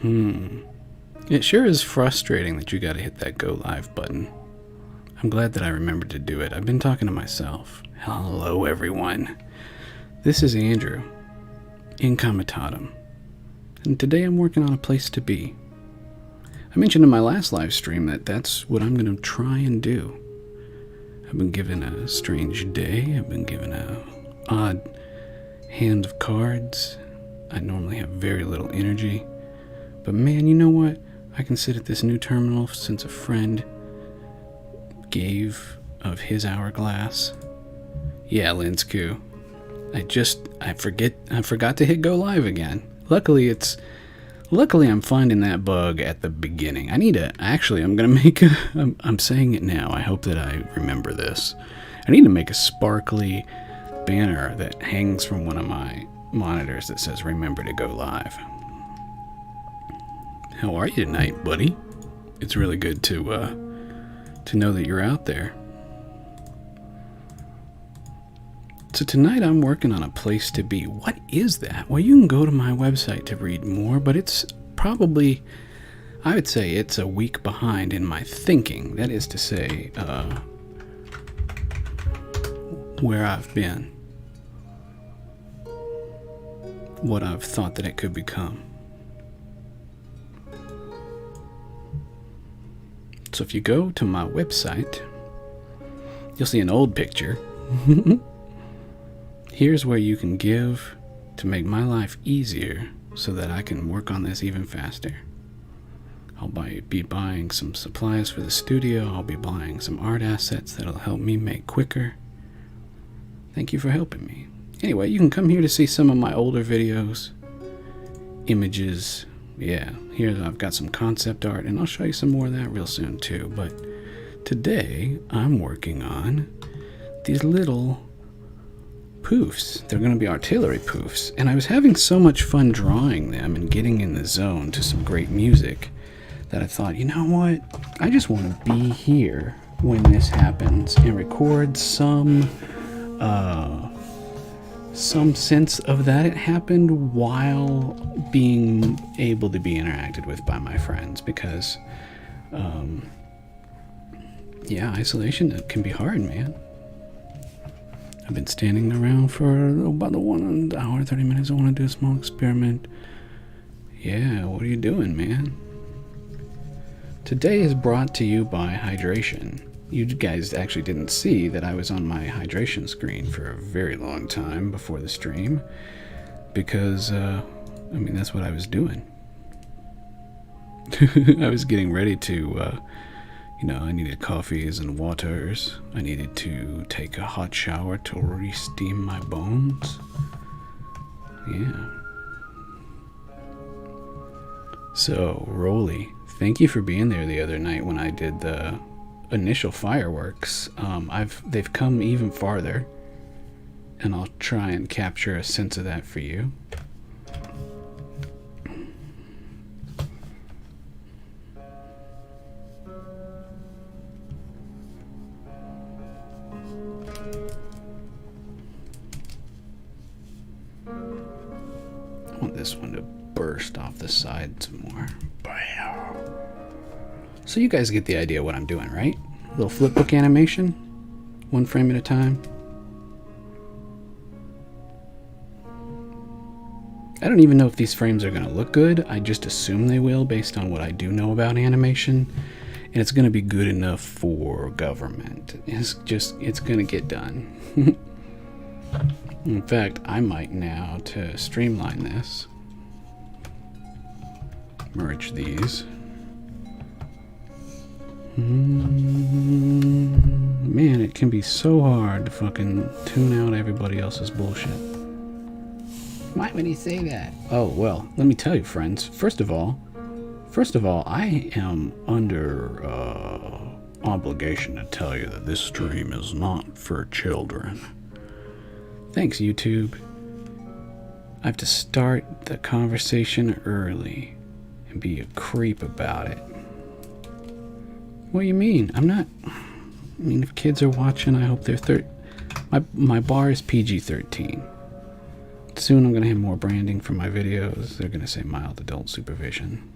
It sure is frustrating that you gotta hit that go live button. I'm glad that I remembered to do it. I've been talking to myself. Hello, everyone. This is Andrew, Incomitatum, and today I'm working on a place to be. I mentioned in my last live stream that that's what I'm going to try and do. I've been given a strange day. I've been given a odd hand of cards. I normally have very little energy. But man, you know what? I can sit at this new terminal since a friend gave of his hourglass. Yeah, Linsku. I forgot to hit go live again. Luckily I'm finding that bug at the beginning. I'm saying it now. I hope that I remember this. I need to make a sparkly banner that hangs from one of my monitors that says remember to go live. How are you tonight, buddy? It's really good to know that you're out there. So tonight I'm working on a place to be. What is that? Well, you can go to my website to read more, but it's probably, I would say it's a week behind in my thinking. That is to say, where I've been. What I've thought that it could become. So if you go to my website, you'll see an old picture. Here's where you can give to make my life easier so that I can work on this even faster. I'll be buying some supplies for the studio. I'll be buying some art assets that'll help me make quicker. Thank you for helping me. Anyway, you can come here to see some of my older videos, images. Yeah, here I've got some concept art, and I'll show you some more of that real soon too. But today I'm working on these little poofs. They're going to be artillery poofs, and I was having so much fun drawing them and getting in the zone to some great music that I thought, you know what, I just want to be here when this happens and record some sense of that it happened while being able to be interacted with by my friends, because yeah, isolation can be hard, man. I've been standing around for about 1 hour, 30 minutes. I want to do a small experiment. Yeah, what are you doing, man? Today is brought to you by hydration. You guys actually didn't see that I was on my hydration screen for a very long time before the stream, because, that's what I was doing. I was getting ready to, I needed coffees and waters. I needed to take a hot shower to re-steam my bones. Yeah. So, Rolly, thank you for being there the other night when I did the initial fireworks. They've come even farther, and I'll try and capture a sense of that for you. I want this one to burst off the side some more. So you guys get the idea what I'm doing, right? A little flipbook animation, 1 frame at a time. I don't even know if these frames are going to look good. I just assume they will based on what I do know about animation. And it's going to be good enough for government. It's going to get done. In fact, I might now, to streamline this, merge these. Man, it can be so hard to fucking tune out everybody else's bullshit. Why would he say that? Oh, well, let me tell you, friends. First of all, I am under obligation to tell you that this stream is not for children. Thanks, YouTube. I have to start the conversation early and be a creep about it. What do you mean? If kids are watching, I hope they're my bar is PG-13. Soon I'm going to have more branding for my videos. They're going to say mild adult supervision.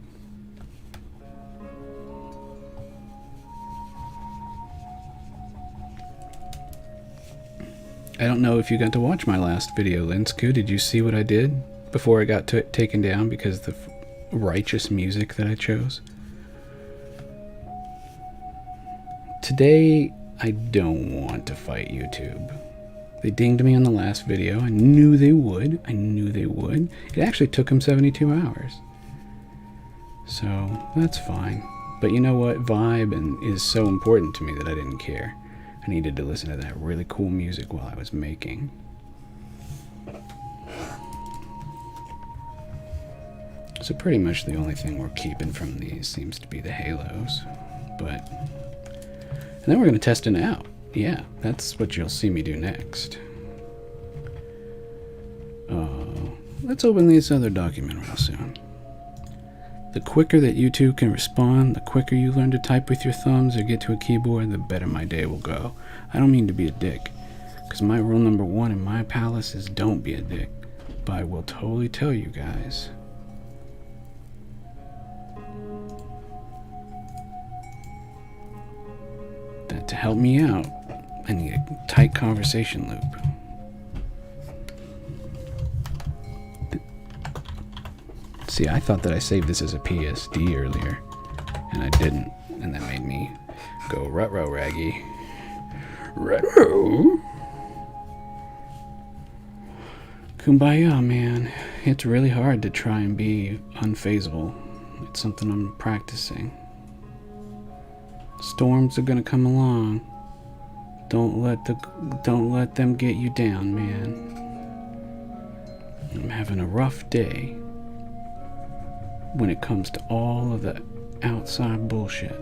I don't know if you got to watch my last video, Linsku. Did you see what I did before I got taken down because of the righteous music that I chose? Today, I don't want to fight YouTube. They dinged me on the last video. I knew they would. It actually took them 72 hours. So, that's fine. But you know what? Vibe is so important to me that I didn't care. I needed to listen to that really cool music while I was making. So pretty much the only thing we're keeping from these seems to be the halos. And then we're going to test it out. Yeah, that's what you'll see me do next. Let's open this other document real soon. The quicker that you two can respond, the quicker you learn to type with your thumbs or get to a keyboard, the better my day will go. I don't mean to be a dick, because my rule number 1 in my palace is don't be a dick. But I will totally tell you guys that to help me out, I need a tight conversation loop. See, I thought that I saved this as a PSD earlier, and I didn't, and that made me go ruh-roh, Raggy. Ruh-roh. Kumbaya, man. It's really hard to try and be unfazable. It's something I'm practicing. Storms are gonna come along. Don't let them get you down, man. I'm having a rough day when it comes to all of the outside bullshit.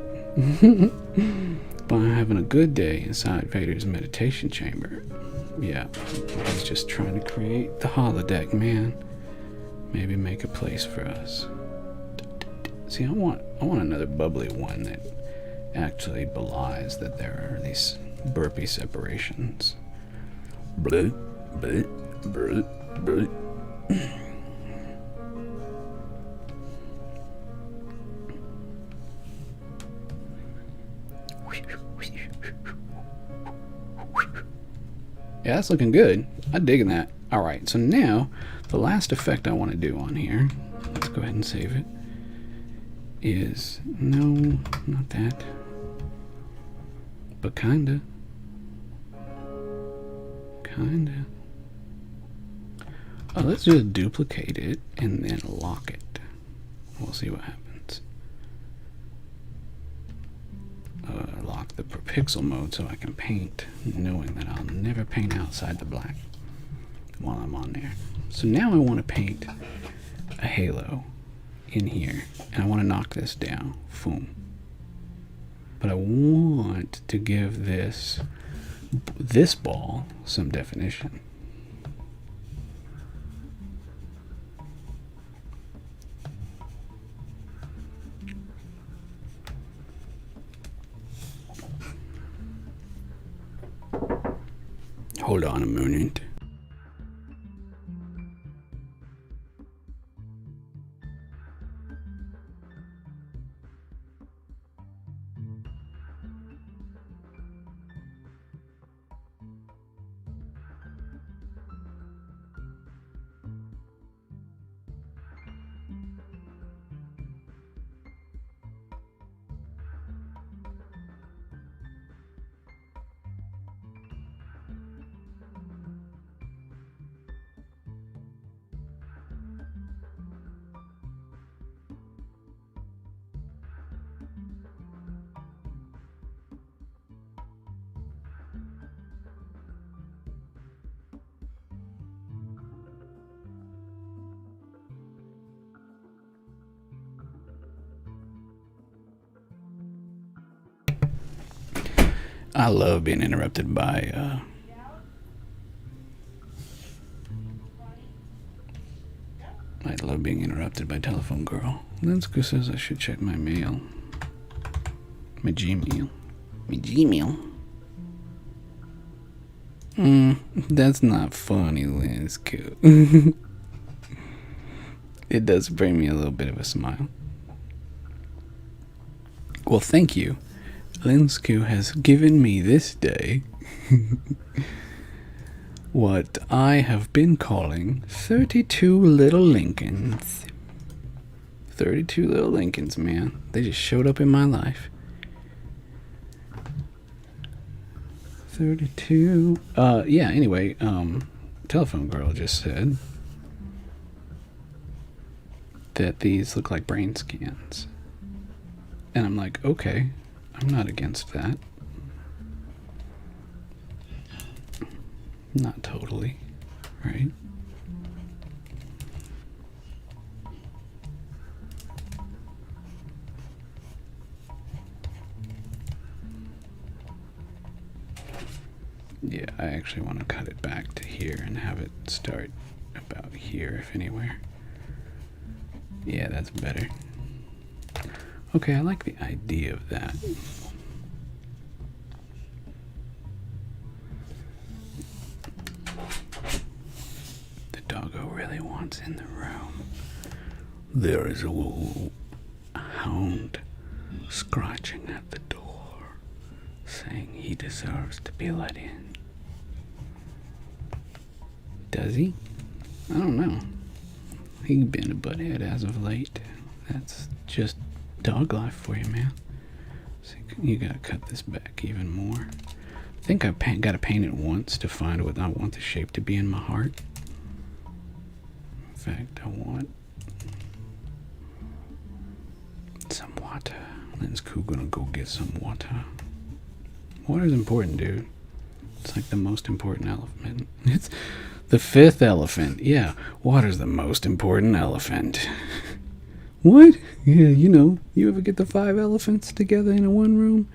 But I'm having a good day inside Vader's meditation chamber. Yeah, he's just trying to create the holodeck, man. Maybe make a place for us. See, I want another bubbly one that actually belies that there are these burpee separations. Bleh, bleh, bleh, bleh. Yeah, that's looking good. I'm digging that. Alright, so now, the last effect I want to do on here, let's go ahead and save it, is, no, not that, but kinda. Oh, let's just duplicate it and then lock it. We'll see what happens. Lock the per pixel mode so I can paint, knowing that I'll never paint outside the black while I'm on there. So now I want to paint a halo in here, and I want to knock this down. Boom. But I want to give this ball some definition. Hold on a moment. I love being interrupted by I love being interrupted by Telephone Girl. Lenska says I should check my mail. My Gmail. My Gmail. That's not funny, Linsku. It does bring me a little bit of a smile. Well, thank you. Linsku has given me this day what I have been calling 32 little Lincolns. 32 little Lincolns, man. They just showed up in my life. 32. Yeah, anyway, Telephone Girl just said that these look like brain scans. And I'm like, okay, I'm not against that. Not totally, right? Yeah, I actually want to cut it back to here and have it start about here, if anywhere. Yeah, that's better. Okay, I like the idea of that. The doggo really wants in the room. There is a hound scratching at the door, saying he deserves to be let in. Does he? I don't know. He's been a butthead as of late. That's just dog life for you, man. So you gotta cut this back even more. I think I gotta paint it once to find what I want the shape to be in my heart. In fact, I want some water. Linsku gonna go get some water. Water's important, dude. It's like the most important elephant. It's the fifth elephant. Yeah, water's the most important elephant. What? Yeah, you know, you ever get the 5 elephants together in one room?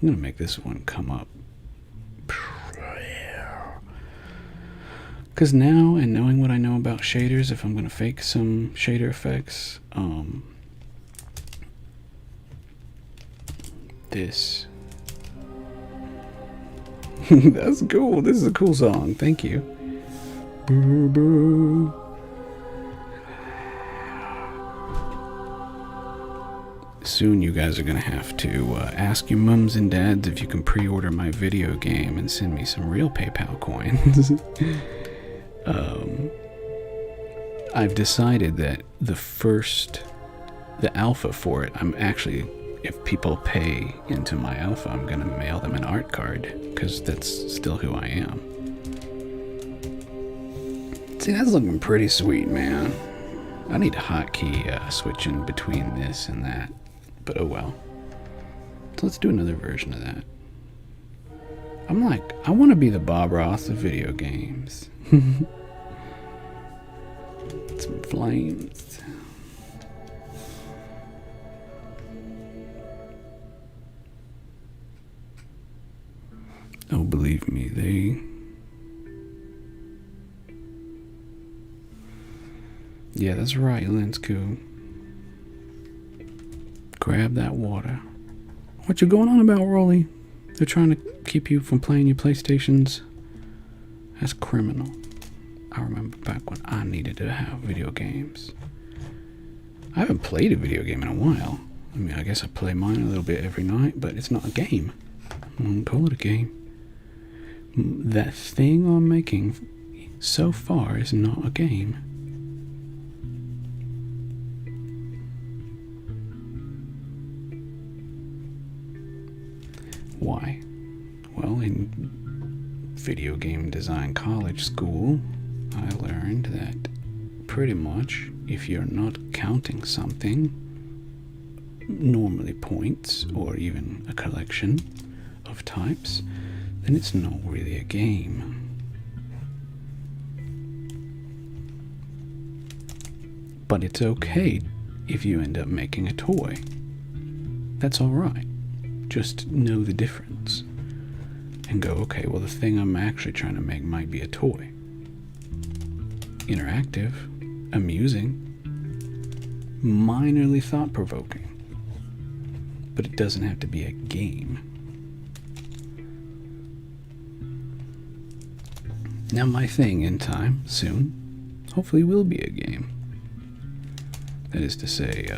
I'm gonna make this one come up. Because now, and knowing what I know about shaders, if I'm gonna fake some shader effects, this. That's cool. This is a cool song. Thank you. Brr, brr. Soon you guys are gonna have to ask your mums and dads if you can pre-order my video game and send me some real PayPal coins. I've decided that the alpha for it, I'm actually, if people pay into my alpha, I'm gonna mail them an art card, because that's still who I am. See, that's looking pretty sweet, man. I need a hotkey switching between this and that. But oh well. So let's do another version of that. I'm like, I want to be the Bob Ross of video games. Some flames. Oh, believe me, Yeah, that's right, Linsku. Grab that water. What you going on about, Rolly? They're trying to keep you from playing your PlayStations? That's criminal. I remember back when I needed to have video games. I haven't played a video game in a while. I mean, I guess I play mine a little bit every night, but it's not a game. I won't call it a game. That thing I'm making so far is not a game. Why? Well, in video game design college school, I learned that pretty much if you're not counting something, normally points or even a collection of types, then it's not really a game. But it's okay if you end up making a toy. That's alright. Just know the difference and go, okay, well, the thing I'm actually trying to make might be a toy. Interactive, amusing, minorly thought-provoking, but it doesn't have to be a game. Now my thing in time, soon, hopefully will be a game. That is to say,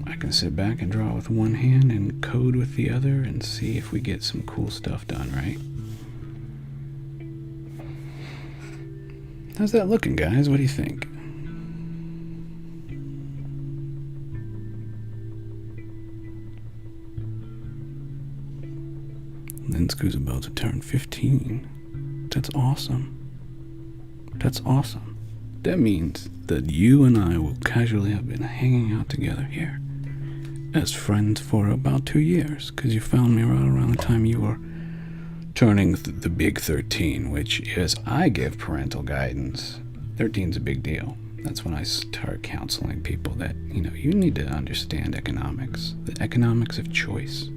I can sit back and draw with one hand and code with the other and see if we get some cool stuff done, right? How's that looking, guys? What do you think? Linsku's about to turn 15. That's awesome. That's awesome. That means that you and I will casually have been hanging out together here as friends for about 2 years, because you found me right around the time you were turning the big 13, which is, I give parental guidance. 13's a big deal. That's when I start counseling people that, you need to understand economics, the economics of choice.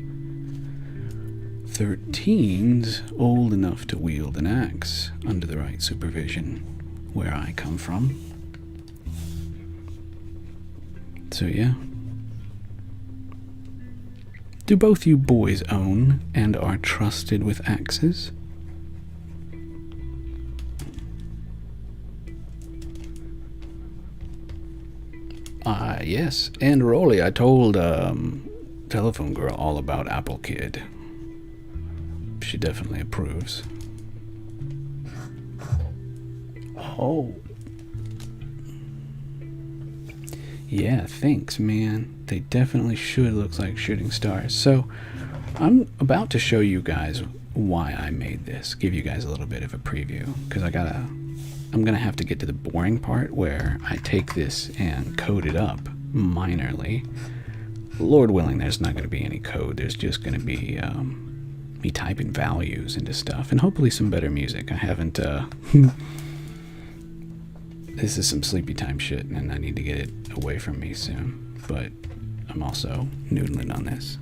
13's old enough to wield an axe under the right supervision, where I come from. So yeah. Do both you boys own and are trusted with axes? Yes. And Rolly, I told Telephone Girl all about Apple Kid. She definitely approves. Oh. Yeah, thanks, man. They definitely should look like shooting stars. So, I'm about to show you guys why I made this. Give you guys a little bit of a preview. Because I'm gonna have to get to the boring part where I take this and code it up minorly. Lord willing, there's not gonna be any code. There's just gonna be me typing values into stuff. And hopefully some better music. I haven't, this is some sleepy time shit, and I need to get it away from me soon. But I'm also noodling on this.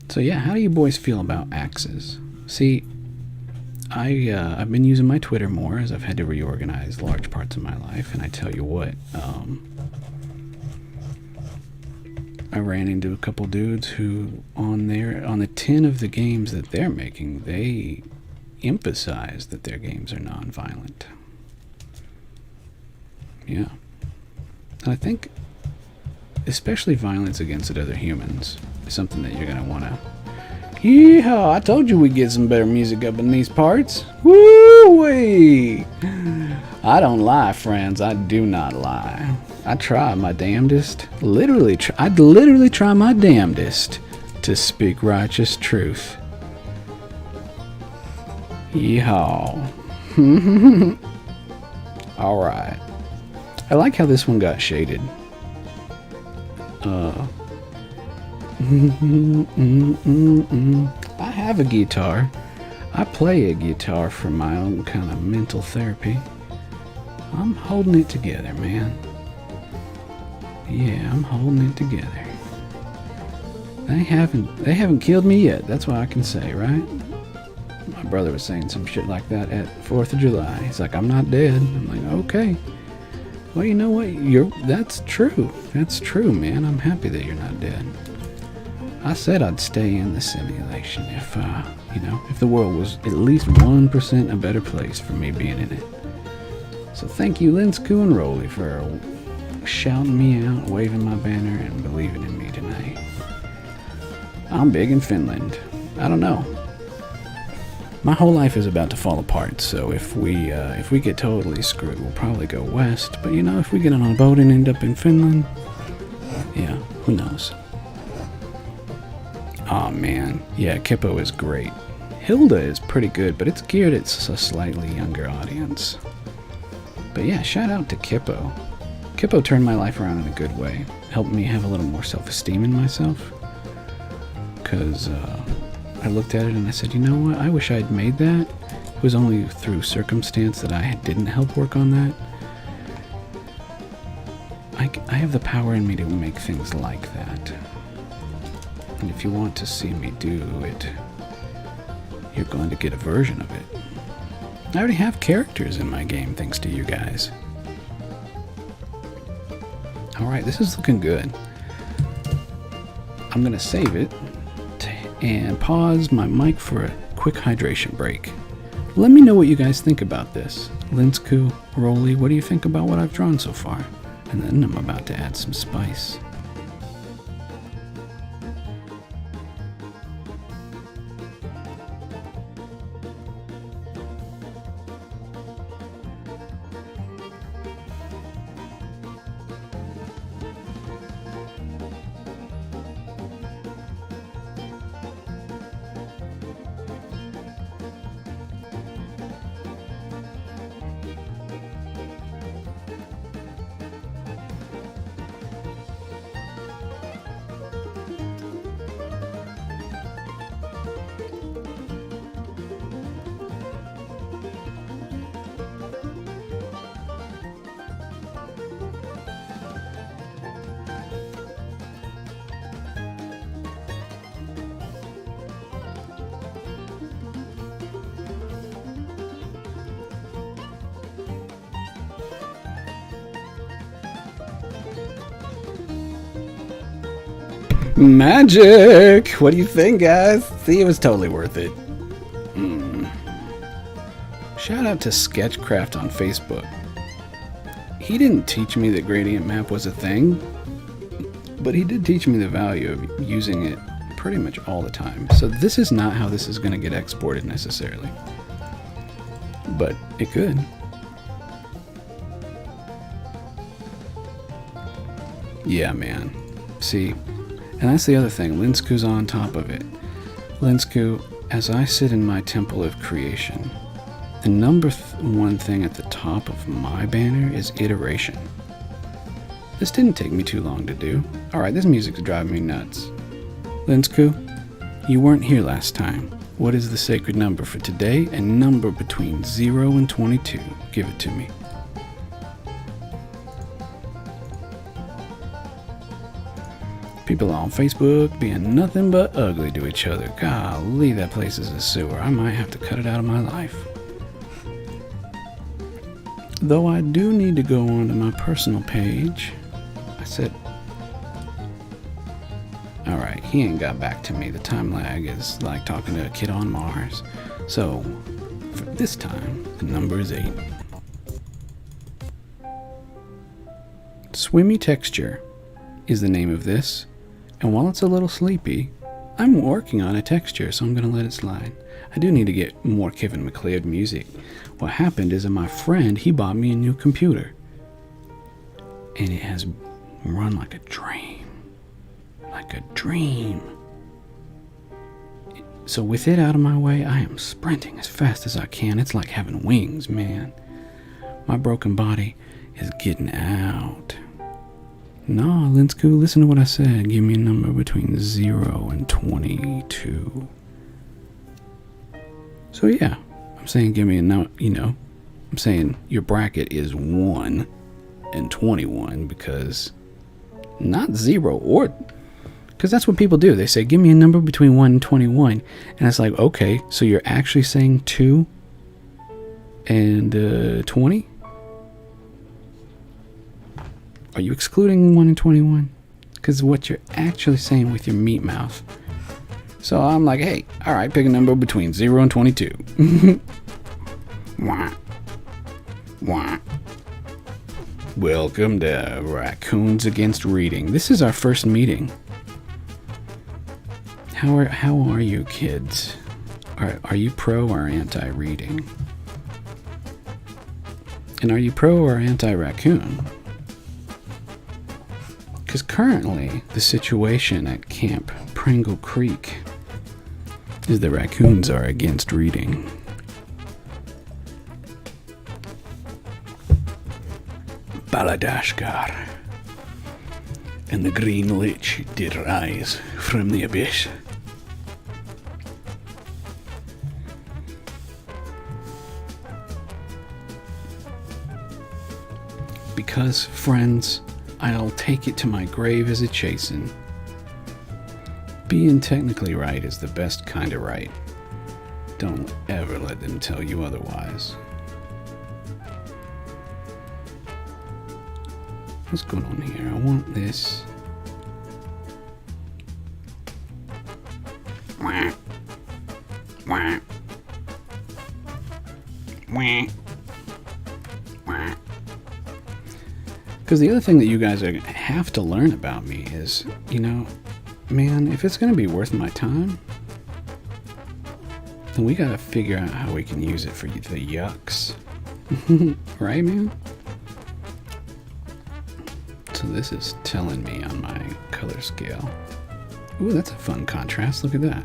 So yeah, how do you boys feel about axes? See, I've been using my Twitter more as I've had to reorganize large parts of my life, and I tell you what, I ran into a couple dudes who on the tin of the games that they're making, they emphasize that their games are non-violent. Yeah. And I think especially violence against other humans is something that you're going to want to... Yeehaw! I told you we'd get some better music up in these parts. Woo-wee! I don't lie, friends. I do not lie. I try my damnedest. I'd literally try my damnedest to speak righteous truth. Yeehaw. Alright. I like how this one got shaded. I have a guitar. I play a guitar for my own kind of mental therapy. I'm holding it together, man. Yeah, I'm holding it together. They haven't killed me yet. That's what I can say, right? My brother was saying some shit like that at 4th of July. He's like, I'm not dead. I'm like, okay. Well, you know what? That's true. That's true, man. I'm happy that you're not dead. I said I'd stay in the simulation if the world was at least 1% a better place for me being in it. So thank you, Linsku and Rolly, for shouting me out, waving my banner, and believing in me tonight. I'm big in Finland. I don't know. My whole life is about to fall apart, so if we get totally screwed, we'll probably go west. But if we get on a boat and end up in Finland, yeah, who knows? Aw, man. Yeah, Kippo is great. Hilda is pretty good, but it's geared at a slightly younger audience. But yeah, shout out to Kippo. Kippo turned my life around in a good way. Helped me have a little more self-esteem in myself. Because I looked at it and I said, you know what? I wish I'd made that. It was only through circumstance that I didn't help work on that. I have the power in me to make things like that. And if you want to see me do it, you're going to get a version of it. I already have characters in my game thanks to you guys. Alright, this is looking good. I'm going to save it and pause my mic for a quick hydration break. Let me know what you guys think about this. Linsku, Rolly, what do you think about what I've drawn so far? And then I'm about to add some spice. Magic! What do you think, guys? See, it was totally worth it. Shout out to Sketchcraft on Facebook. He didn't teach me that gradient map was a thing, but he did teach me the value of using it pretty much all the time. So this is not how this is going to get exported necessarily, but it could. Yeah, man. See? And that's the other thing, Linsku's on top of it. Linsku, as I sit in my temple of creation, the number one thing at the top of my banner is iteration. This didn't take me too long to do. Alright, this music's driving me nuts. Linsku, you weren't here last time. What is the sacred number for today? A number between 0 and 22. Give it to me. People on Facebook being nothing but ugly to each other. Golly, that place is a sewer. I might have to cut it out of my life. Though I do need to go onto my personal page. I said, alright, he ain't got back to me. The time lag is like talking to a kid on Mars. So, for this time, the number is 8. Swimmy Texture is the name of this. And while it's a little sleepy, I'm working on a texture, so I'm going to let it slide. I do need to get more Kevin MacLeod music. What happened is that my friend, he bought me a new computer. And it has run like a dream. Like a dream. So with it out of my way, I am sprinting as fast as I can. It's like having wings, man. My broken body is getting out. Nah, Linsku, listen to what I said. Give me a number between 0 and 22. So yeah, I'm saying give me a number, I'm saying your bracket is 1 and 21 because not 0 or, because that's what people do. They say, give me a number between 1 and 21. And it's like, okay, so you're actually saying 2 and 20? Are you excluding 1 and 21? Because what you're actually saying with your meat mouth. So I'm like, hey, all right, pick a number between 0 and 22. Wah. Wah. Welcome to Raccoons Against Reading. This is our first meeting. How are you, kids? Are you pro or anti-reading? And are you pro or anti-raccoon? Because currently, the situation at Camp Pringle Creek is the raccoons are against reading. Baladashkar and the Green Lich did rise from the abyss. Because, friends, I'll take it to my grave as a chasten. Being technically right is the best kind of right. Don't ever let them tell you otherwise. What's going on here? I want this. Wah. Wah. Because the other thing that you guys have to learn about me is, you know, man, if it's going to be worth my time, then we got to figure out how we can use it for the yucks. Right, man? So this is telling me on my color scale. Ooh, that's a fun contrast. Look at that.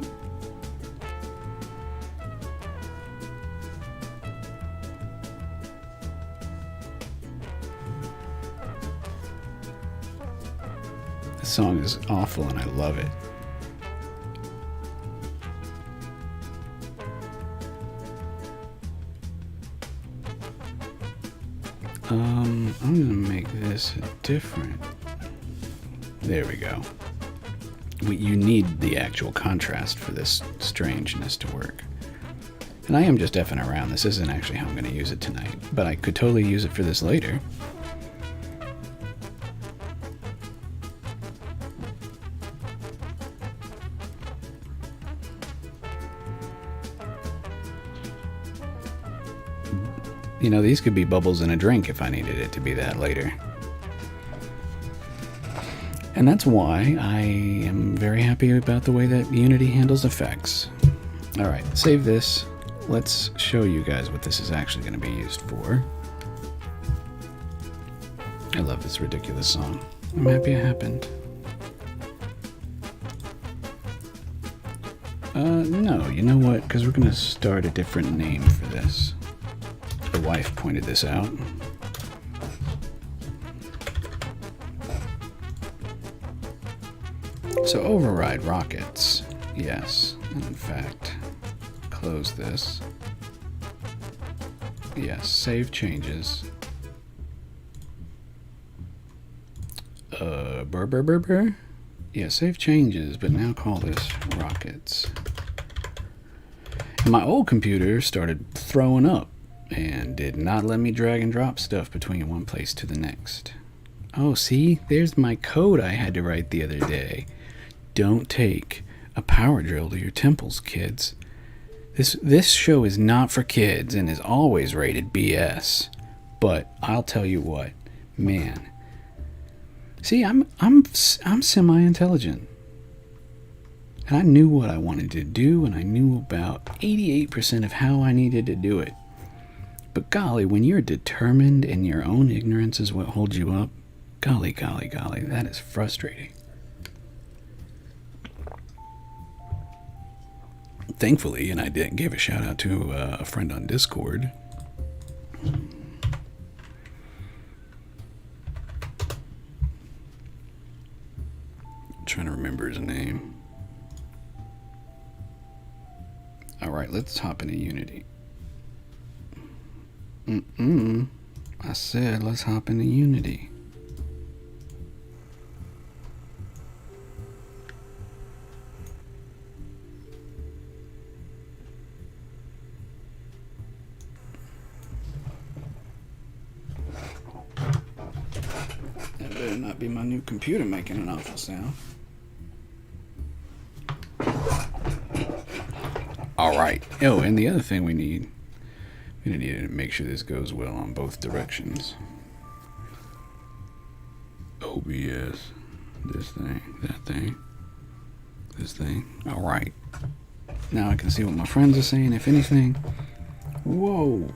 This song is awful and I love it. I'm gonna make this different. There we go. You need the actual contrast for this strangeness to work. And I am just effing around. This isn't actually how I'm gonna use it tonight, but I could totally use it for this later. You know, these could be bubbles in a drink if I needed it to be that later. And that's why I am very happy about the way that Unity handles effects. Alright, save this. Let's show you guys what this is actually going to be used for. I love this ridiculous song. I'm happy it happened. No, you know what? Because we're going to start a different name for this. The wife pointed this out. So override rockets. Yes. And in fact, close this. Yes, save changes. Burr. Yeah, save changes, but now call this rockets. And my old computer started throwing up and did not let me drag and drop stuff between one place to the next. Oh, see? There's my code I had to write the other day. Don't take a power drill to your temples, kids. This show is not for kids and is always rated BS. But I'll tell you what, man. See, I'm semi-intelligent. And I knew what I wanted to do, and I knew about 88% of how I needed to do it. But golly, when you're determined and your own ignorance is what holds you up, golly, that is frustrating. Thankfully, and I gave a shout out to a friend on Discord. I'm trying to remember his name. Alright, let's hop into Unity. I said let's hop into Unity. That better not be my new computer making an awful sound. Alright. Oh, and the other thing we need to make sure this goes well on both directions. OBS. This thing, that thing, this thing. Alright. Now I can see what my friends are saying, if anything. Whoa.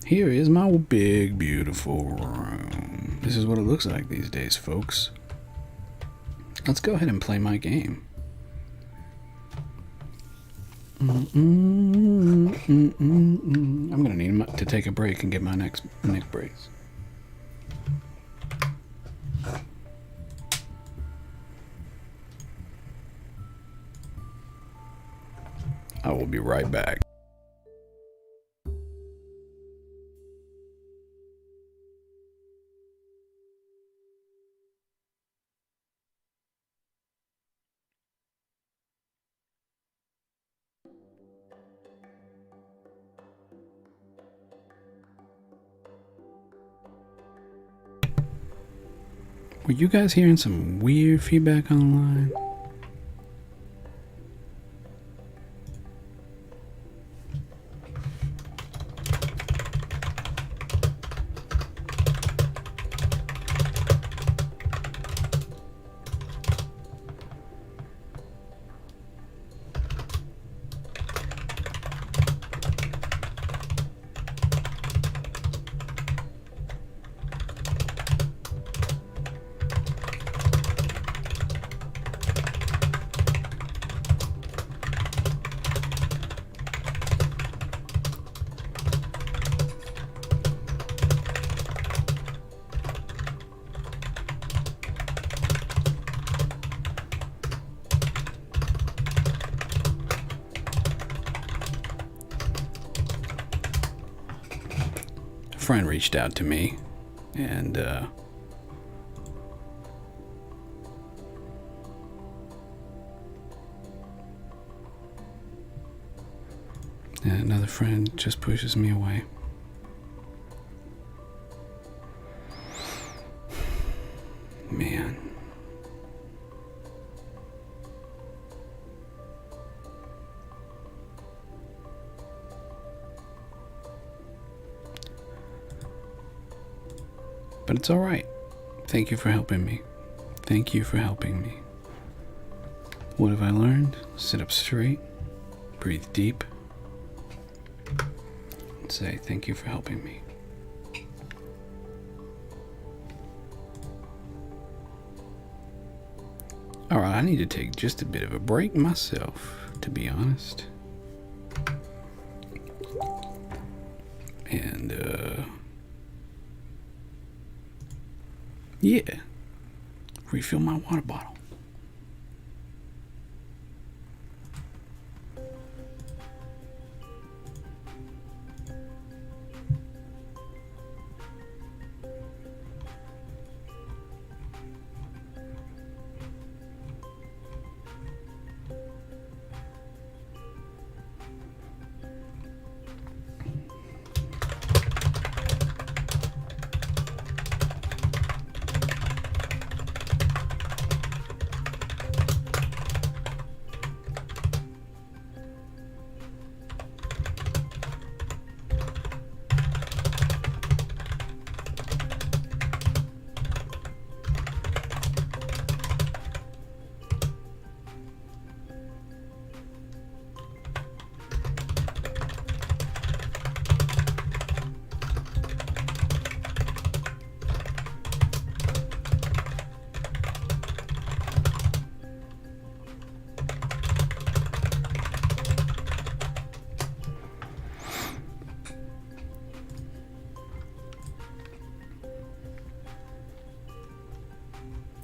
Here is my big, beautiful room. This is what it looks like these days, folks. Let's go ahead and play my game. I'm gonna need to take a break and get my neck brace. I will be right back. Were you guys hearing some weird feedback on the line? A friend reached out to me and another friend just pushes me away. Man. But it's all right. Thank you for helping me. Thank you for helping me. What have I learned? Sit up straight, breathe deep, and say thank you for helping me. All right, I need to take just a bit of a break myself, to be honest. And, yeah, refill my water bottle.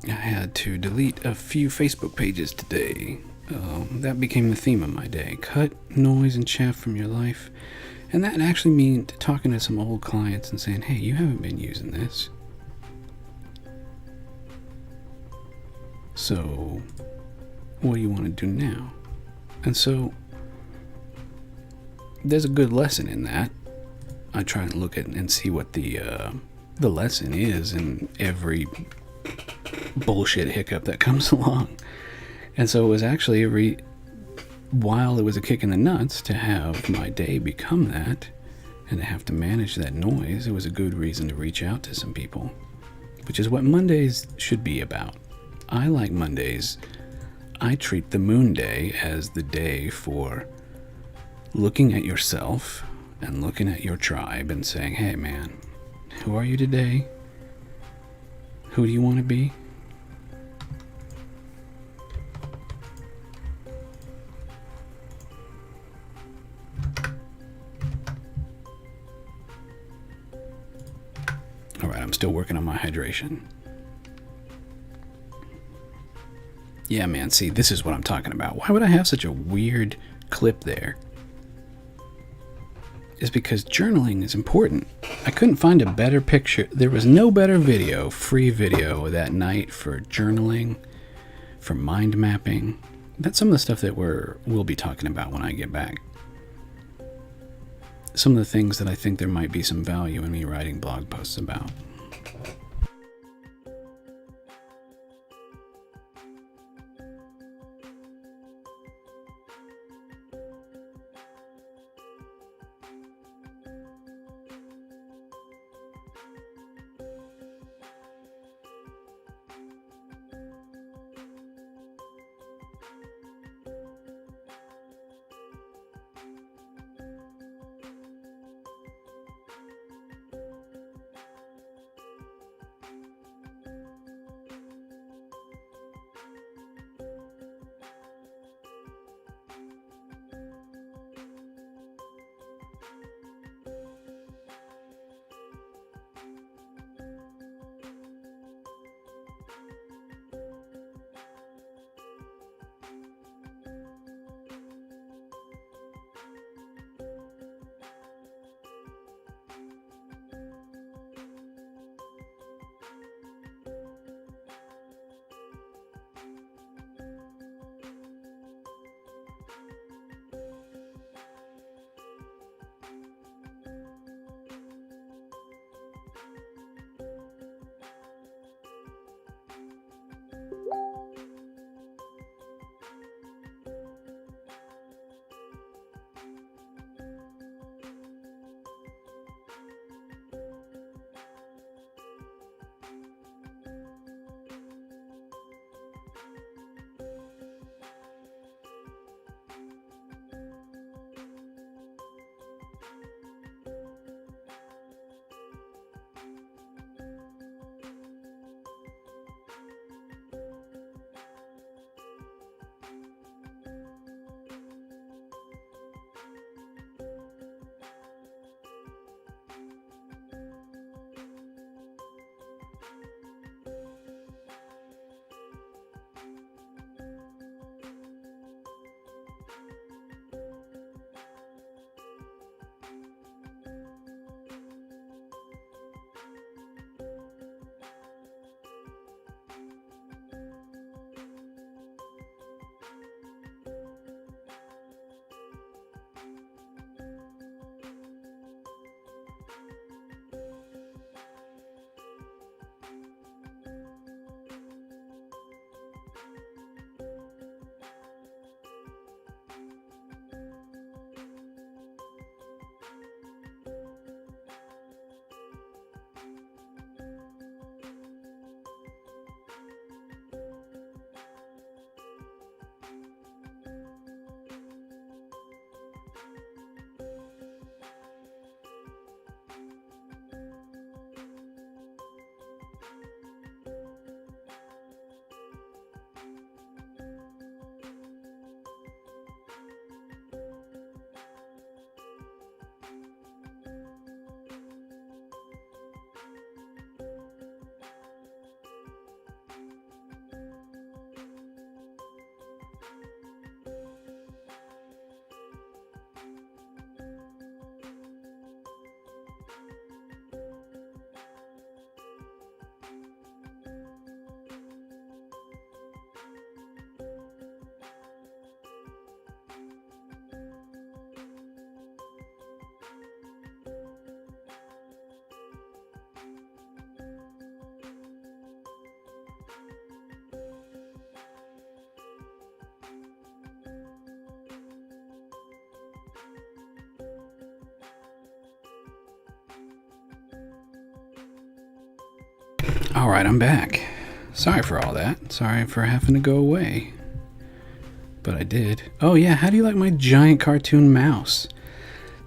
I had to delete a few Facebook pages today. That became the theme of my day. Cut noise and chaff from your life. And that actually meant talking to some old clients and saying, hey, you haven't been using this. So, what do you want to do now? And so, there's a good lesson in that. I try and look at and see what the lesson is in every bullshit hiccup that comes along. And so it was actually while it was a kick in the nuts to have my day become that and to have to manage that noise, it was a good reason to reach out to some people, which is what Mondays should be about. I like Mondays. I treat the moon day as the day for looking at yourself and looking at your tribe and saying, hey man, who are you today? Who do you want to be? All right, I'm still working on my hydration. Yeah, man, see, this is what I'm talking about. Why would I have such a weird clip there? It's because journaling is important. I couldn't find a better picture. There was no better video, free video that night for journaling, for mind mapping. That's some of the stuff that we'll be talking about when I get back. Some of the things that I think there might be some value in me writing blog posts about. Alright, I'm back. Sorry for all that. Sorry for having to go away. But I did. Oh yeah, how do you like my giant cartoon mouse?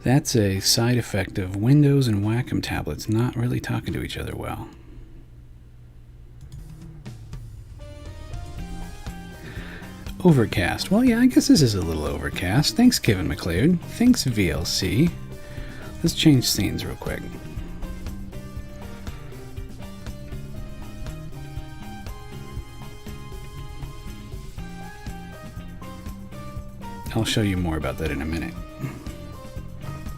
That's a side effect of Windows and Wacom tablets not really talking to each other well. Overcast. Well, yeah, I guess this is a little overcast. Thanks, Kevin McLeod. Thanks, VLC. Let's change scenes real quick. I'll show you more about that in a minute.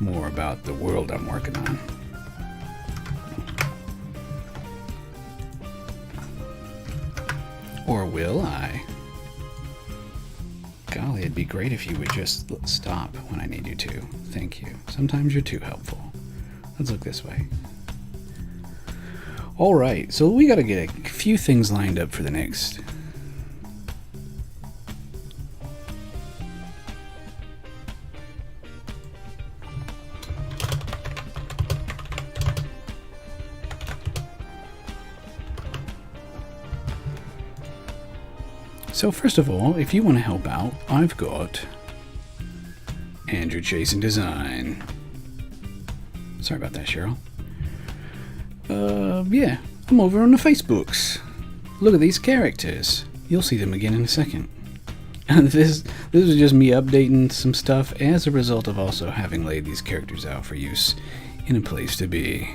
More about the world I'm working on. Or will I? Golly, it'd be great if you would just stop when I need you to. Thank you. Sometimes you're too helpful. Let's look this way. Alright, so we gotta get a few things lined up for the next. So first of all, if you want to help out, I've got Andrew Chasing Design. Sorry about that, Cheryl. Yeah, I'm over on the Facebooks. Look at these characters. You'll see them again in a second. And this is just me updating some stuff as a result of also having laid these characters out for use in a place to be.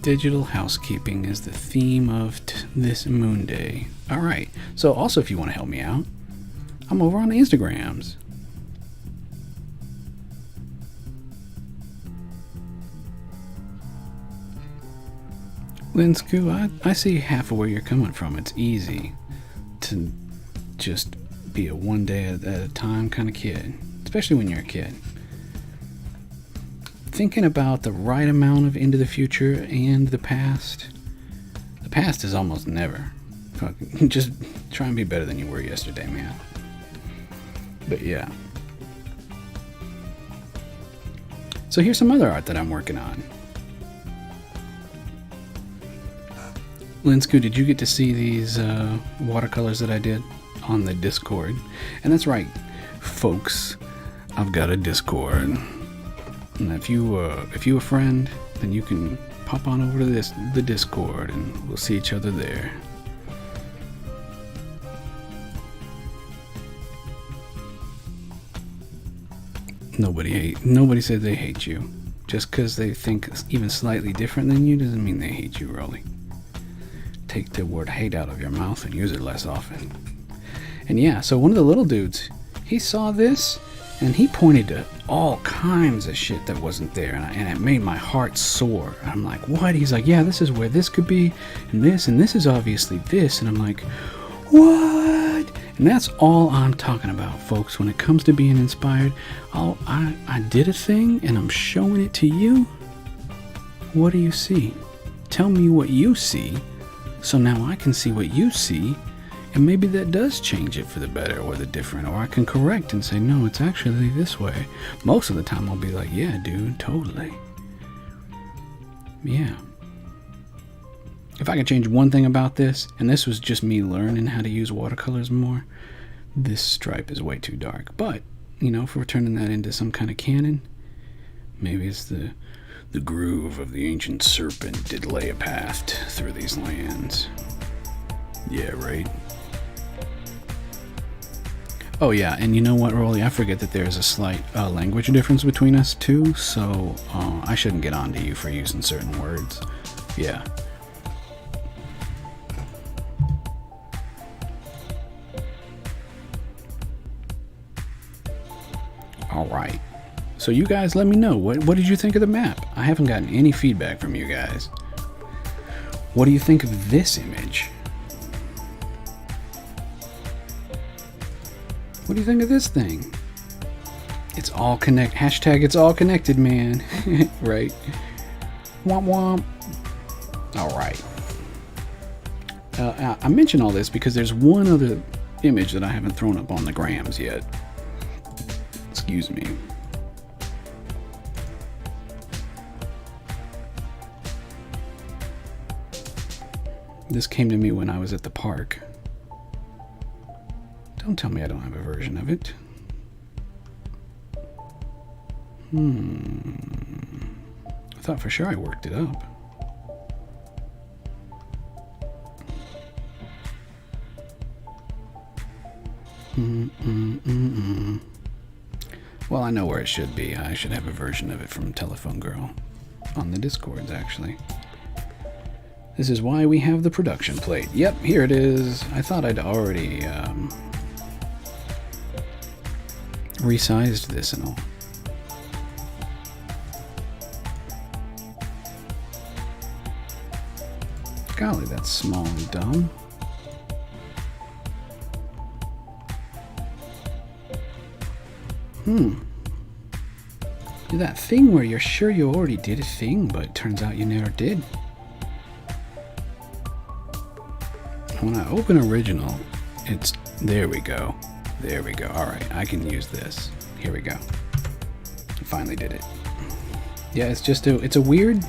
Digital housekeeping is the theme of this moon day. Alright, so also if you want to help me out, I'm over on the Instagrams. Linsku, I see half of where you're coming from. It's easy to just be a one day at a time kind of kid, especially when you're a kid. Thinking about the right amount of into the future and the past. The past is almost never. Just try and be better than you were yesterday, man. But yeah. So here's some other art that I'm working on. Linsku, did you get to see these watercolors that I did on the Discord? And that's right, folks. I've got a Discord. And if you a friend, then you can pop on over to the Discord, and we'll see each other there. Nobody said they hate you. Just because they think even slightly different than you doesn't mean they hate you, Rolly. Take the word hate out of your mouth and use it less often. And yeah, so one of the little dudes, he saw this. And he pointed to all kinds of shit that wasn't there, and it made my heart sore. I'm like, what? He's like, yeah, this is where this could be, and this is obviously this. And I'm like, what? And that's all I'm talking about, folks. When it comes to being inspired, I did a thing, and I'm showing it to you. What do you see? Tell me what you see, so now I can see what you see. And maybe that does change it for the better or the different, or I can correct and say, no, it's actually this way. Most of the time I'll be like, yeah, dude, totally. Yeah. If I could change one thing about this, and this was just me learning how to use watercolors more, this stripe is way too dark. But, you know, if we're turning that into some kind of canon, maybe it's the groove of the ancient serpent did lay a path through these lands. Yeah, right? Oh yeah, and you know what, Rolly? I forget that there's a slight language difference between us too, so I shouldn't get on to you for using certain words. Yeah. Alright. So you guys let me know, what did you think of the map? I haven't gotten any feedback from you guys. What do you think of this image? What do you think of this thing? It's all connect. Hashtag it's all connected, man. Right? Womp womp. Alright. I mention all this because there's one other image that I haven't thrown up on the grams yet. Excuse me. This came to me when I was at the park. Don't tell me I don't have a version of it. I thought for sure I worked it up. Well, I know where it should be. I should have a version of it from Telephone Girl. On the Discords, actually. This is why we have the production plate. Yep, here it is. I thought I'd already resized this and all. Golly, that's small and dumb. That thing where you're sure you already did a thing, but it turns out you never did. When I open original, it's... There we go. There we go. Alright, I can use this. Here we go. I finally did it. Yeah, it's just it's a weird,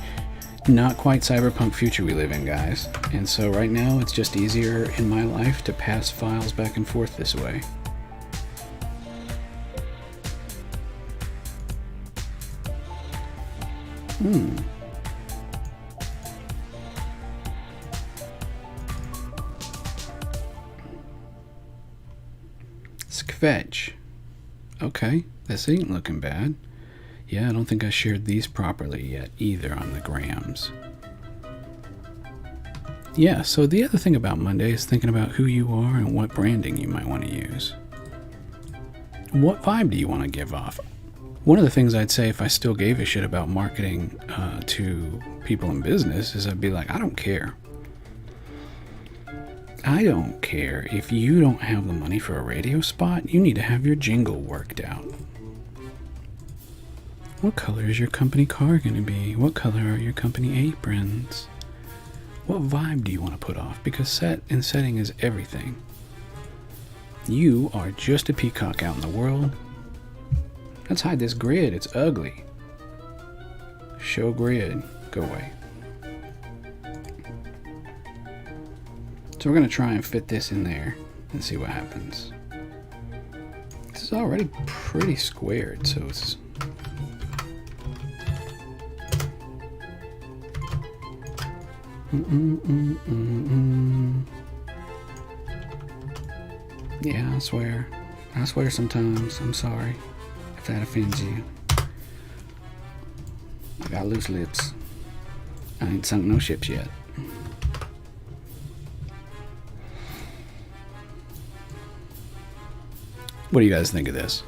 not quite cyberpunk future we live in, guys. And so right now, it's just easier in my life to pass files back and forth this way. Skvetch. Okay, this ain't looking bad. Yeah, I don't think I shared these properly yet either on the grams. Yeah, so the other thing about Monday is thinking about who you are and what branding you might want to use. What vibe do you want to give off? One of the things I'd say if I still gave a shit about marketing to people in business is I'd be like, I don't care. I don't care if you don't have the money for a radio spot. You need to have your jingle worked out. What color is your company car going to be? What color are your company aprons? What vibe do you want to put off? Because set and setting is everything. You are just a peacock out in the world. Let's hide this grid. It's ugly. Show grid. Go away. So we're going to try and fit this in there and see what happens. This is already pretty squared, so it's... Yeah, I swear. I swear sometimes. I'm sorry if that offends you. I got loose lips. I ain't sunk no ships yet. What do you guys think of this?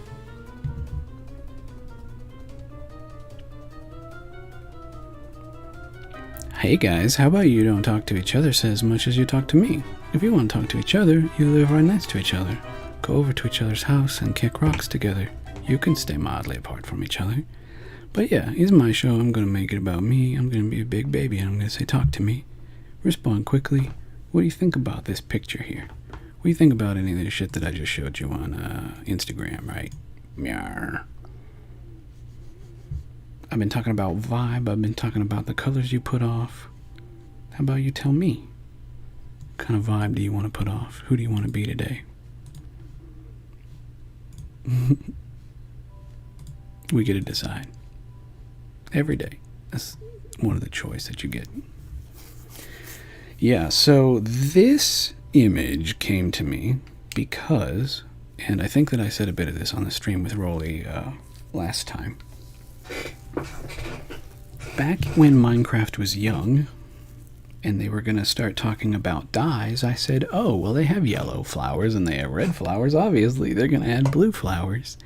Hey guys, how about you don't talk to each other as much as you talk to me? If you want to talk to each other, you live right next to each other. Go over to each other's house and kick rocks together. You can stay mildly apart from each other. But yeah, it's my show. I'm going to make it about me. I'm going to be a big baby and I'm going to say, talk to me. Respond quickly. What do you think about this picture here? What do you think about any of the shit that I just showed you on Instagram, right? Meow. I've been talking about vibe. I've been talking about the colors you put off. How about you tell me? What kind of vibe do you want to put off? Who do you want to be today? We get to decide. Every day. That's one of the choice that you get. Yeah, so this image came to me because, and I think that I said a bit of this on the stream with Rolly last time. Back when Minecraft was young and they were going to start talking about dyes, I said, oh, well, they have yellow flowers and they have red flowers. Obviously, they're going to add blue flowers.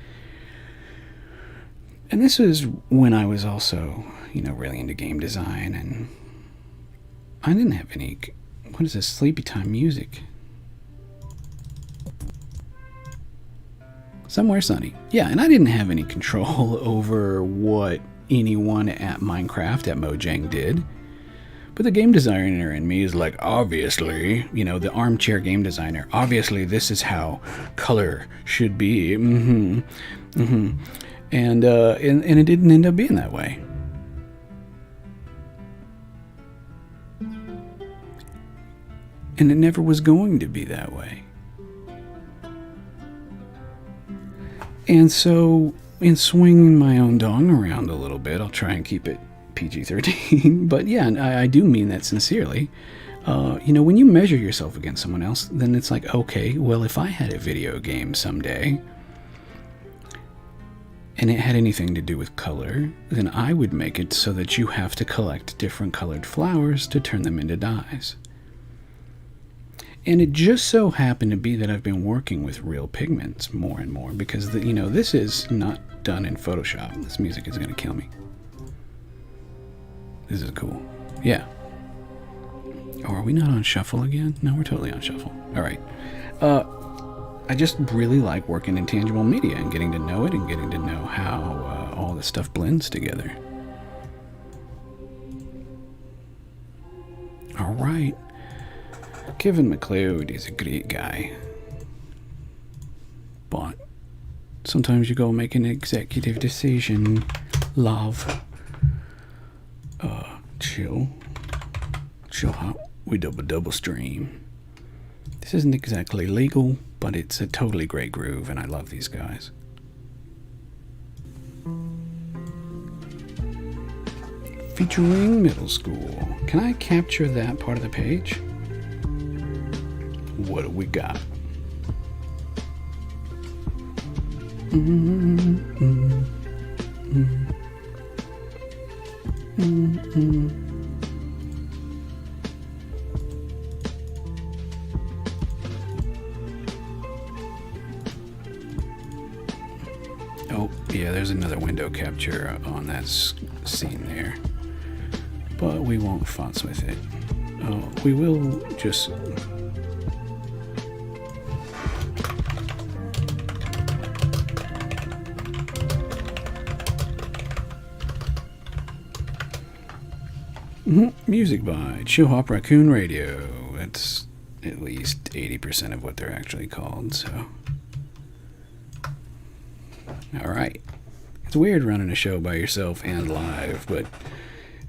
And this was when I was also, really into game design, and I didn't have any, what is this, sleepy time music? Somewhere Sunny. Yeah, and I didn't have any control over what anyone at Minecraft at Mojang did. But the game designer in me is like, obviously, the armchair game designer, obviously this is how color should be. And it didn't end up being that way. And it never was going to be that way. And so, in swinging my own dong around a little bit, I'll try and keep it PG-13. But yeah, I do mean that sincerely. When you measure yourself against someone else, then it's like, okay, well, if I had a video game someday, and it had anything to do with color, then I would make it so that you have to collect different colored flowers to turn them into dyes. And it just so happened to be that I've been working with real pigments more and more, because this is not done in Photoshop. This music is going to kill me. This is cool. Yeah. Oh, are we not on shuffle again? No, we're totally on shuffle. All right. I just really like working in tangible media and getting to know it and getting to know how all this stuff blends together. All right. Kevin MacLeod is a great guy. But sometimes you go make an executive decision. Love. Chill out. We double stream. This isn't exactly legal, but it's a totally great groove, and I love these guys. Featuring middle school. Can I capture that part of the page? What do we got? Oh, yeah, there's another window capture on that scene there. But we won't futz with it. We will just... Music by Chill Hop Raccoon Radio. That's at least 80% of what they're actually called, so... Alright. It's weird running a show by yourself and live, but...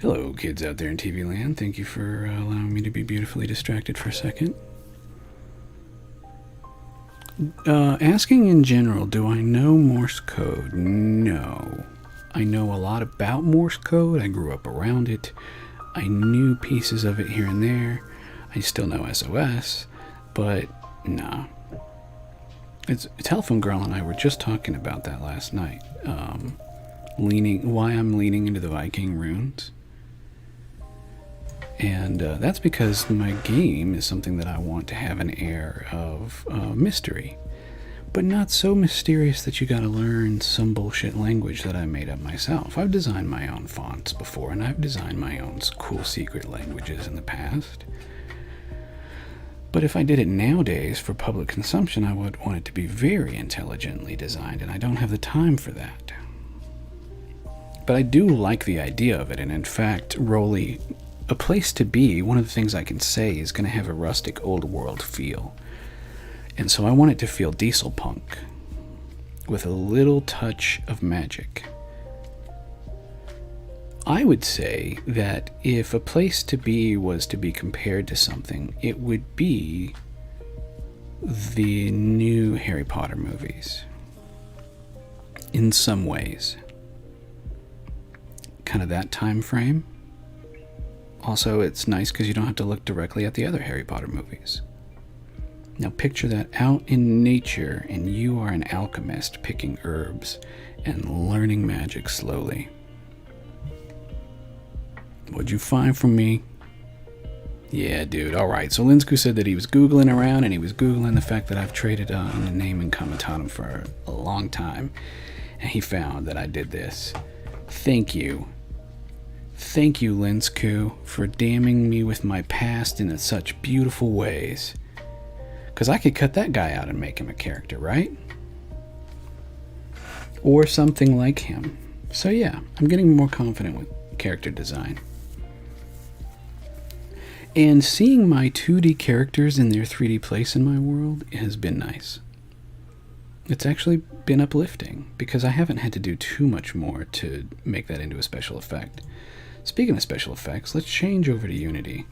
Hello, kids out there in TV land. Thank you for allowing me to be beautifully distracted for a second. Asking in general, do I know Morse code? No. I know a lot about Morse code. I grew up around it. I knew pieces of it here and there. I still know SOS, but nah. Telephone Girl and I were just talking about that last night. Why I'm leaning into the Viking runes. And that's because my game is something that I want to have an air of mystery. But not so mysterious that you gotta learn some bullshit language that I made up myself. I've designed my own fonts before, and I've designed my own cool secret languages in the past. But if I did it nowadays for public consumption, I would want it to be very intelligently designed, and I don't have the time for that. But I do like the idea of it, and in fact, Rolly, a place to be, one of the things I can say is going to have a rustic old world feel. And so I want it to feel diesel punk, with a little touch of magic. I would say that if a place to be was to be compared to something, it would be the new Harry Potter movies. In some ways. Kind of that time frame. Also, it's nice because you don't have to look directly at the other Harry Potter movies. Now picture that out in nature, and you are an alchemist picking herbs and learning magic slowly. What'd you find from me? Yeah, dude, alright. So Linsku said that he was Googling around, and he was Googling the fact that I've traded on the name and Kamatatum for a long time. And he found that I did this. Thank you. Thank you, Linsku, for damning me with my past in such beautiful ways. Because I could cut that guy out and make him a character, right? Or something like him. So yeah, I'm getting more confident with character design. And seeing my 2D characters in their 3D place in my world has been nice. It's actually been uplifting, because I haven't had to do too much more to make that into a special effect. Speaking of special effects, let's change over to Unity.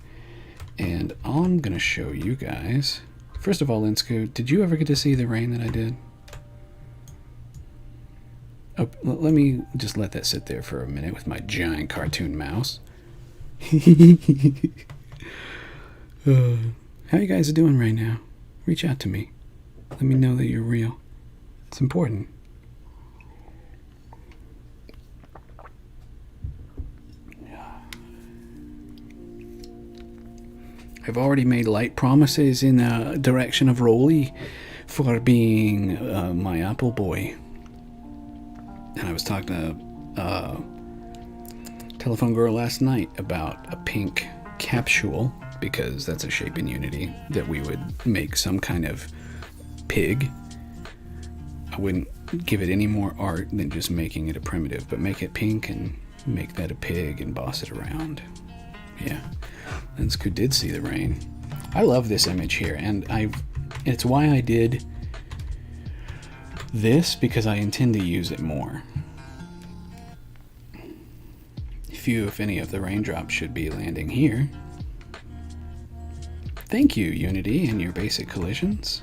And I'm going to show you guys. First of all, Linsku, did you ever get to see the rain that I did? Oh, let me just let that sit there for a minute with my giant cartoon mouse. How you guys doing right now? Reach out to me. Let me know that you're real. It's important. I've already made light promises in the direction of Rolly for being my apple boy. And I was talking to Telephone Girl last night about a pink capsule, because that's a shape in Unity that we would make some kind of pig. I wouldn't give it any more art than just making it a primitive, but make it pink and make that a pig and boss it around. Yeah, Linsku did see the rain. I love this image here, and it's why I did this, because I intend to use it more. Few, if any, of the raindrops should be landing here. Thank you, Unity, and your basic collisions.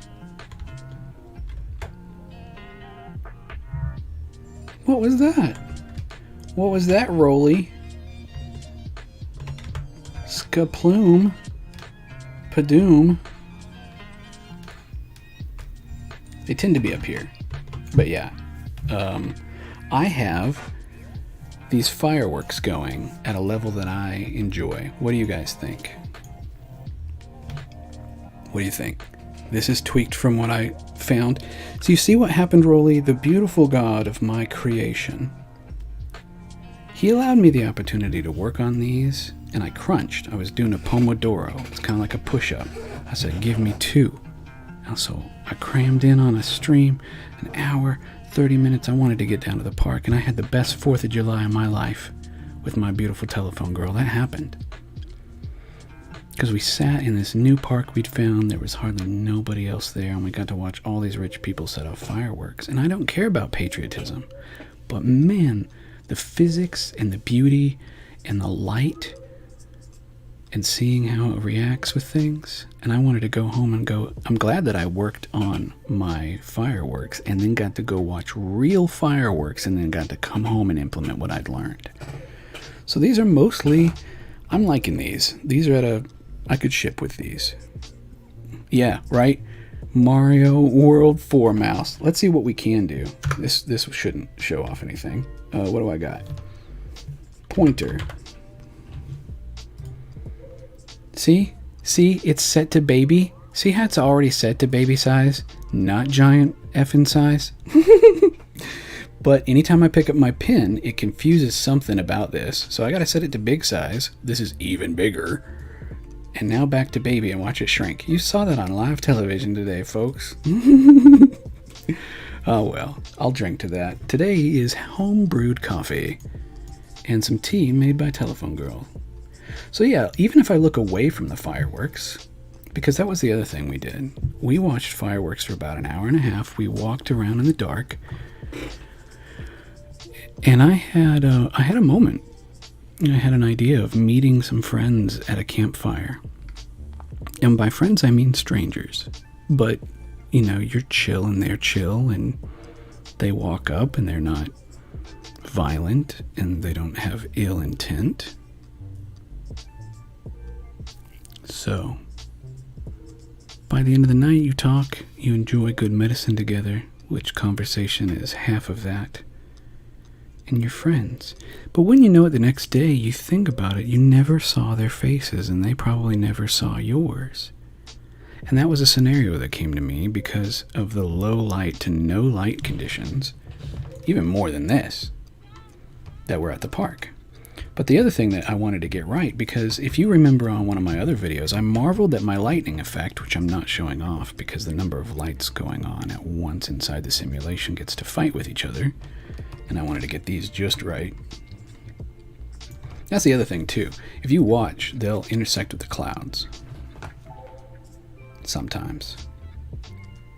What was that? What was that, Rolly? Skaploom. Padoom. They tend to be up here. But yeah. I have these fireworks going at a level that I enjoy. What do you guys think? What do you think? This is tweaked from what I found. So you see what happened, Rolly? The beautiful God of my creation. He allowed me the opportunity to work on these, and I crunched. I was doing a Pomodoro. It's kind of like a push-up. I said, give me 2. And so I crammed in on a stream, an hour, 30 minutes. I wanted to get down to the park, and I had the best 4th of July of my life with my beautiful Telephone Girl. That happened because we sat in this new park we'd found. There was hardly nobody else there, and we got to watch all these rich people set off fireworks. And I don't care about patriotism, but man, the physics and the beauty and the light and seeing how it reacts with things. And I wanted to go home and go, I'm glad that I worked on my fireworks and then got to go watch real fireworks and then got to come home and implement what I'd learned. So these are mostly, I'm liking these. These are at a, I could ship with these. Yeah, right? Mario World 4 mouse. Let's see what we can do. This shouldn't show off anything. What do I got? Pointer. See, it's set to baby. See how it's already set to baby size, not giant effing size? But anytime I pick up my pen, it confuses something about this. So I gotta set it to big size. This is even bigger. And now back to baby and watch it shrink. You saw that on live television today, folks. Oh well, I'll drink to that. Today is home brewed coffee and some tea made by Telephone Girl. So yeah, even if I look away from the fireworks, because that was the other thing we did. We watched fireworks for about an hour and a half. We walked around in the dark. And I had a moment. I had an idea of meeting some friends at a campfire. And by friends, I mean strangers. But, you know, you're chill and they're chill, and they walk up and they're not violent and they don't have ill intent. So, by the end of the night, you talk, you enjoy good medicine together, which conversation is half of that. And you're friends. But when you know it the next day, you think about it, you never saw their faces, and they probably never saw yours. And that was a scenario that came to me because of the low light to no light conditions, even more than this, that were at the park. But the other thing that I wanted to get right, because if you remember on one of my other videos, I marveled at my lightning effect, which I'm not showing off because the number of lights going on at once inside the simulation gets to fight with each other. And I wanted to get these just right. That's the other thing too. If you watch, they'll intersect with the clouds. Sometimes.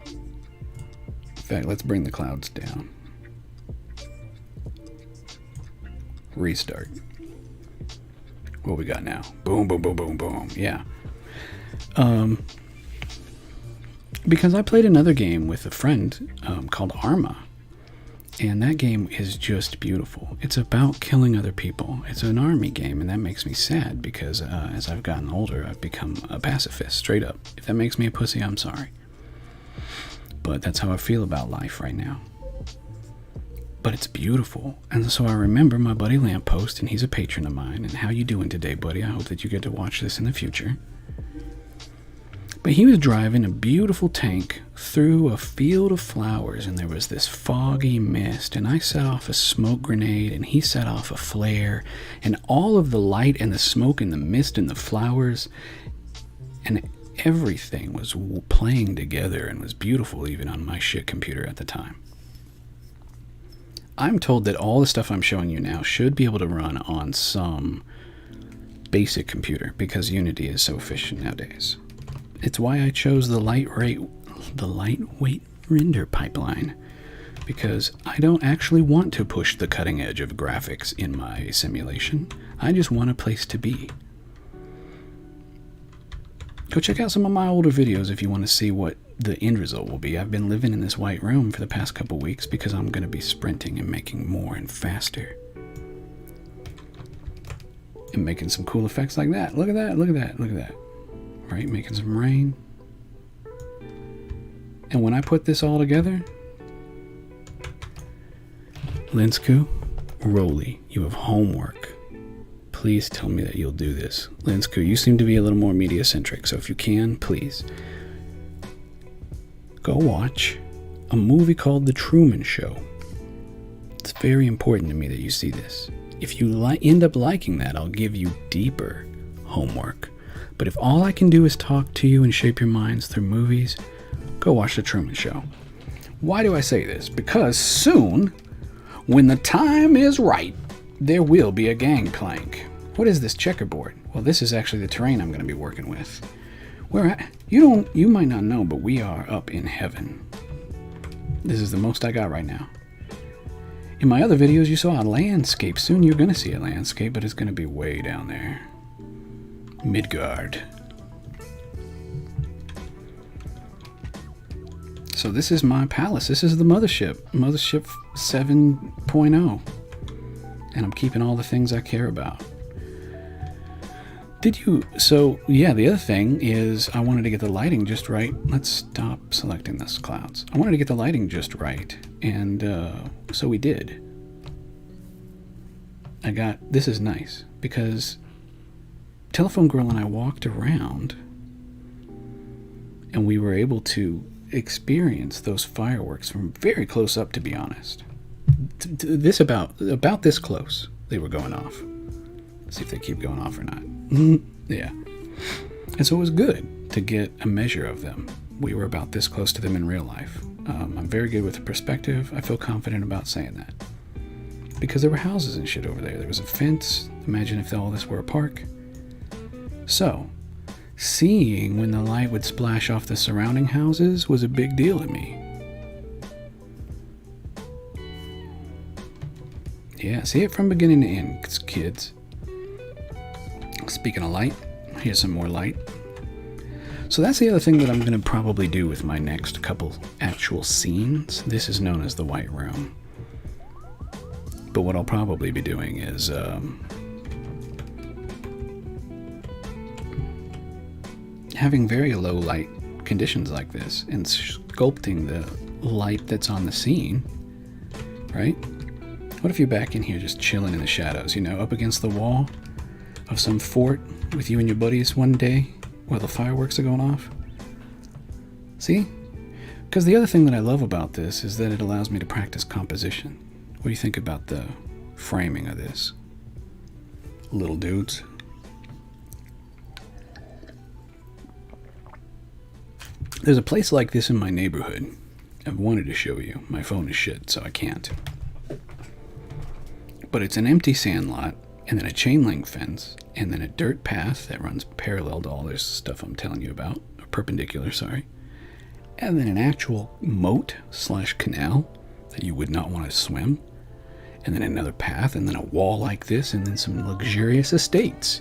In fact, let's bring the clouds down. Restart. What we got now? Boom, boom, boom, boom, boom. Yeah. Because I played another game with a friend called Arma. And that game is just beautiful. It's about killing other people. It's an army game, and that makes me sad because as I've gotten older, I've become a pacifist, straight up. If that makes me a pussy, I'm sorry. But that's how I feel about life right now. But it's beautiful. And so I remember my buddy Lamppost, and he's a patron of mine. And how you doing today, buddy? I hope that you get to watch this in the future. But he was driving a beautiful tank through a field of flowers, and there was this foggy mist, and I set off a smoke grenade, and he set off a flare, and all of the light and the smoke and the mist and the flowers and everything was playing together and was beautiful even on my shit computer at the time. I'm told that all the stuff I'm showing you now should be able to run on some basic computer because Unity is so efficient nowadays. It's why I chose the lightweight render pipeline, because I don't actually want to push the cutting edge of graphics in my simulation. I just want a place to be. Go check out some of my older videos if you want to see what the end result will be. I've been living in this white room for the past couple weeks because I'm going to be sprinting and making more and faster. And making some cool effects like that. Look at that, look at that, look at that. Right, making some rain. And when I put this all together, Linsku, Roly, you have homework. Please tell me that you'll do this. Linsku, you seem to be a little more media-centric, so if you can, please. Go watch a movie called The Truman Show. It's very important to me that you see this. If you end up liking that, I'll give you deeper homework. But if all I can do is talk to you and shape your minds through movies, go watch The Truman Show. Why do I say this? Because soon, when the time is right, there will be a gangplank. What is this checkerboard? Well, this is actually the terrain I'm going to be working with. You might not know, but we are up in heaven. This is the most I got right now. In my other videos, you saw a landscape. Soon you're going to see a landscape, but it's going to be way down there. Midgard. So this is my palace. This is the mothership. Mothership 7.0. And I'm keeping all the things I care about. So yeah, the other thing is I wanted to get the lighting just right. Let's stop selecting this clouds. I wanted to get the lighting just right. And so we did. This is nice because Telephone Girl and I walked around and we were able to experience those fireworks from very close up, to be honest. This about this close they were going off. Let's see if they keep going off or not. Yeah. And so it was good to get a measure of them. We were about this close to them in real life. I'm very good with perspective. I feel confident about saying that. Because there were houses and shit over there. There was a fence. Imagine if all this were a park. So, seeing when the light would splash off the surrounding houses was a big deal to me. Yeah, see it from beginning to end, kids. Speaking of light, here's some more light. So that's the other thing that I'm going to probably do with my next couple actual scenes. This is known as the White Room. But what I'll probably be doing is having very low light conditions like this and sculpting the light that's on the scene, right? What if you're back in here just chilling in the shadows, up against the wall of some fort with you and your buddies one day while the fireworks are going off? See? Because the other thing that I love about this is that it allows me to practice composition. What do you think about the framing of this? Little dudes. There's a place like this in my neighborhood. I've wanted to show you. My phone is shit, so I can't. But it's an empty sand lot, and then a chain link fence, and then a dirt path that runs parallel to all this stuff I'm telling you about, or perpendicular, sorry. And then an actual moat/canal that you would not want to swim. And then another path, and then a wall like this, and then some luxurious estates.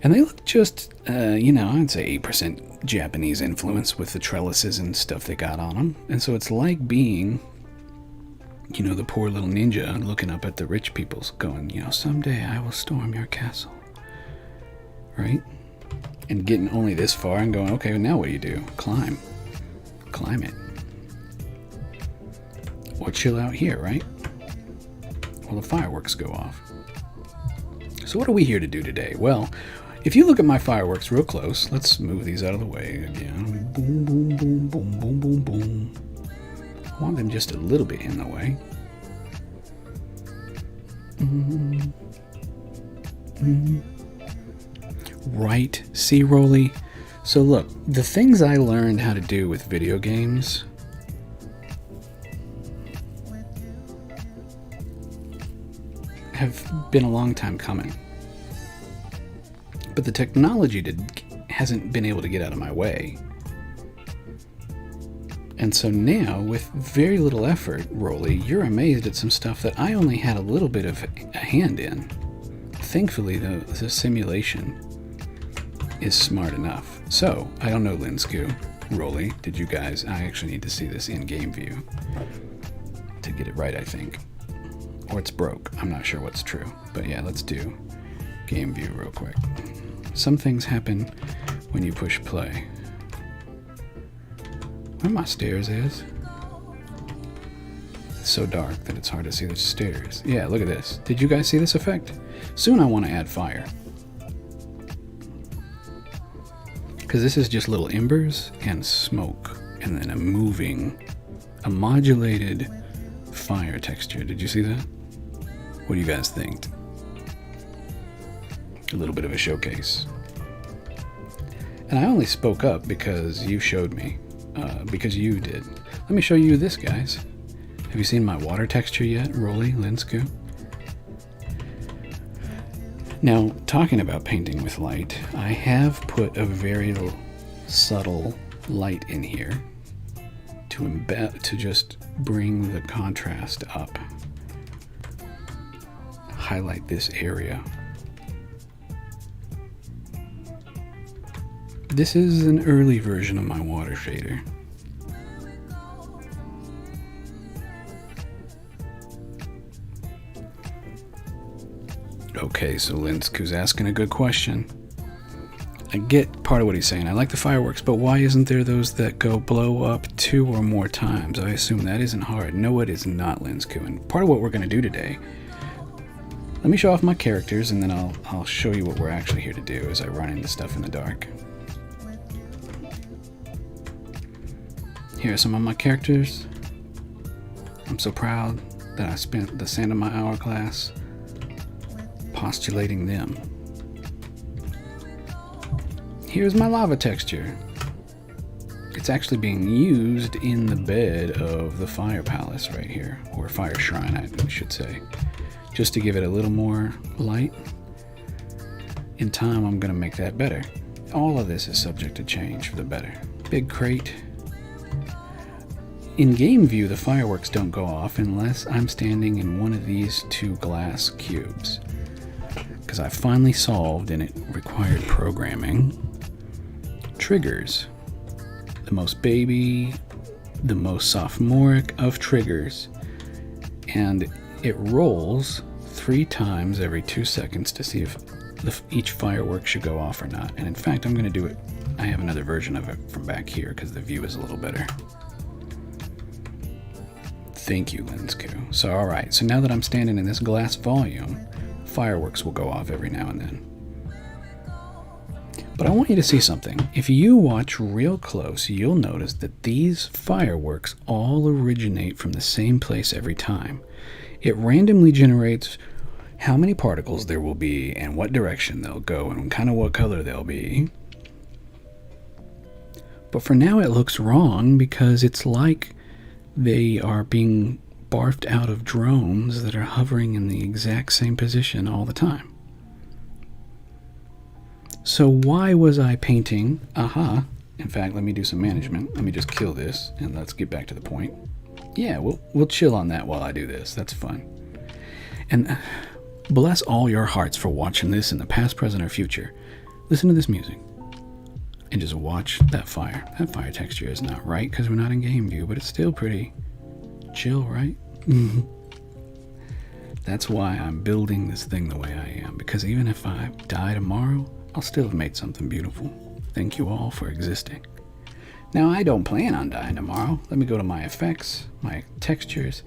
And they look just, I'd say 8% Japanese influence with the trellises and stuff they got on them. And so it's like being, the poor little ninja looking up at the rich people's going, someday I will storm your castle. Right? And getting only this far and going, okay, now what do you do? Climb. Climb it. Or chill out here, right? Well, the fireworks go off. So what are we here to do today? Well, if you look at my fireworks real close, let's move these out of the way again. Boom, boom, boom, boom, boom, boom, boom. I want them just a little bit in the way. Right, see, Rolly? So look, the things I learned how to do with video games have been a long time coming. But the technology hasn't been able to get out of my way. And so now, with very little effort, Rolly, you're amazed at some stuff that I only had a little bit of a hand in. Thankfully, the simulation is smart enough. So, I don't know, Linsku, Rolly, did you guys... I actually need to see this in game view to get it right, I think. Or it's broke. I'm not sure what's true. But yeah, let's do game view real quick. Some things happen when you push play. Where my stairs is? It's so dark that it's hard to see the stairs. Yeah, look at this. Did you guys see this effect? Soon I want to add fire. Because this is just little embers and smoke. And then a modulated fire texture. Did you see that? What do you guys think? A little bit of a showcase. And I only spoke up because you showed me. Because you did. Let me show you this, guys. Have you seen my water texture yet, Rolly, Linsku? Now, talking about painting with light, I have put a very subtle light in here to just bring the contrast up. Highlight this area. This is an early version of my water shader. Okay, so Linsku's asking a good question. I get part of what he's saying. I like the fireworks, but why isn't there those that go blow up 2 or more times? I assume that isn't hard. No, it is not, Linsku. And part of what we're going to do today, let me show off my characters, and then I'll show you what we're actually here to do as I run into stuff in the dark. Here are some of my characters. I'm so proud that I spent the sand of my hourglass postulating them. Here's my lava texture. It's actually being used in the bed of the fire palace right here, or fire shrine, I should say, just to give it a little more light. In time, I'm going to make that better. All of this is subject to change for the better. Big crate. In game view, the fireworks don't go off unless I'm standing in one of these 2 glass cubes. Because I finally solved, and it required programming, triggers. The most baby, the most sophomoric of triggers. And it rolls 3 times every 2 seconds to see if each firework should go off or not. And in fact, I'm going to do it. I have another version of it from back here because the view is a little better. Thank you, Linsku. So, alright, so now that I'm standing in this glass volume, fireworks will go off every now and then. But I want you to see something. If you watch real close, you'll notice that these fireworks all originate from the same place every time. It randomly generates how many particles there will be and what direction they'll go and kind of what color they'll be. But for now it looks wrong because it's like they are being barfed out of drones that are hovering in the exact same position all the time. So why was I painting? Aha. In fact, let me do some management. Let me just kill this and let's get back to the point. Yeah, we'll chill on that while I do this. That's fun. And bless all your hearts for watching this in the past, present, or future. listen to this music and just watch that fire. That fire texture is not right because we're not in game view, but it's still pretty chill, right? That's why I'm building this thing the way I am, because even if I die tomorrow, I'll still have made something beautiful. Thank you all for existing. Now, I don't plan on dying tomorrow. Let me go to my effects, my textures,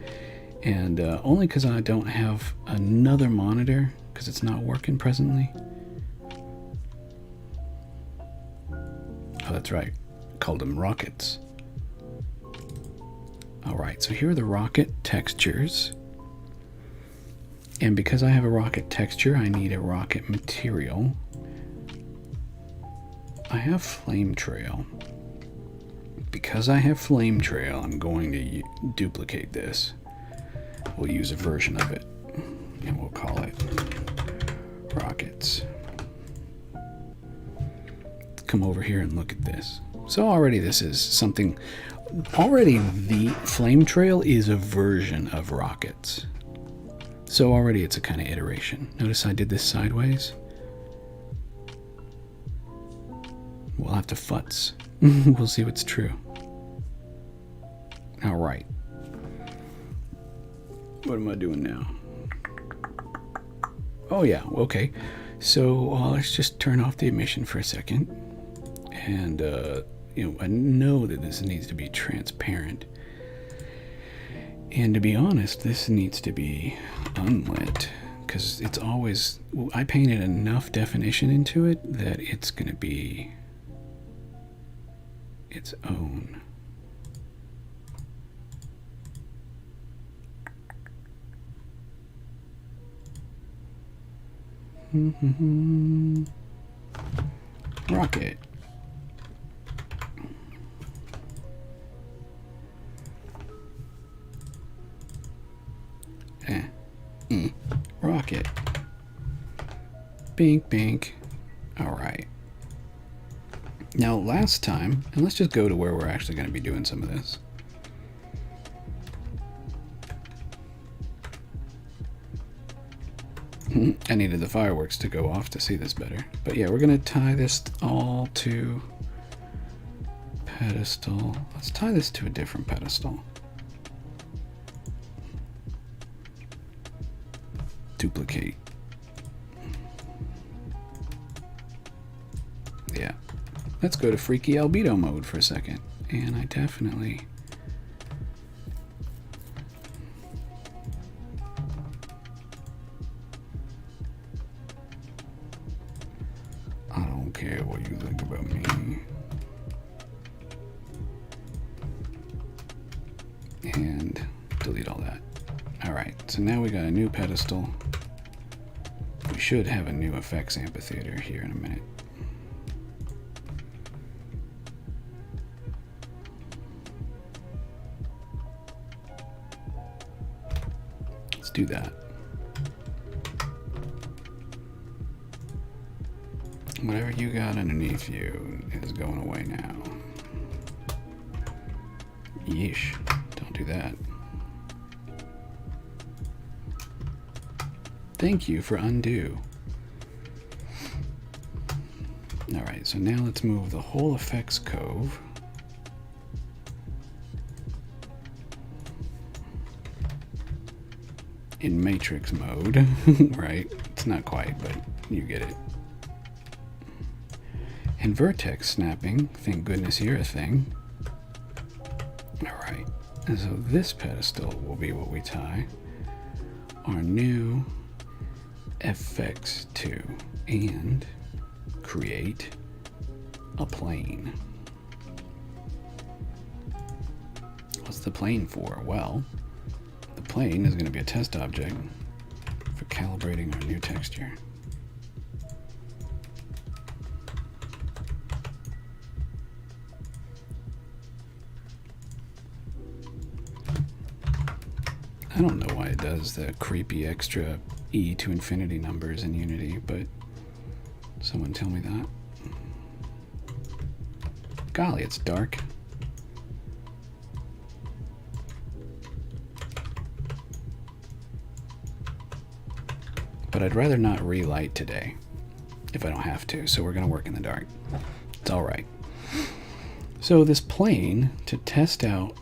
and only because I don't have another monitor, because it's not working presently. Oh, that's right. Called them rockets. All right, so here are the rocket textures. And because I have a rocket texture, I need a rocket material. I have flame trail. Because I have flame trail, I'm going to duplicate this. We'll use a version of it, and we'll call it rockets. Come over here and look at this. So already this is something, already the flame trail is a version of rockets. So already it's a kind of iteration. Notice I did this sideways. We'll have to futz. We'll see what's true. All right. What am I doing now? Oh yeah, okay. So let's just turn off the emission for a second. And I know that this needs to be transparent. And to be honest, this needs to be unlit, because it's always, I painted enough definition into it that it's going to be its own. Rocket. Rocket. Bink, bink. All right. Now, last time, and let's just go to where we're actually going to be doing some of this. I needed the fireworks to go off to see this better. But yeah, we're going to tie this all to pedestal. Let's tie this to a different pedestal. Duplicate. Yeah. Let's go to freaky albedo mode for a second. And I definitely... I don't care what you think about me. And delete all that. Alright, so now we got a new pedestal. We should have a new effects amphitheater here in a minute. Let's do that. Whatever you got underneath you is going away now. Yeesh, don't do that. Thank you for undo. Alright, so now let's move the whole effects cove in matrix mode. Right? It's not quite, but you get it. And vertex snapping, thank goodness you're a thing. Alright, and so this pedestal will be what we tie our new FX2 and create a plane. What's the plane for? Well, the plane is going to be a test object for calibrating our new texture. I don't know why it does the creepy extra e to infinity numbers in Unity, but someone tell me that. Golly, it's dark. But I'd rather not relight today. if I don't have to. So we're going to work in the dark. It's all right. So this plane, to test out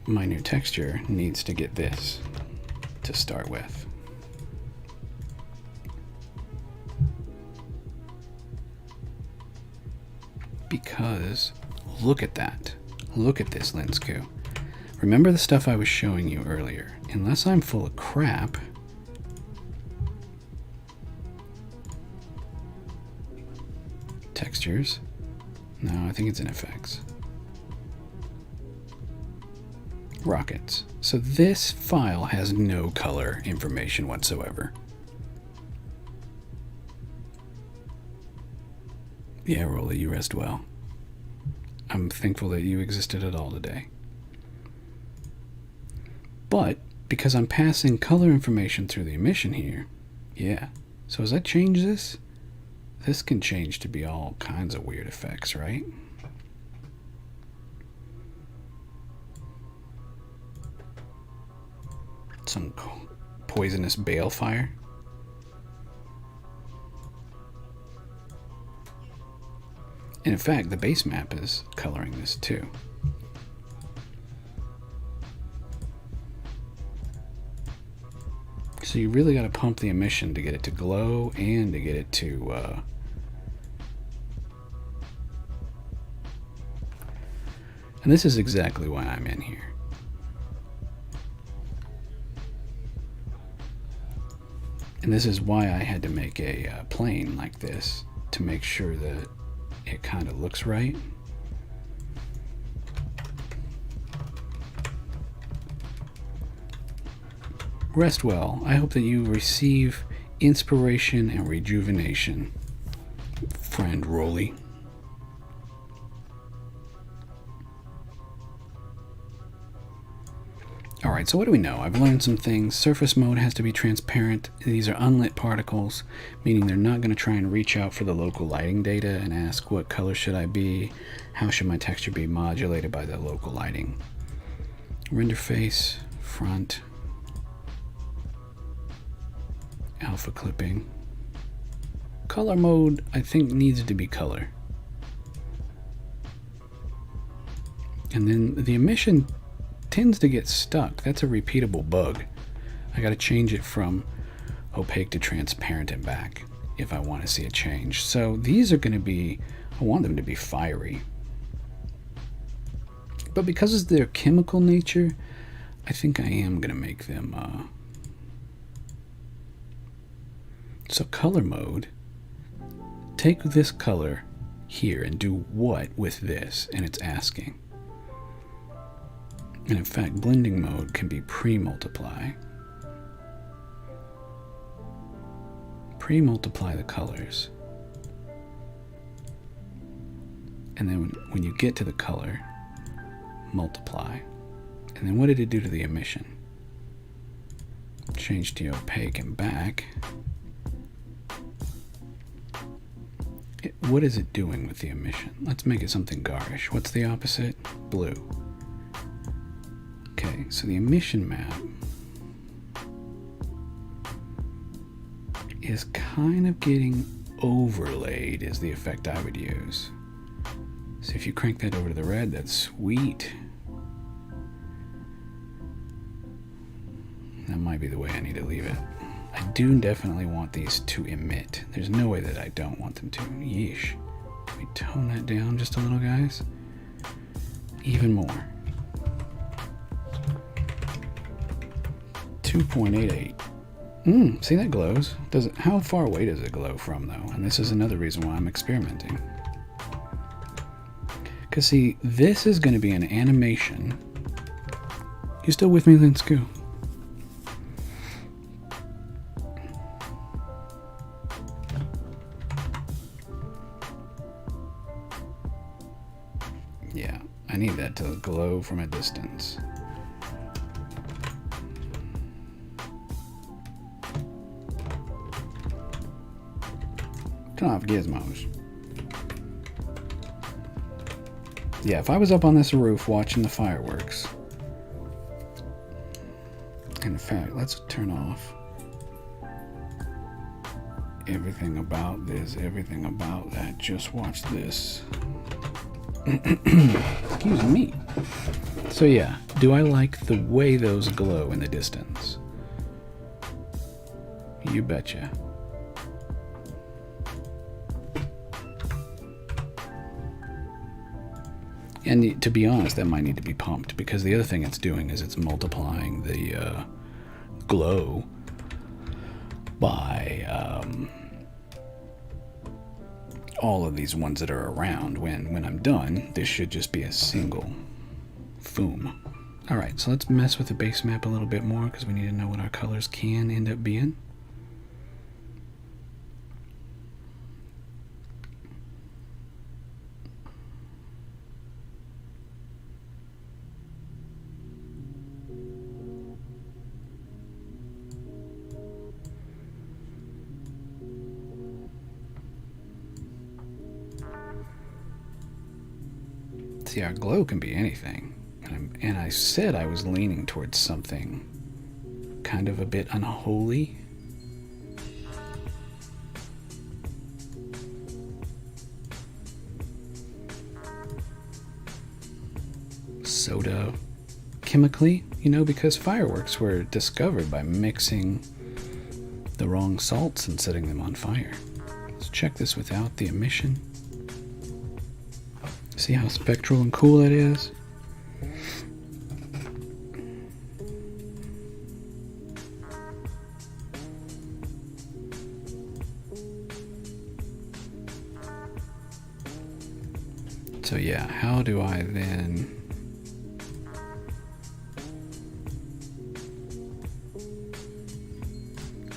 my new texture, needs to get this to start with. Because look at that. Look at this lens coup. Remember the stuff I was showing you earlier. Unless I'm full of crap, textures. No, I think it's in effects. Rockets. So this file has no color information whatsoever. Yeah, Rolly, you rest well. I'm thankful that you existed at all today. But because I'm passing color information through the emission here, yeah. So as I change this, this can change to be all kinds of weird effects, right? Some poisonous balefire. And in fact, the base map is coloring this too. So you really got to pump the emission to get it to glow and to get it to and this is exactly why I'm in here. And this is why I had to make a plane like this to make sure that it kind of looks right. Rest well. I hope that you receive inspiration and rejuvenation, friend Rolly. Alright, so what do we know? I've learned some things. Surface mode has to be transparent. These are unlit particles, meaning they're not going to try and reach out for the local lighting data and ask what color should I be, how should my texture be modulated by the local lighting. Render face, front, alpha clipping. Color mode, I think, needs to be color. And then the emission tends to get stuck. That's a repeatable bug. I got to change it from opaque to transparent and back if I want to see a change. So these are going to be, I want them to be fiery. But because of their chemical nature, I think I am going to make them so color mode, take this color here and do what with this, and it's asking. And in fact, blending mode can be pre-multiply. Pre-multiply the colors. And then when you get to the color, multiply. And then what did it do to the emission? Change to opaque and back. What is it doing with the emission? Let's make it something garish. What's the opposite? Blue. Okay, so the emission map is kind of getting overlaid is the effect I would use. So if you crank that over to the red, that's sweet. That might be the way I need to leave it. I do definitely want these to emit. There's no way that I don't want them to. Yeesh. Can we tone that down just a little, guys? Even more. 2.88. See, that glows. Does it? How far away does it glow from, though? And this is another reason why I'm experimenting. Because, see, this is going to be an animation. You still with me, Linsku? Yeah, I need that to glow from a distance. Turn off gizmos. Yeah, if I was up on this roof watching the fireworks. In fact, let's turn off everything about this, everything about that. Just watch this. Excuse me. So yeah, do I like the way those glow in the distance? You betcha. And to be honest, that might need to be pumped, because the other thing it's doing is it's multiplying the glow by all of these ones that are around. When I'm done, this should just be a single foom. Alright, so let's mess with the base map a little bit more, because we need to know what our colors can end up being. See, our glow can be anything. And I said I was leaning towards something kind of a bit unholy. Soda chemically, you know, because fireworks were discovered by mixing the wrong salts and setting them on fire. Let's check this without the emission. See how spectral and cool that is? So yeah, how do I then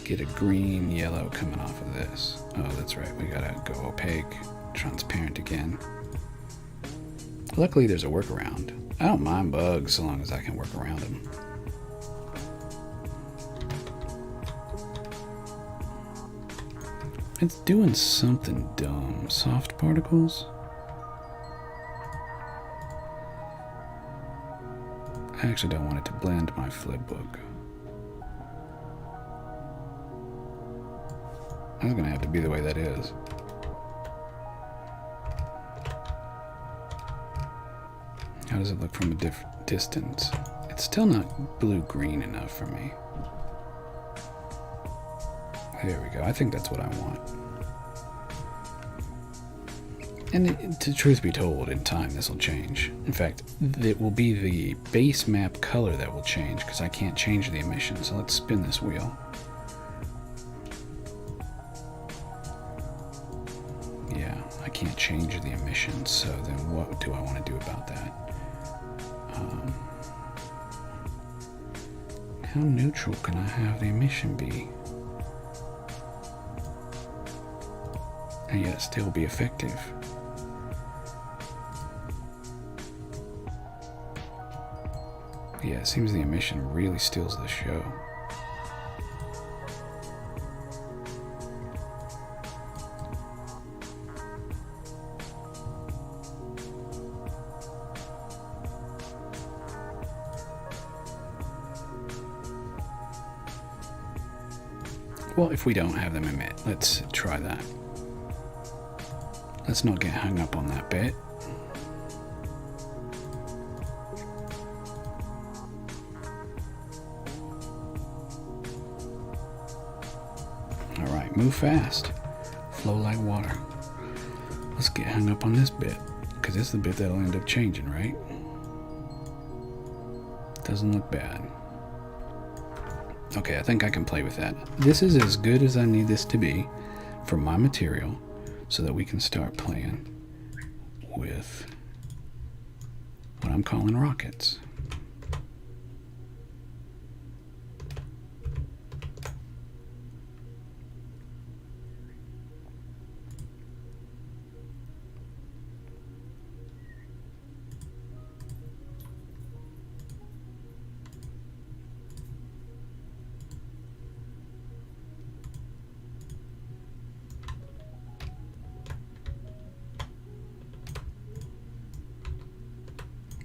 get a green yellow coming off of this? Oh, that's right, we gotta go opaque, transparent again. Luckily there's a workaround. I don't mind bugs so long as I can work around them. It's doing something dumb. Soft particles? I actually don't want it to blend my flip book. That's gonna have to be the way that is. How does it look from a distance? It's still not blue-green enough for me. There we go. I think that's what I want. And to truth be told, in time this will change. In fact, it will be the base map color that will change, because I can't change the emission. So let's spin this wheel. Yeah, I can't change the emissions, so then what do I want to do about that? How neutral can I have the emission be? And yet still be effective. Yeah, it seems the emission really steals the show. Well, if we don't have them emit, let's try that. Let's not get hung up on that bit. Alright, move fast. Flow like water. Let's get hung up on this bit, because it's the bit that'll end up changing, right? Doesn't look bad. Okay, I think I can play with that. This is as good as I need this to be for my material so that we can start playing with what I'm calling rockets.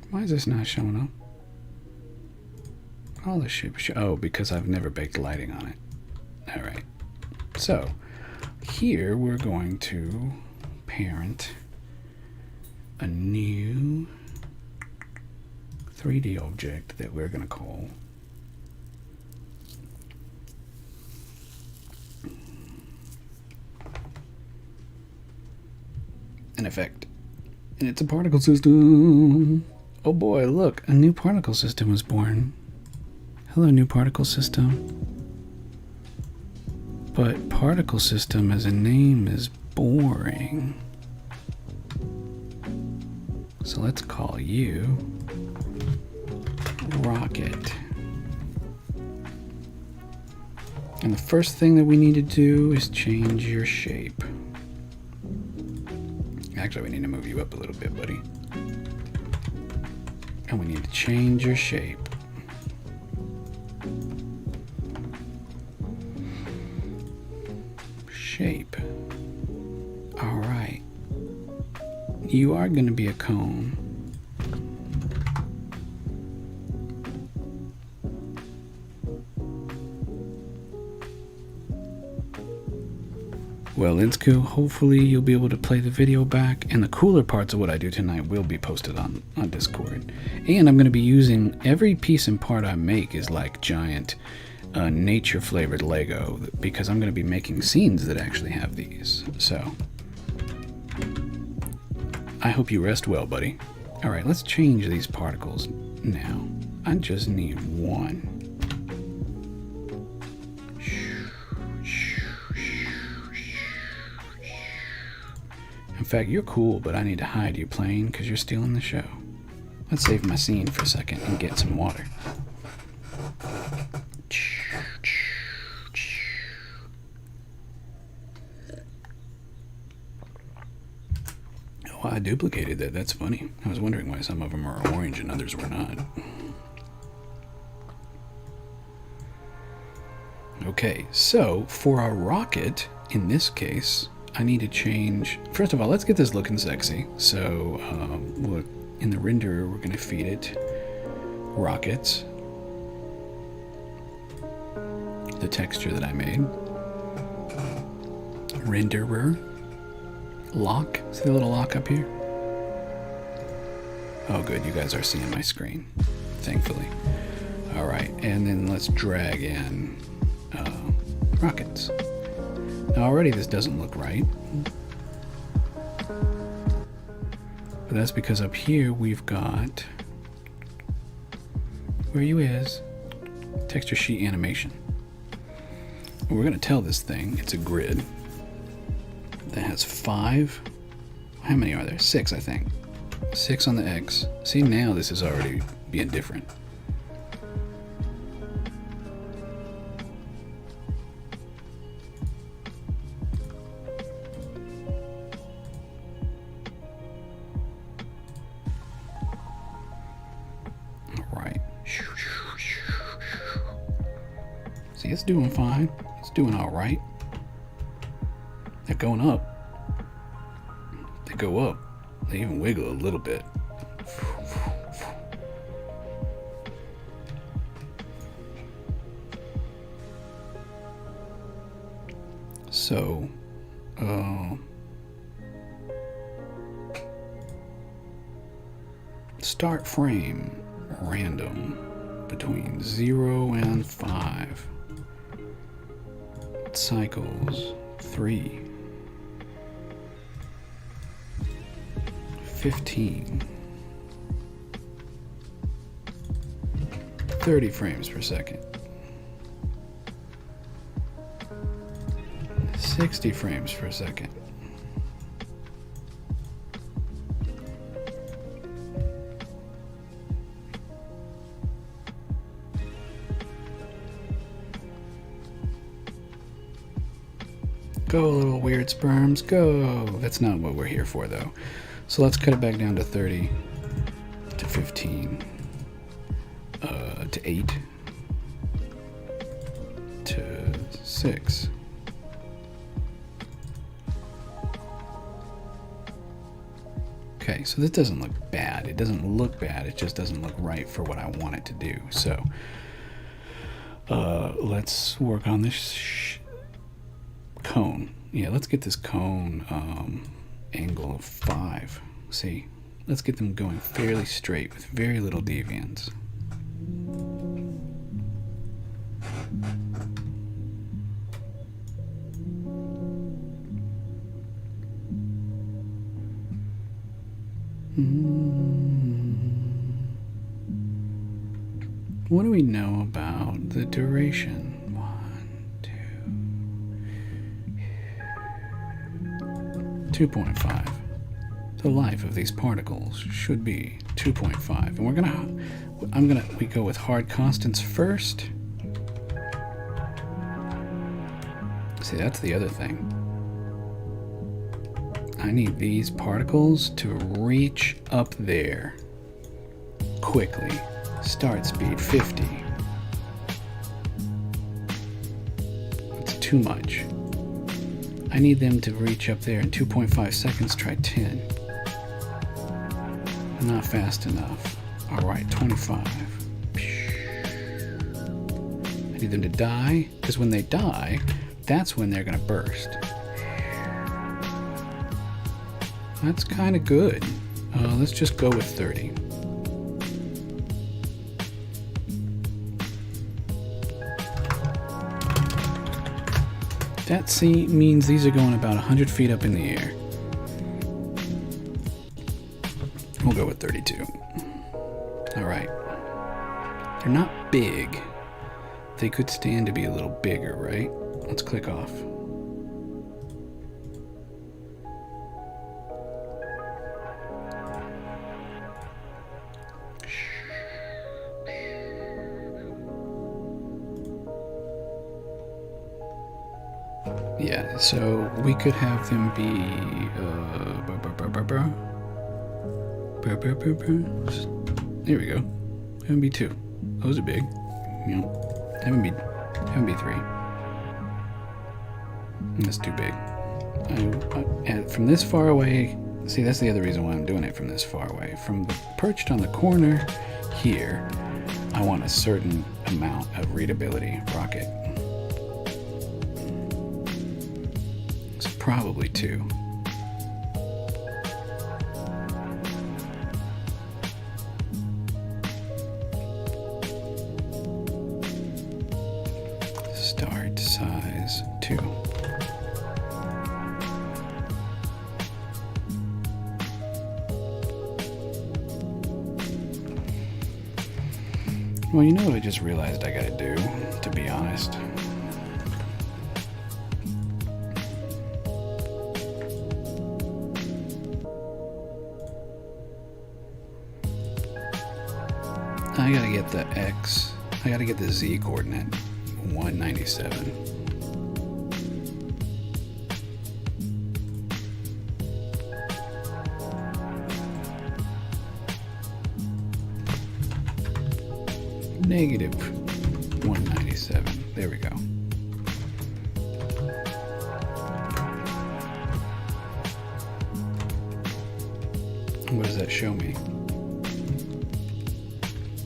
Why is this not showing up? All this shit. Oh, because I've never baked lighting on it. Alright. So, here we're going to parent a new 3D object that we're going to call an effect. And it's a particle system. Oh boy, look, a new particle system was born. Hello, new particle system. But particle system as a name is boring. So let's call you Rocket. And the first thing that we need to do is change your shape. Actually, we need to move you up a little bit, buddy. And we need to change your shape. Shape. All right. You are going to be a cone. Well, Insku, hopefully you'll be able to play the video back, and the cooler parts of what I do tonight will be posted on Discord. And I'm going to be using every piece and part I make is like giant nature flavored Lego, because I'm going to be making scenes that actually have these. So I hope you rest well, buddy. All right, let's change these particles now. I just need one. In fact, you're cool, but I need to hide you playing because you're stealing the show. Let's save my scene for a second and get some water. Oh, I duplicated that. That's funny. I was wondering why some of them are orange and others were not. Okay, so for our rocket, in this case, I need to change. First of all, let's get this looking sexy. So in the renderer, we're going to feed it rockets, the texture that I made. Renderer lock. See the little lock up here? Oh, good. You guys are seeing my screen, thankfully. All right, and then let's drag in rockets. Now already this doesn't look right, but that's because up here we've got, where you is, texture sheet animation. We're going to tell this thing it's a grid that has 5, how many are there? 6, I think. 6 on the X. See, now this is already being different. See, it's doing fine. It's doing all right. They're going up. They go up. They even wiggle a little bit. So, start frame random between 0 and 5. Cycles 3, 15, 30 frames per second, 60 frames per second, go, little weird sperms, go. That's not what we're here for, though. So let's cut it back down to 30, to 15, to 8, to 6. Okay, so this doesn't look bad. It doesn't look bad. It just doesn't look right for what I want it to do. So cone. Yeah, let's get this cone angle of 5. See, let's get them going fairly straight with very little deviance. What do we know about the duration? 2.5. The life of these particles should be 2.5. And we go with hard constants first. See, that's the other thing. I need these particles to reach up there quickly. Start speed 50. It's too much. I need them to reach up there in 2.5 seconds. Try 10. Not fast enough. Alright, 25. I need them to die, because when they die, that's when they're going to burst. That's kind of good. Let's just go with 30. That means these are going about 100 feet up in the air. We'll go with 32. Alright. They're not big. They could stand to be a little bigger, right? Let's click off. Yeah, so we could have them be there we go. Have them be 2. Those are big. You know, have them be 3. That's too big. And from this far away, see, that's the other reason why I'm doing it from this far away. From the perched on the corner here, I want a certain amount of readability. Rocket. Probably 2. Start size 2. Well, you know what I just realized I gotta do, to be honest? I gotta get the X. I gotta get the Z coordinate. 197. Negative 197. There we go. What does that show me?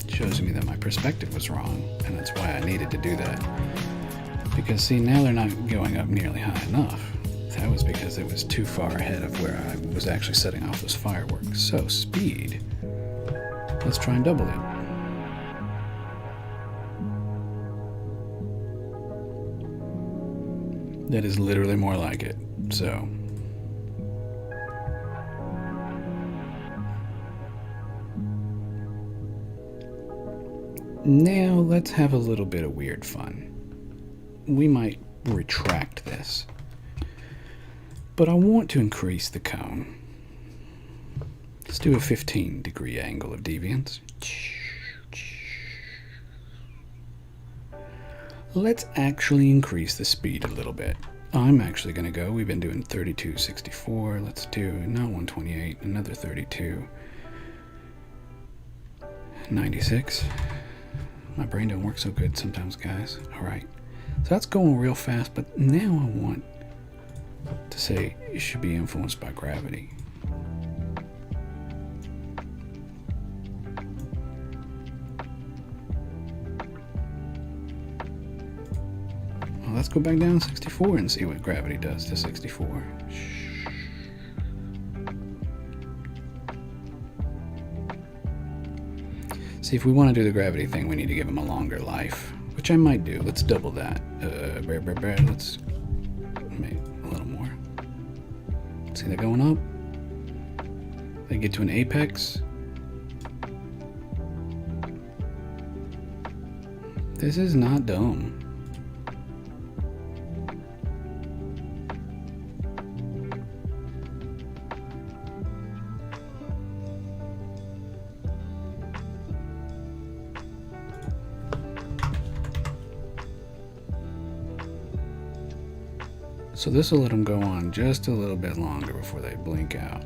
Shows me that my perspective was wrong, and that's why I needed to do that. Because see, now they're not going up nearly high enough. That was because it was too far ahead of where I was actually setting off those fireworks. So speed, let's try and double it. That is literally more like it. So now let's have a little bit of weird fun. We might retract this, but I want to increase the cone. Let's do a 15-degree angle of deviance. Let's actually increase the speed a little bit. I'm actually going to go, we've been doing 3264, let's do not 128, another 32. 96. My brain don't work so good sometimes, guys. Alright. So that's going real fast, but now I want to say it should be influenced by gravity. Well, let's go back down to 64 and see what gravity does to 64. See, if we want to do the gravity thing, we need to give them a longer life, which I might do. Let's double that. Let's make a little more. See, they're going up. They get to an apex. This is not dumb. So this will let them go on just a little bit longer before they blink out.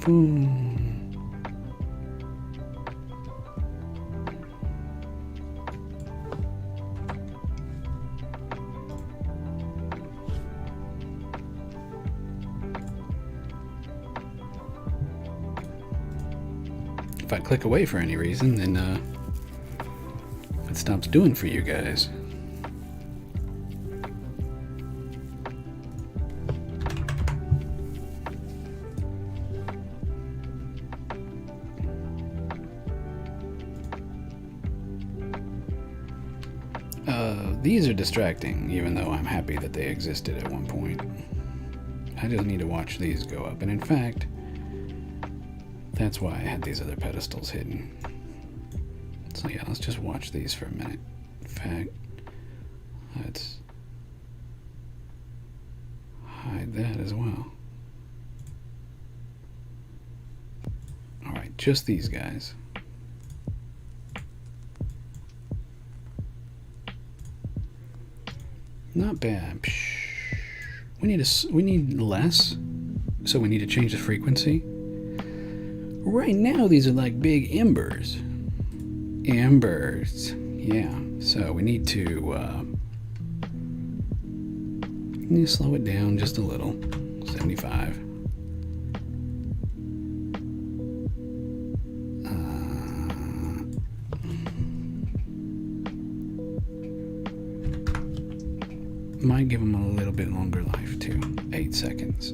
Boom. If I click away for any reason, then it stops doing for you guys. These are distracting, even though I'm happy that they existed at one point. I just need to watch these go up, and in fact, that's why I had these other pedestals hidden. So yeah, let's just watch these for a minute. In fact, let's hide that as well. Alright, just these guys. Not bad. We need less, so we need to change the frequency. Right now, these are like big embers. Embers, yeah. So we need to slow it down just a little. 75. Might give them a little bit longer life too. 8 seconds.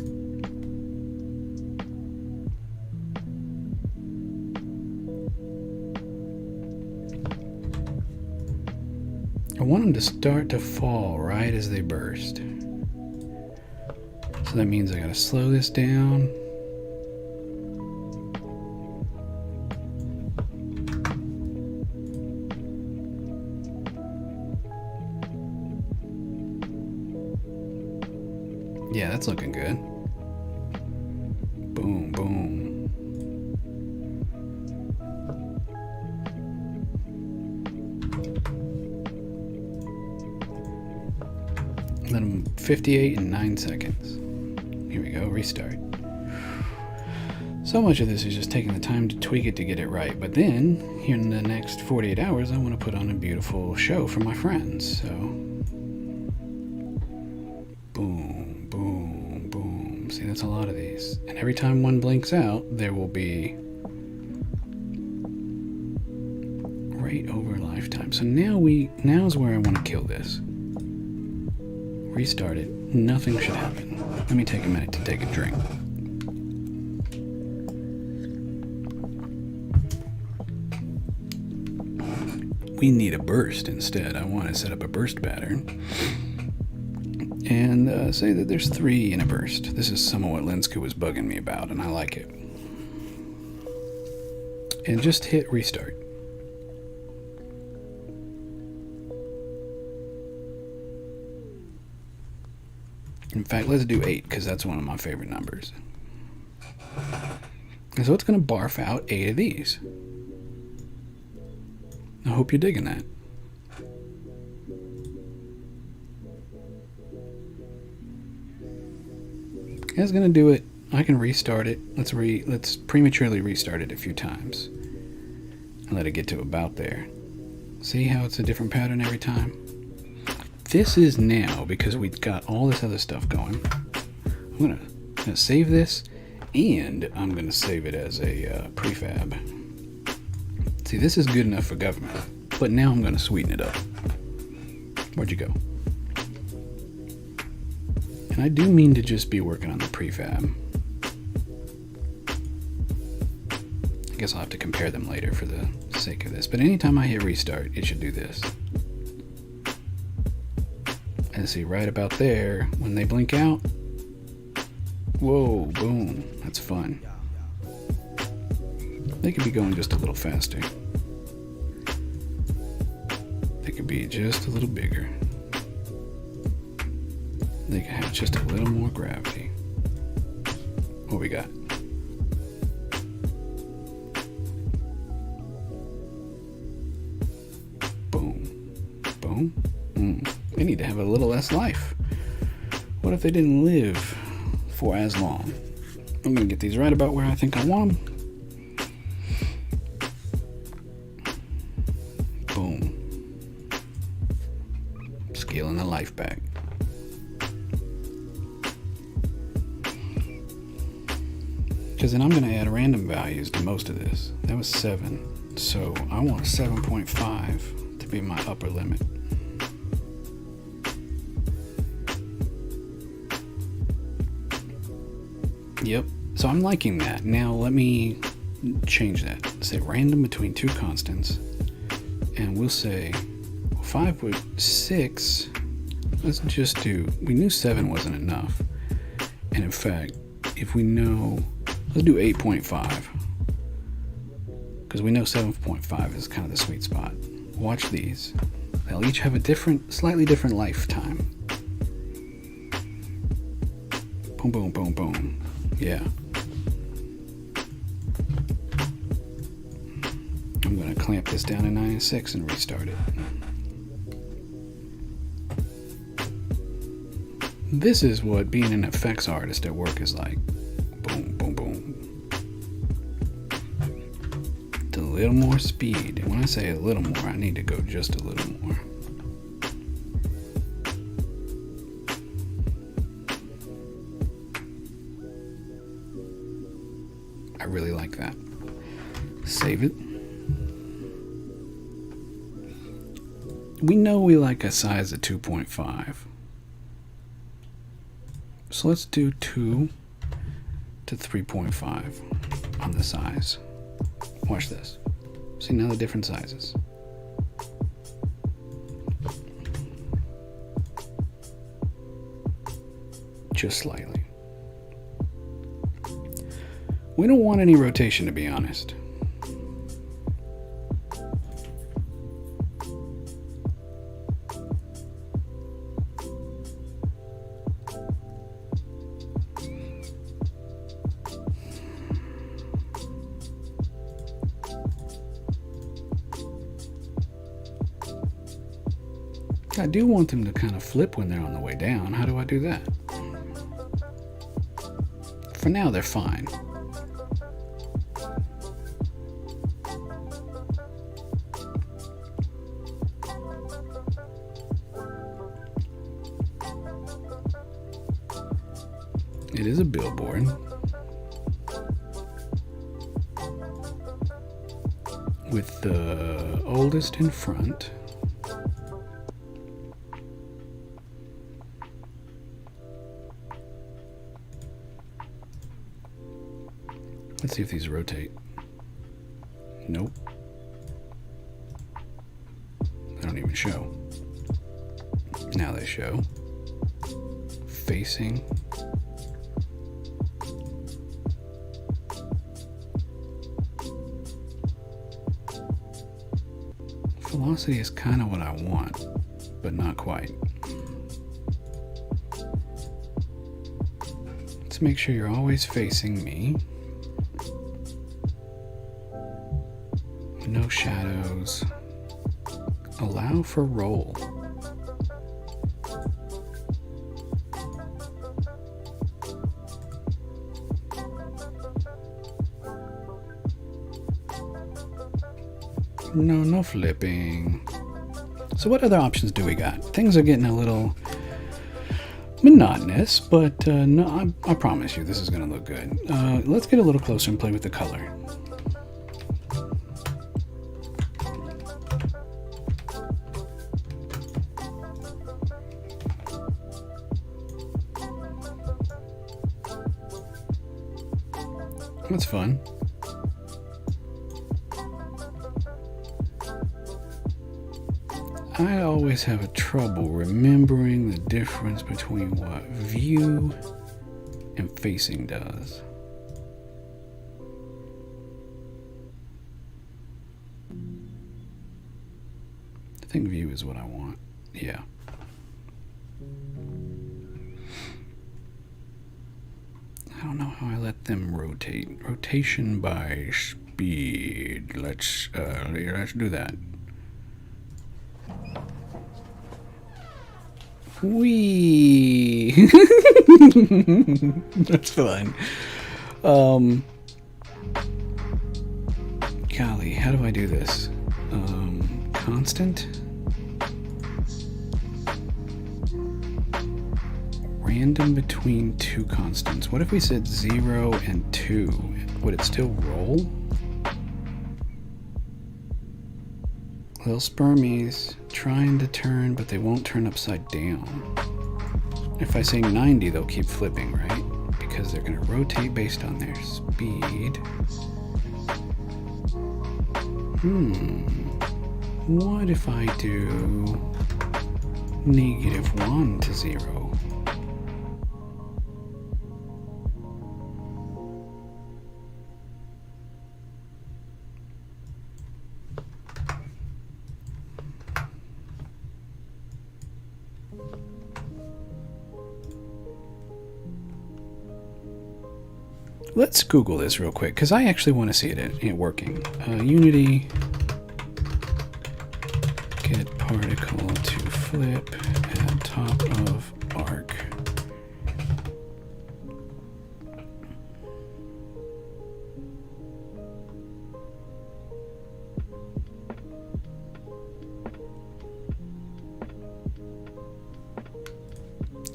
I want them to start to fall right as they burst. So that means I gotta slow this down. Yeah, that's looking good. Boom, boom. Let them 58 in 9 seconds. Here we go, restart. So much of this is just taking the time to tweak it to get it right. But then, here in the next 48 hours, I want to put on a beautiful show for my friends. So, boom, boom, boom. See, that's a lot of these. And every time one blinks out, there will be right over lifetime. So now's where I want to kill this. Restart it. Nothing should happen. Let me take a minute to take a drink. We need a burst instead. I want to set up a burst pattern. And say that there's 3 in a burst. This is some of what Linsku was bugging me about, and I like it. And just hit restart. In fact, let's do 8, because that's one of my favorite numbers. And so it's going to barf out 8 of these. I hope you're digging that. That's going to do it. I can restart it. Let's prematurely restart it a few times. And let it get to about there. See how it's a different pattern every time? This is now, because we've got all this other stuff going. I'm gonna save this And I'm going to save it as a prefab. See, this is good enough for government, but now I'm going to sweeten it up. Where'd you go? And I do mean to just be working on the prefab. I guess I'll have to compare them later for the sake of this, but anytime I hit restart, it should do this. And see, right about there, when they blink out, whoa, boom, that's fun. They could be going just a little faster. They could be just a little bigger. They could have just a little more gravity. What we got? Boom, boom. They need to have a little less life. What if they didn't live for as long? I'm gonna get these right about where I think I want them. Boom. Scaling the life back. Because then I'm gonna add random values to most of this. That was 7. So I want a 7.5 to be my upper limit. Yep, so I'm liking that. Now let me change that. Say random between two constants. And we'll say 5 with 6. Let's just do, we knew 7 wasn't enough. And in fact, if we know, let's do 8.5. Because we know 7.5 is kind of the sweet spot. Watch these. They'll each have a different, slightly different lifetime. Boom, boom, boom, boom. Yeah. I'm going to clamp this down to 9 and 6 and restart it. This is what being an effects artist at work is like. Boom, boom, boom. A little more speed. And when I say a little more, I need to go just a little more. I really like that. Save it. We know we like a size of 2.5. So let's do 2 to 3.5 on the size. Watch this. See now the different sizes. Just slightly. We don't want any rotation, to be honest. I do want them to kind of flip when they're on the way down. How do I do that? For now, they're fine. It is a billboard. With the oldest in front. Let's see if these rotate. Nope. They don't even show. Now they show. Facing. Velocity is kind of what I want, but not quite. Let's make sure you're always facing me. No shadows. Allow for roll. No flipping. So what other options do we got? Things are getting a little monotonous, but no, I promise you this is going to look good. Let's get a little closer and play with the color. That's fun. I always have a trouble remembering the difference between what view and facing does. I think view is what I want. Yeah. I don't know how I let them rotate. Rotation by speed. Let's do that. Whee! That's fun. Golly, how do I do this? Constant? Random between two constants. What if we said 0 and 2? Would it still roll? Little spermies trying to turn, but they won't turn upside down. If I say 90, they'll keep flipping, right? Because they're going to rotate based on their speed. What if I do -1 to 0? Let's Google this real quick, because I actually want to see it working. Unity, get particle to flip at top of arc.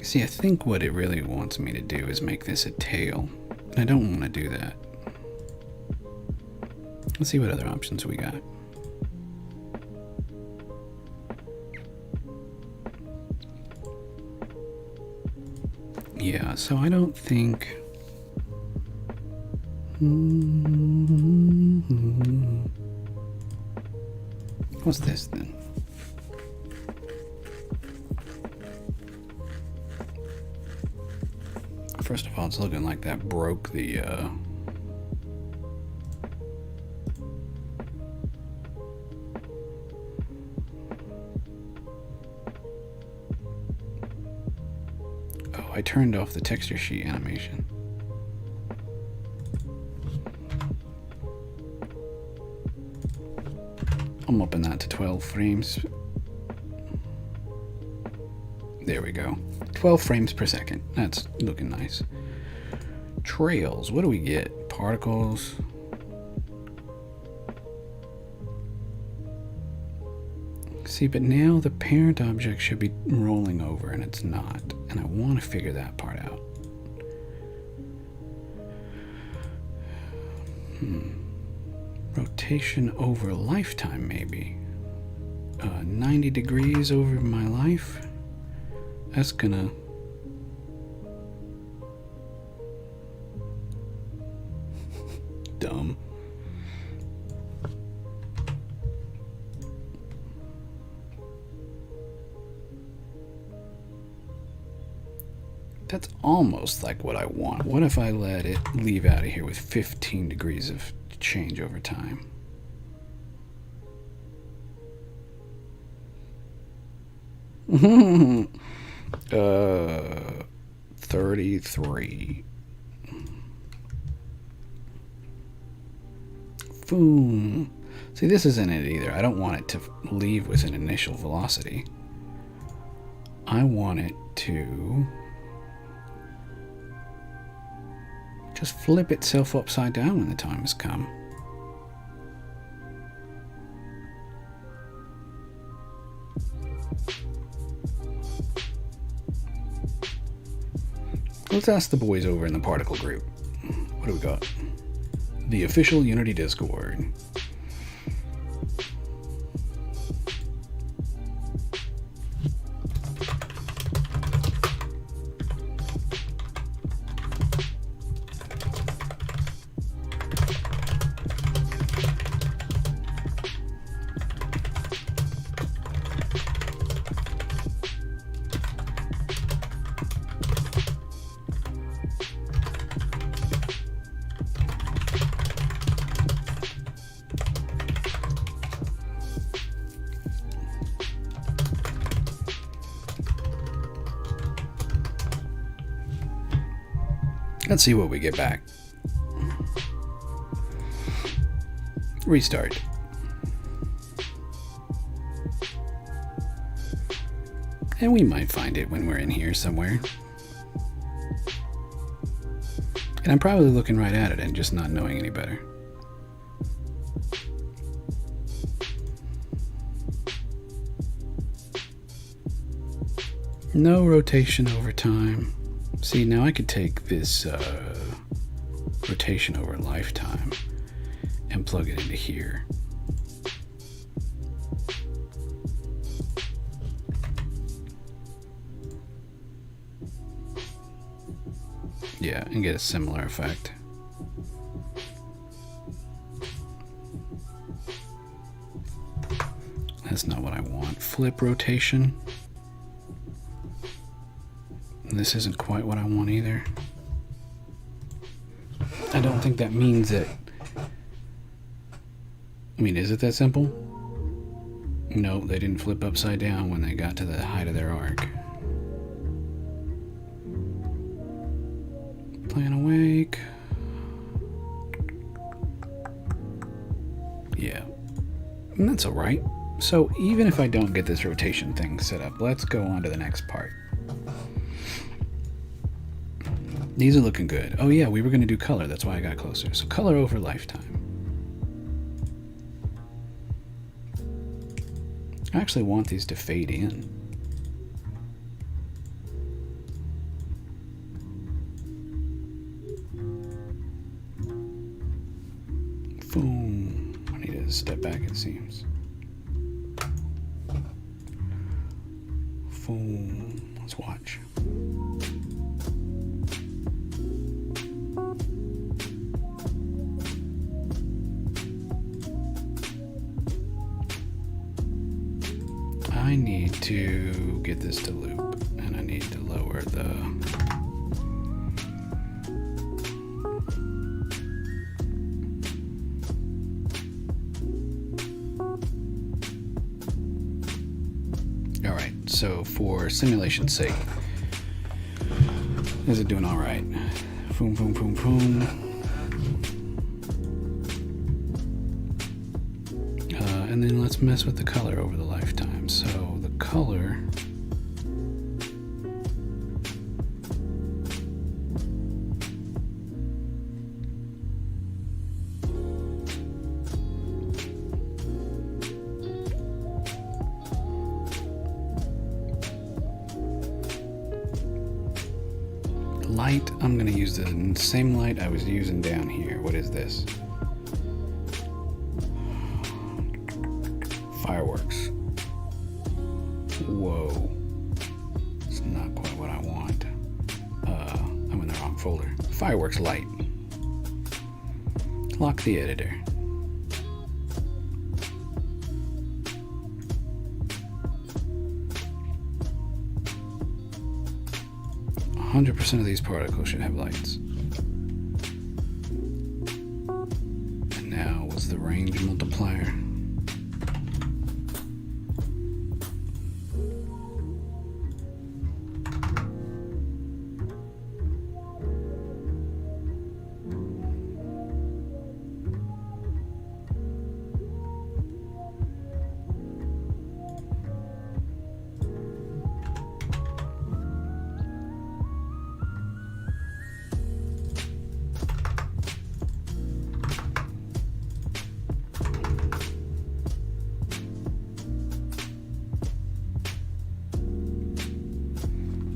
See, I think what it really wants me to do is make this a tail. I don't want to do that. Let's see what other options we got. Yeah, so I don't think... What's this then? First of all, it's looking like that broke the Oh, I turned off the texture sheet animation. I'm upping that to 12 frames. There we go. 12 frames per second. That's looking nice. Trails. What do we get? Particles. See, but now the parent object should be rolling over and it's not. And I want to figure that part out. Rotation over lifetime, maybe. 90 degrees over my life. That's gonna... Dumb. That's almost like what I want. What if I let it leave out of here with 15 degrees of change over time? 33. Boom. See, this isn't it either. I don't want it to leave with an initial velocity. I want it to just flip itself upside down when the time has come. Let's ask the boys over in the particle group. What do we got? The official Unity Discord. Let's see what we get back. Restart. And we might find it when we're in here somewhere. And I'm probably looking right at it and just not knowing any better. No rotation over time. See, now I could take this rotation over lifetime and plug it into here. Yeah, and get a similar effect. That's not what I want. Flip rotation. This isn't quite what I want either. I don't think that means that... I mean, is it that simple? No, they didn't flip upside down when they got to the height of their arc. Playing awake. Yeah. And that's alright. So even if I don't get this rotation thing set up, let's go on to the next part. These are looking good. Oh yeah, we were going to do color. That's why I got closer. So color over lifetime. I actually want these to fade in. Boom. I need to step back, it seems. Boom. Let's watch. I need to get this to loop, and I need to lower the... Alright, so for simulation's sake, is it doing alright? Boom, boom, boom, boom. And then let's mess with the color over the lifetime. So the color... light, I'm going to use the same light I was using down here. What is this? Fireworks. Whoa. It's not quite what I want. I'm in the wrong folder. Fireworks light. Lock the editor. %, of these particles should have lights. And now what's the range multiplier?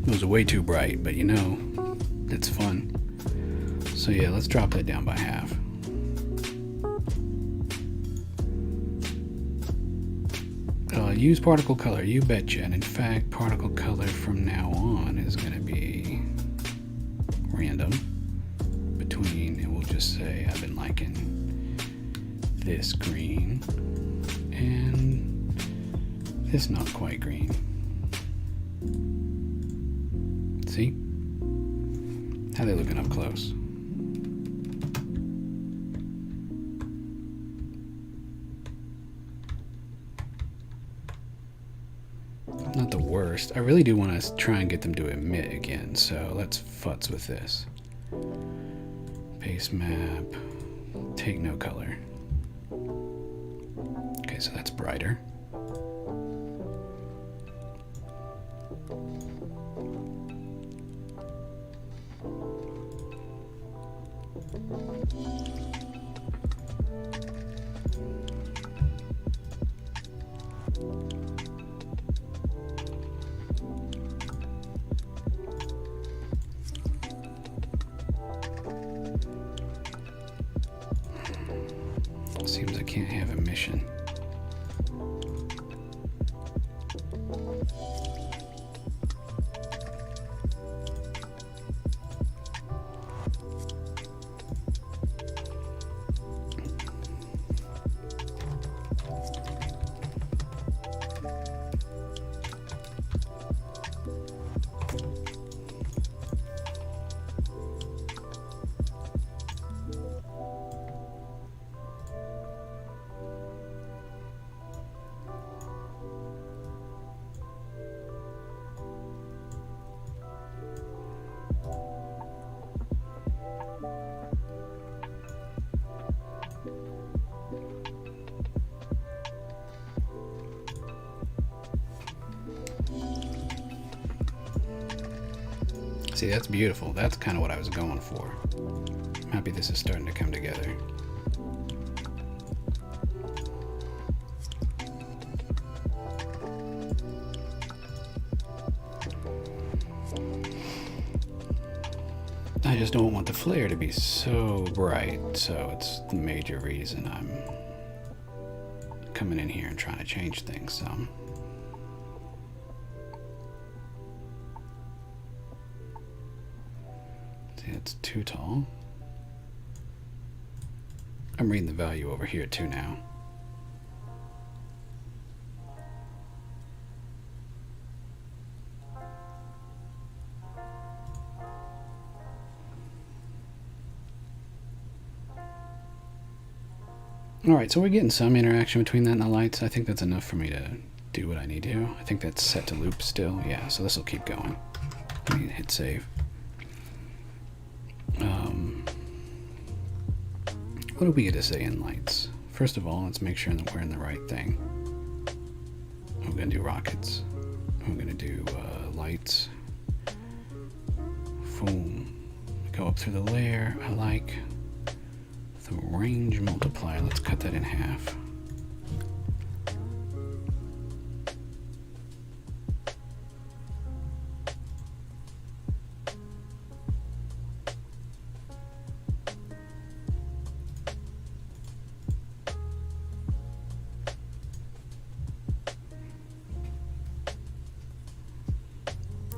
It was way too bright, but you know, It's fun. So yeah, let's drop that down by half. Use particle color, you betcha. And in fact, particle color from now on is going to be random between, and we'll just say I've been liking this green and this not quite green. See? How they looking up close? Not the worst. I really do want to try and get them to emit again, so let's futz with this. Base map, take no color. Okay, so that's brighter. Seems I can't have emission. See, that's beautiful. That's kind of what I was going for. I'm happy this is starting to come together. I just don't want the flare to be so bright, so it's the major reason I'm coming in here and trying to change things some. It's too tall. I'm reading the value over here too now. Alright, so we're getting some interaction between that and the lights. I think that's enough for me to do what I need to. I think that's set to loop still. Yeah, so this will keep going. Let me hit save. What do we get to say in lights? First of all, let's make sure that we're in the right thing. We're going to do rockets. We're going to do lights. Boom. Go up through the layer. I like the range multiplier. Let's cut that in half.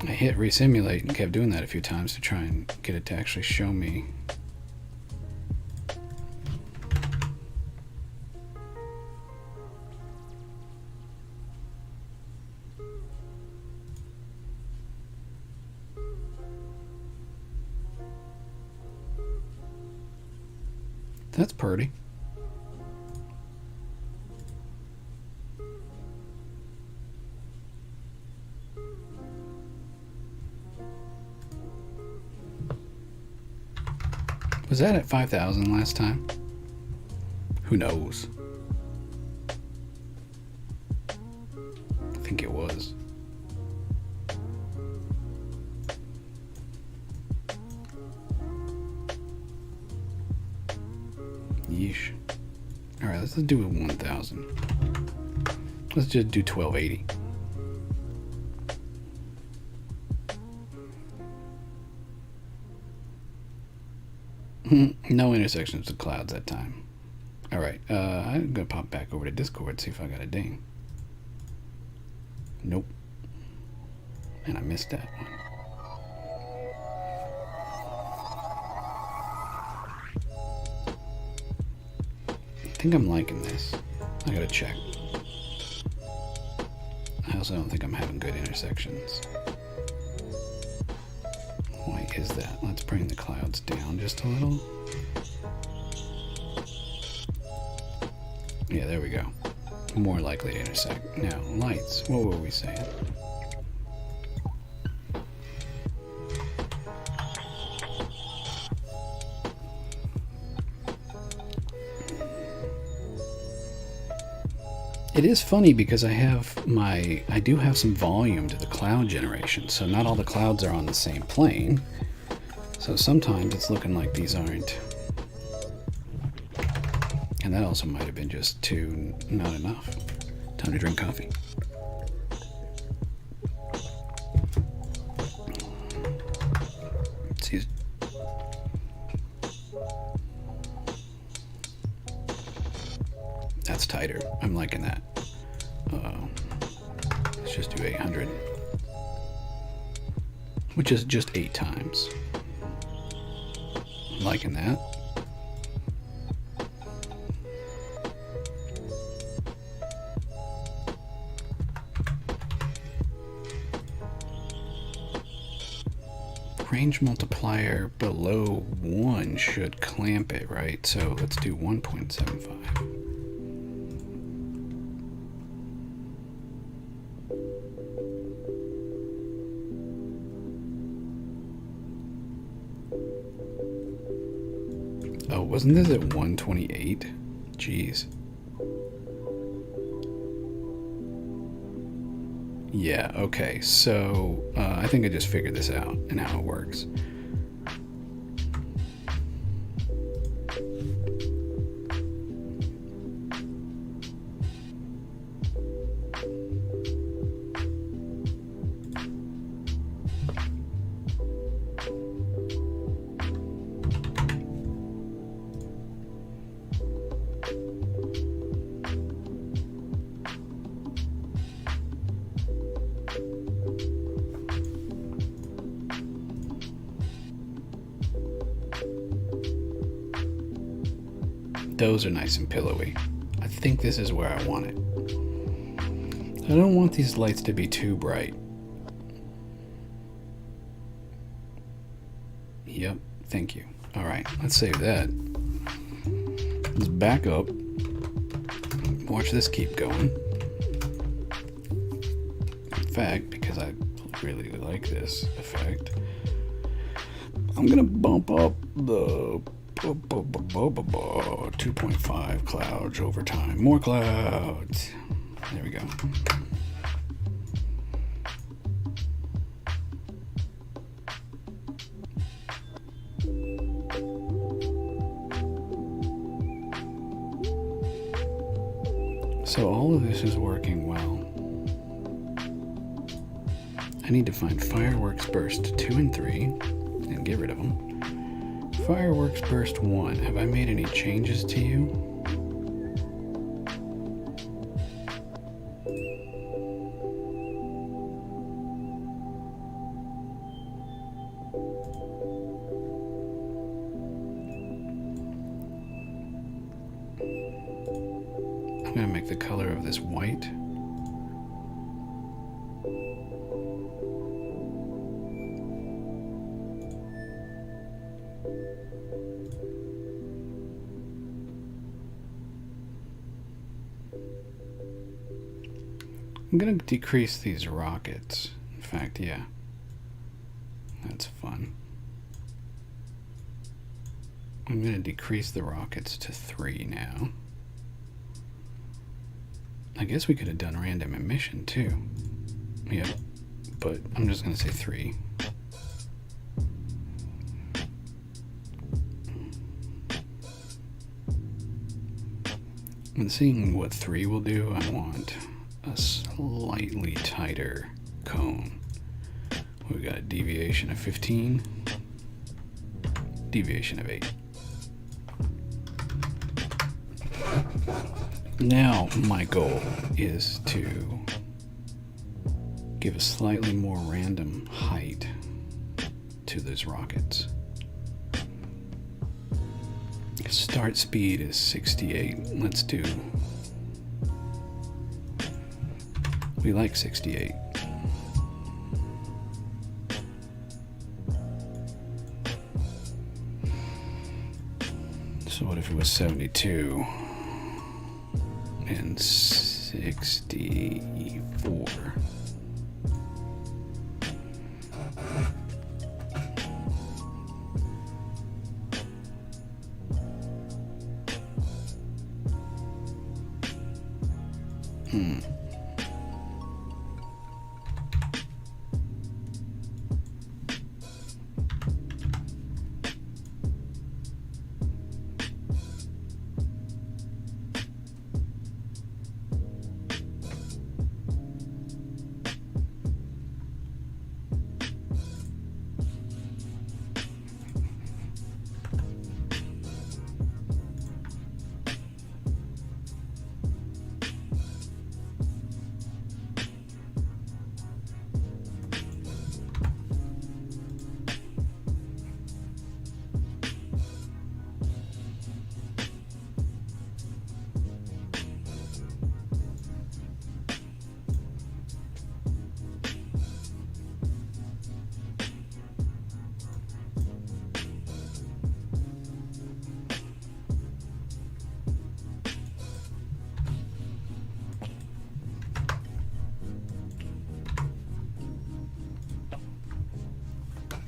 I hit resimulate and kept doing that a few times to try and get it to actually show me. That's pretty. Was that at 5,000 last time? Who knows? I think it was. Yeesh. Alright, let's do it 1,000. Let's just do 1280. No intersections with clouds that time. Alright, I'm gonna pop back over to Discord, see if I got a ding. Nope. And I missed that one. I think I'm liking this. I gotta check. I also don't think I'm having good intersections. Why is that? Let's bring the clouds down just a little. Yeah, there we go. More likely to intersect. Now, lights. What were we saying? It is funny because I do have some volume to the cloud generation, so not all the clouds are on the same plane. So sometimes it's looking like these aren't. And that also might have been just not enough. Time to drink coffee. See. That's tighter. I'm liking that. Let's just do 800. Which is just 8 times. I'm liking that. Range multiplier below 1 should clamp it, right? So let's do 1.75. Oh, wasn't this at 128? Jeez. Yeah, okay, so I think I just figured this out and how it works. Those are nice and pillowy. I think this is where I want it. I don't want these lights to be too bright. Yep, thank you. All right, let's save that. Let's back up. Watch this keep going. In fact, because I really like this effect, I'm gonna bump up the 2.5 clouds over time. More clouds. There we go. So all of this is working well. I need to find fireworks burst 2 and 3 and get rid of them. Fireworks burst 1. Have I made any changes to you? I'm going to make the color of this white. I'm going to decrease these rockets. In fact, yeah. That's fun. I'm going to decrease the rockets to 3 now. I guess we could have done random emission too. Yep. But I'm just going to say 3. And seeing what 3 will do, I want a slightly tighter cone. We got a deviation of 15, deviation of 8. Now my goal is to give a slightly more random height to those rockets. Start speed is 68. Let's do... We like 68. So what if it was 72 and 64?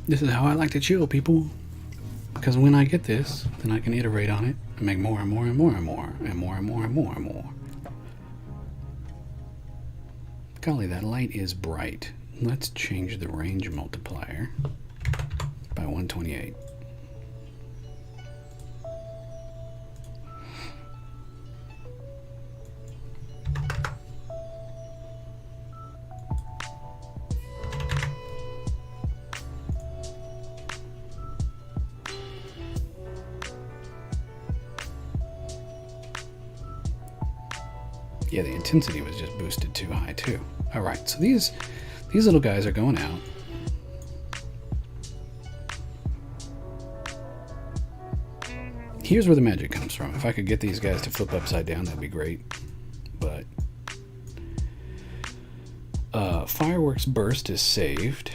This is how I like to chill, people. Because when I get this, then I can iterate on it and make more and more and more and more and more and more and more and more. Golly, that light is bright. Let's change the range multiplier by 128. Yeah, the intensity was just boosted too high too. All right, so these little guys are going out. Here's where the magic comes from. If I could get these guys to flip upside down, that'd be great. But fireworks burst is saved.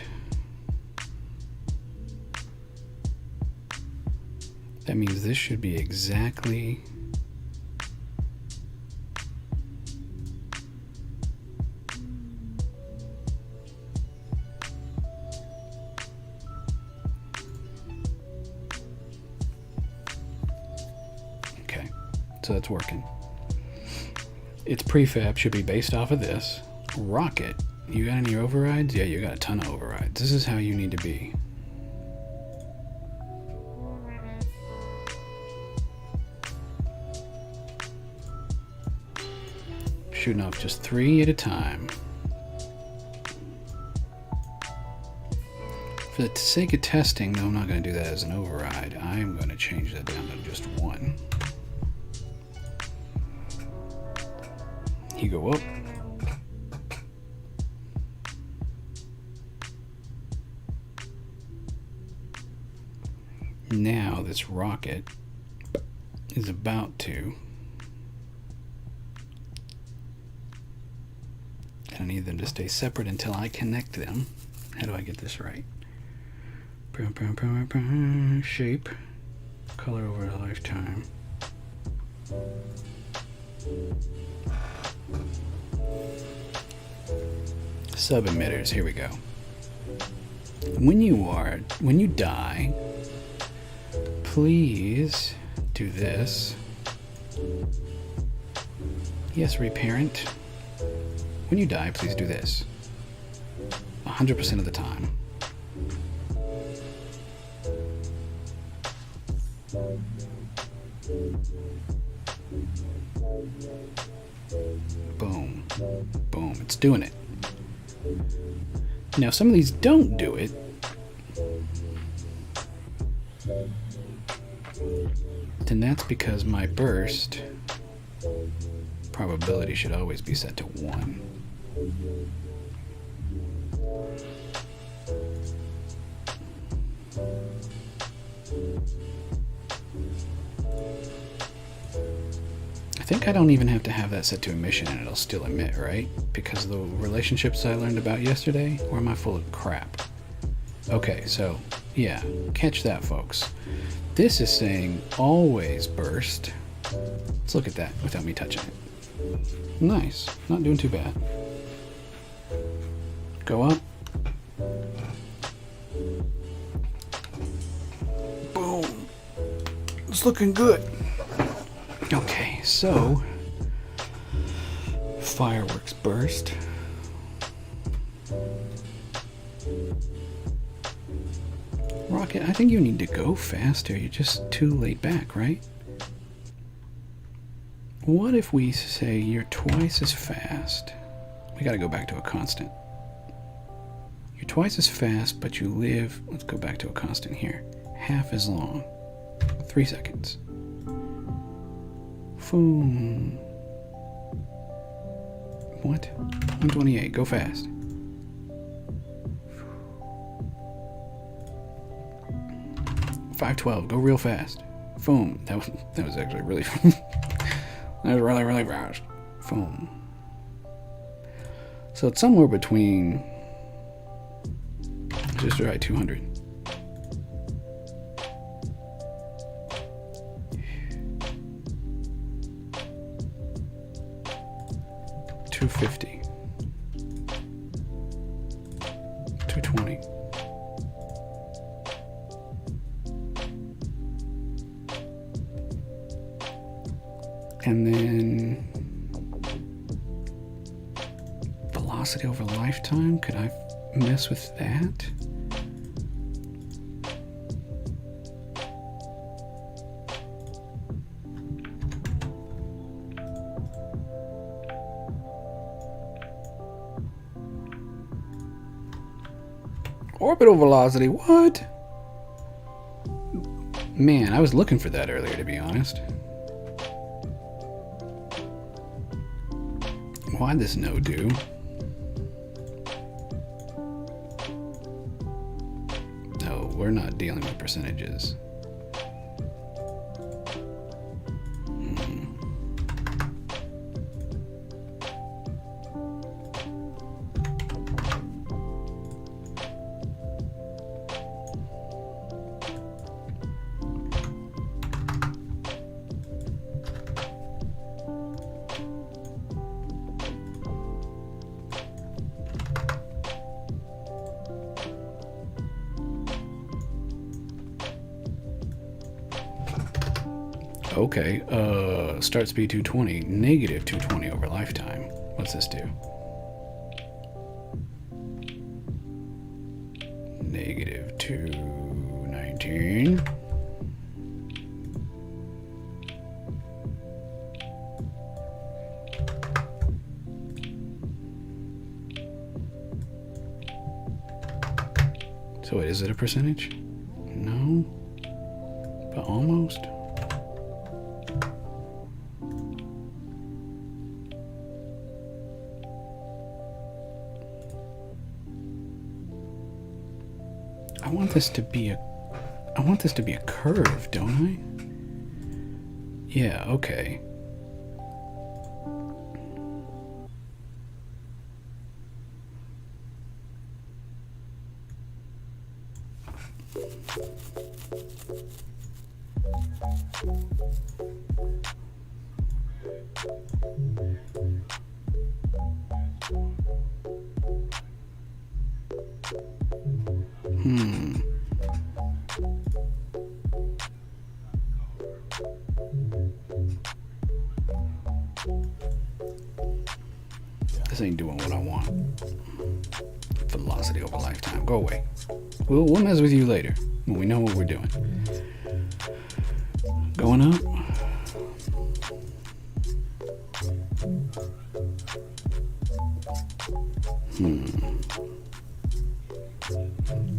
That means this should be exactly so that's working. Its prefab should be based off of this. Rocket, you got any overrides? Yeah, you got a ton of overrides. This is how you need to be. Shooting off just 3 at a time. For the sake of testing, though, I'm not going to do that as an override. I'm going to change that down to just 1. You go up. Now this rocket is about to. I need them to stay separate until I connect them. How do I get this right? Shape, color over a lifetime. Sub emitters, here we go. When you die, please do this. Yes, reparent. When you die, please do this. 100% of the time. Boom. Boom. It's doing it. Now, some of these don't do it. Then that's because my burst probability should always be set to 1. I think I don't even have to have that set to emission and it'll still emit, right? Because the relationships I learned about yesterday, or am I full of crap? Okay, so yeah, catch that, folks. This is saying always burst. Let's look at that without me touching it. Nice, not doing too bad. Go up. Boom. It's looking good. Okay, so fireworks burst. Rocket, I think you need to go faster. You're just too laid back, right? What if we say you're twice as fast? We gotta go back to a constant. You're twice as fast, but you live, let's go back to a constant here, half as long. 3 seconds. Boom. What? 128, go fast. $512, go real fast. Boom. That was actually really that was really fast. Boom. So it's somewhere between just right 200. $250. $220. And then velocity over lifetime, could I mess with that? Orbital velocity, what? Man, I was looking for that earlier, to be honest. Why'd this no do? No, we're not dealing with percentages. Okay, start speed 220, negative 220 over lifetime. What's this do? Negative 219. So wait, is it a percentage? No, but almost. I want this to be a curve, don't I? Yeah, okay. This ain't doing what I want. Velocity over lifetime. Go away. We'll mess with you later when we know what we're doing. Going up.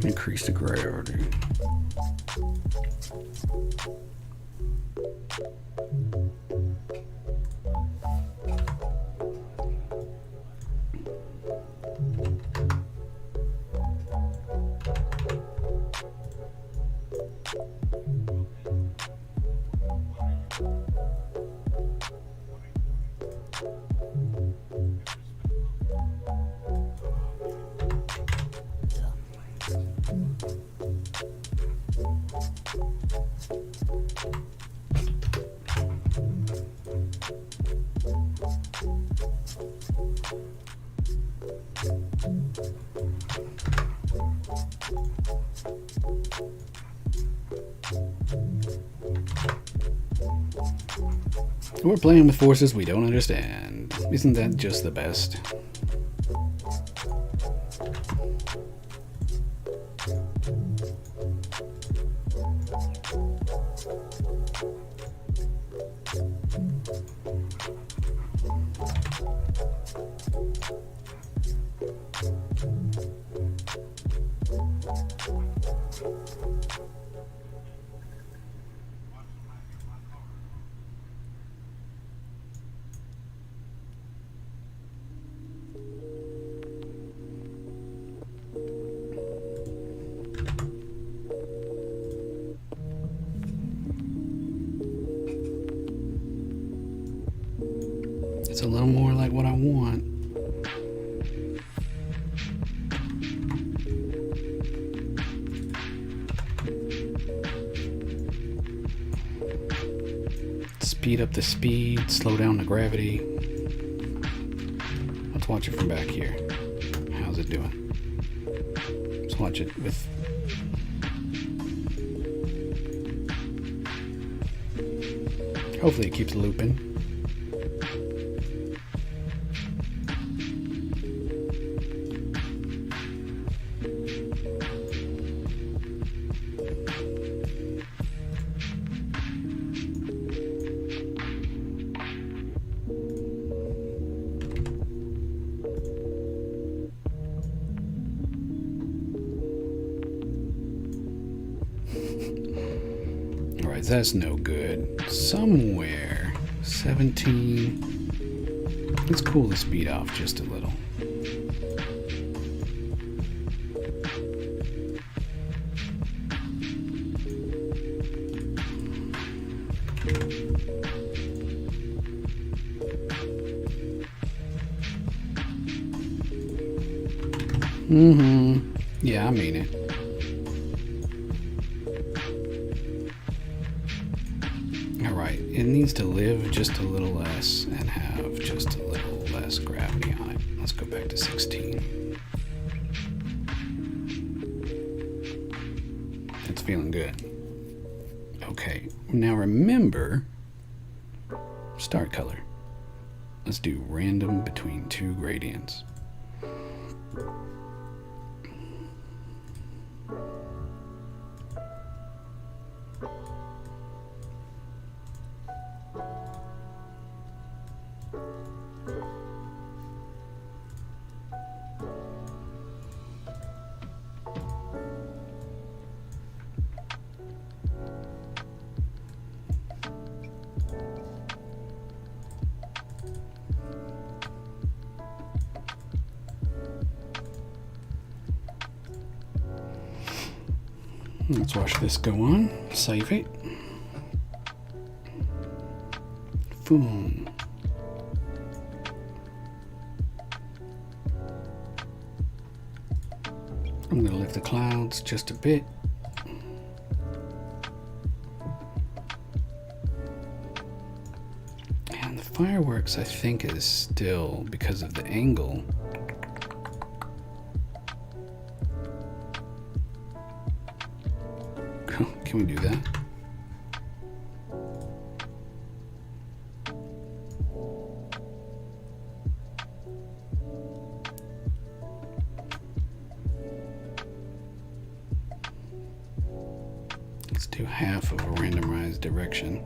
Increase the gravity. We're playing with forces we don't understand. Isn't that just the best? It's a little more like what I want. Speed up the speed, slow down the gravity. Let's watch it from back here. How's it doing? Let's watch it with... Hopefully it keeps looping. Alright, that's no good. Somewhere, 17. Let's cool the speed off just a little. Yeah, I mean it. Alright, it needs to live just a little less and have just a little less gravity on it. Let's go back to 16. It's feeling good. Okay, now remember, start color. Let's do random between two gradients. Let's watch this go on. Save it. Boom. I'm going to lift the clouds just a bit. And the fireworks, I think, is still because of the angle. Can we do that? Let's do half of a randomized direction.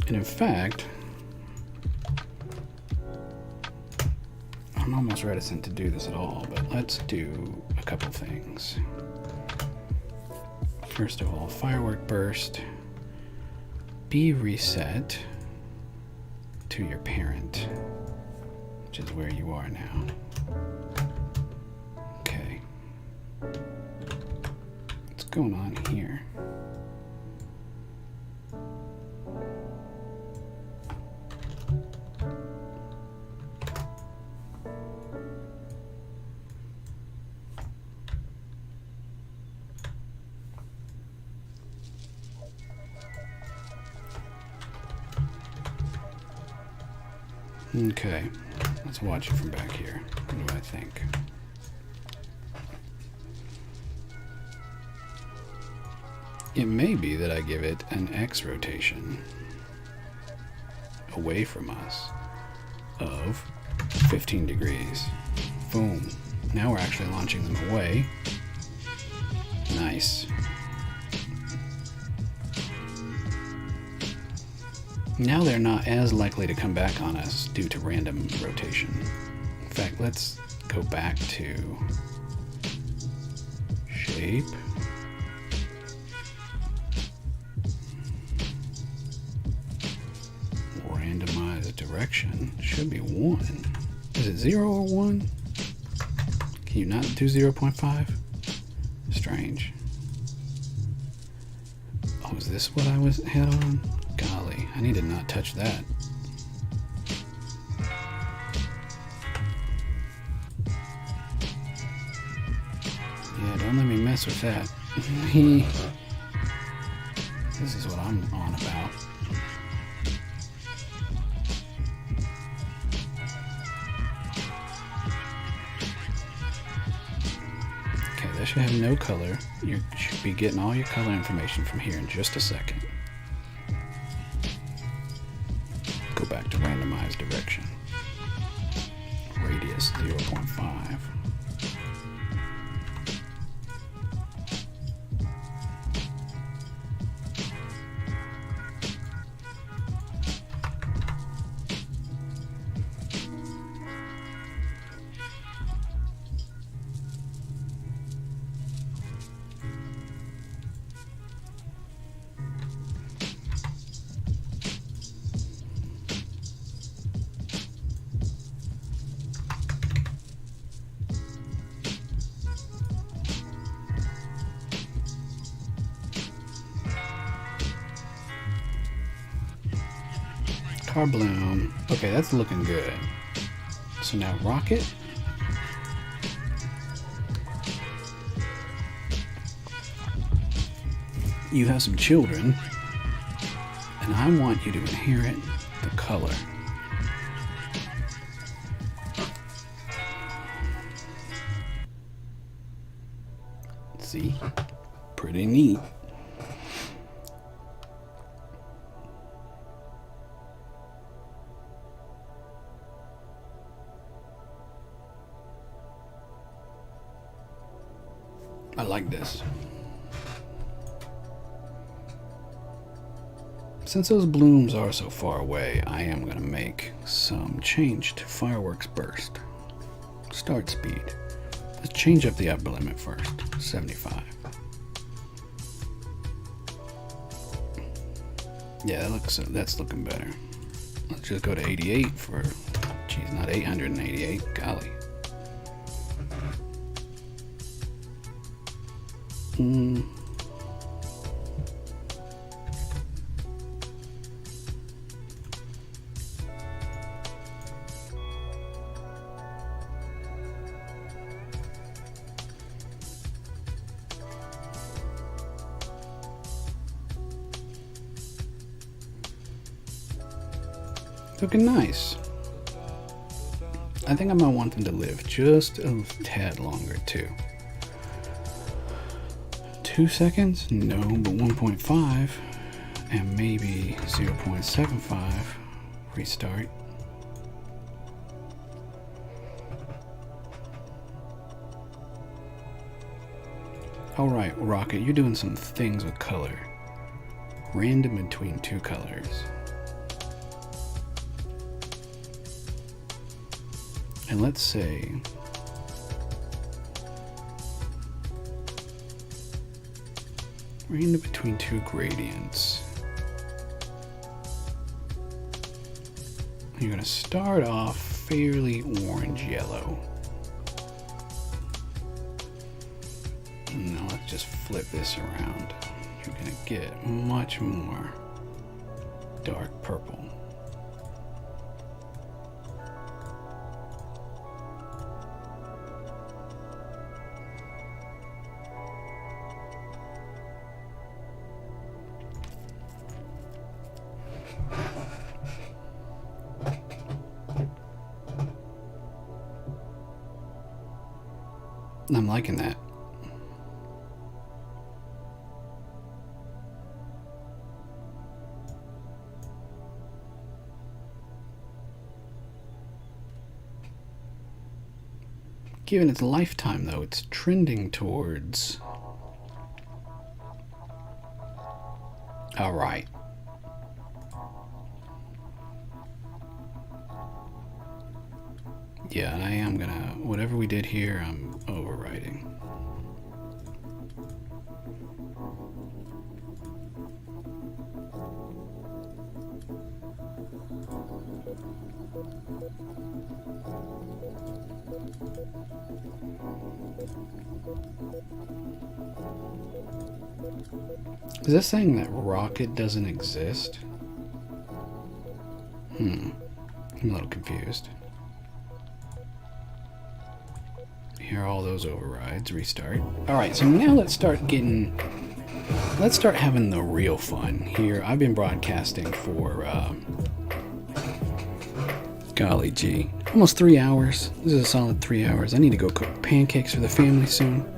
And in fact, I'm almost reticent to do this at all, but let's do a couple things. First of all, firework burst, be reset to your parent, which is where you are now. Okay. What's going on here? Okay, let's watch it from back here. What do I think? It may be that I give it an X rotation away from us of 15 degrees. Boom. Now we're actually launching them away. Nice. Now they're not as likely to come back on us due to random rotation. In fact, let's go back to shape. Randomize direction. Should be 1. Is it 0 or 1? Can you not do 0.5? Strange. Oh, is this what I had on? Golly, I need to not touch that. Yeah, don't let me mess with that. This is what I'm on about. Okay, that should have no color. You should be getting all your color information from here in just a second. Go back to randomized direction. Radius 0.5. Car bloom. Okay, that's looking good. So now rocket. You have some children, and I want you to inherit the color. See? Pretty neat. I like this. Since those blooms are so far away, I am going to make some change to fireworks burst. Start speed. Let's change up the upper limit first. 75. Yeah, that's looking better. Let's just go to 88 for, geez, not 888. Golly. Looking nice. I think I might want them to live just a tad longer too. 2 seconds? No, but 1.5 and maybe 0.75. Restart. Alright, Rocket, you're doing some things with color. Random between 2 colors. And let's say random between 2 gradients. You're going to start off fairly orange-yellow. Now let's just flip this around. You're going to get much more dark purple. I'm liking that. Given its lifetime, though, it's trending towards... Alright. Yeah, and I am gonna... Whatever we did here, I'm overriding. Is this saying that rocket doesn't exist? I'm a little confused. Here are all those overrides. Restart. Alright, so now let's start having the real fun here. I've been broadcasting for, golly gee, almost 3 hours. This is a solid 3 hours. I need to go cook pancakes for the family soon.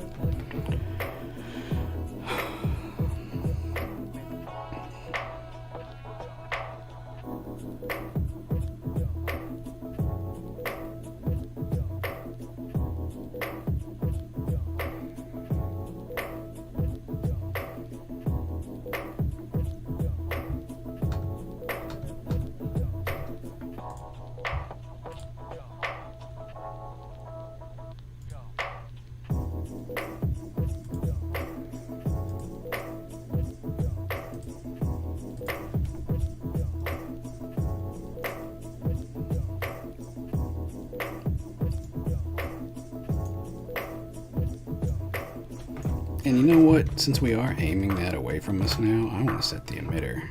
And you know what? Since we are aiming that away from us now, I want to set the emitter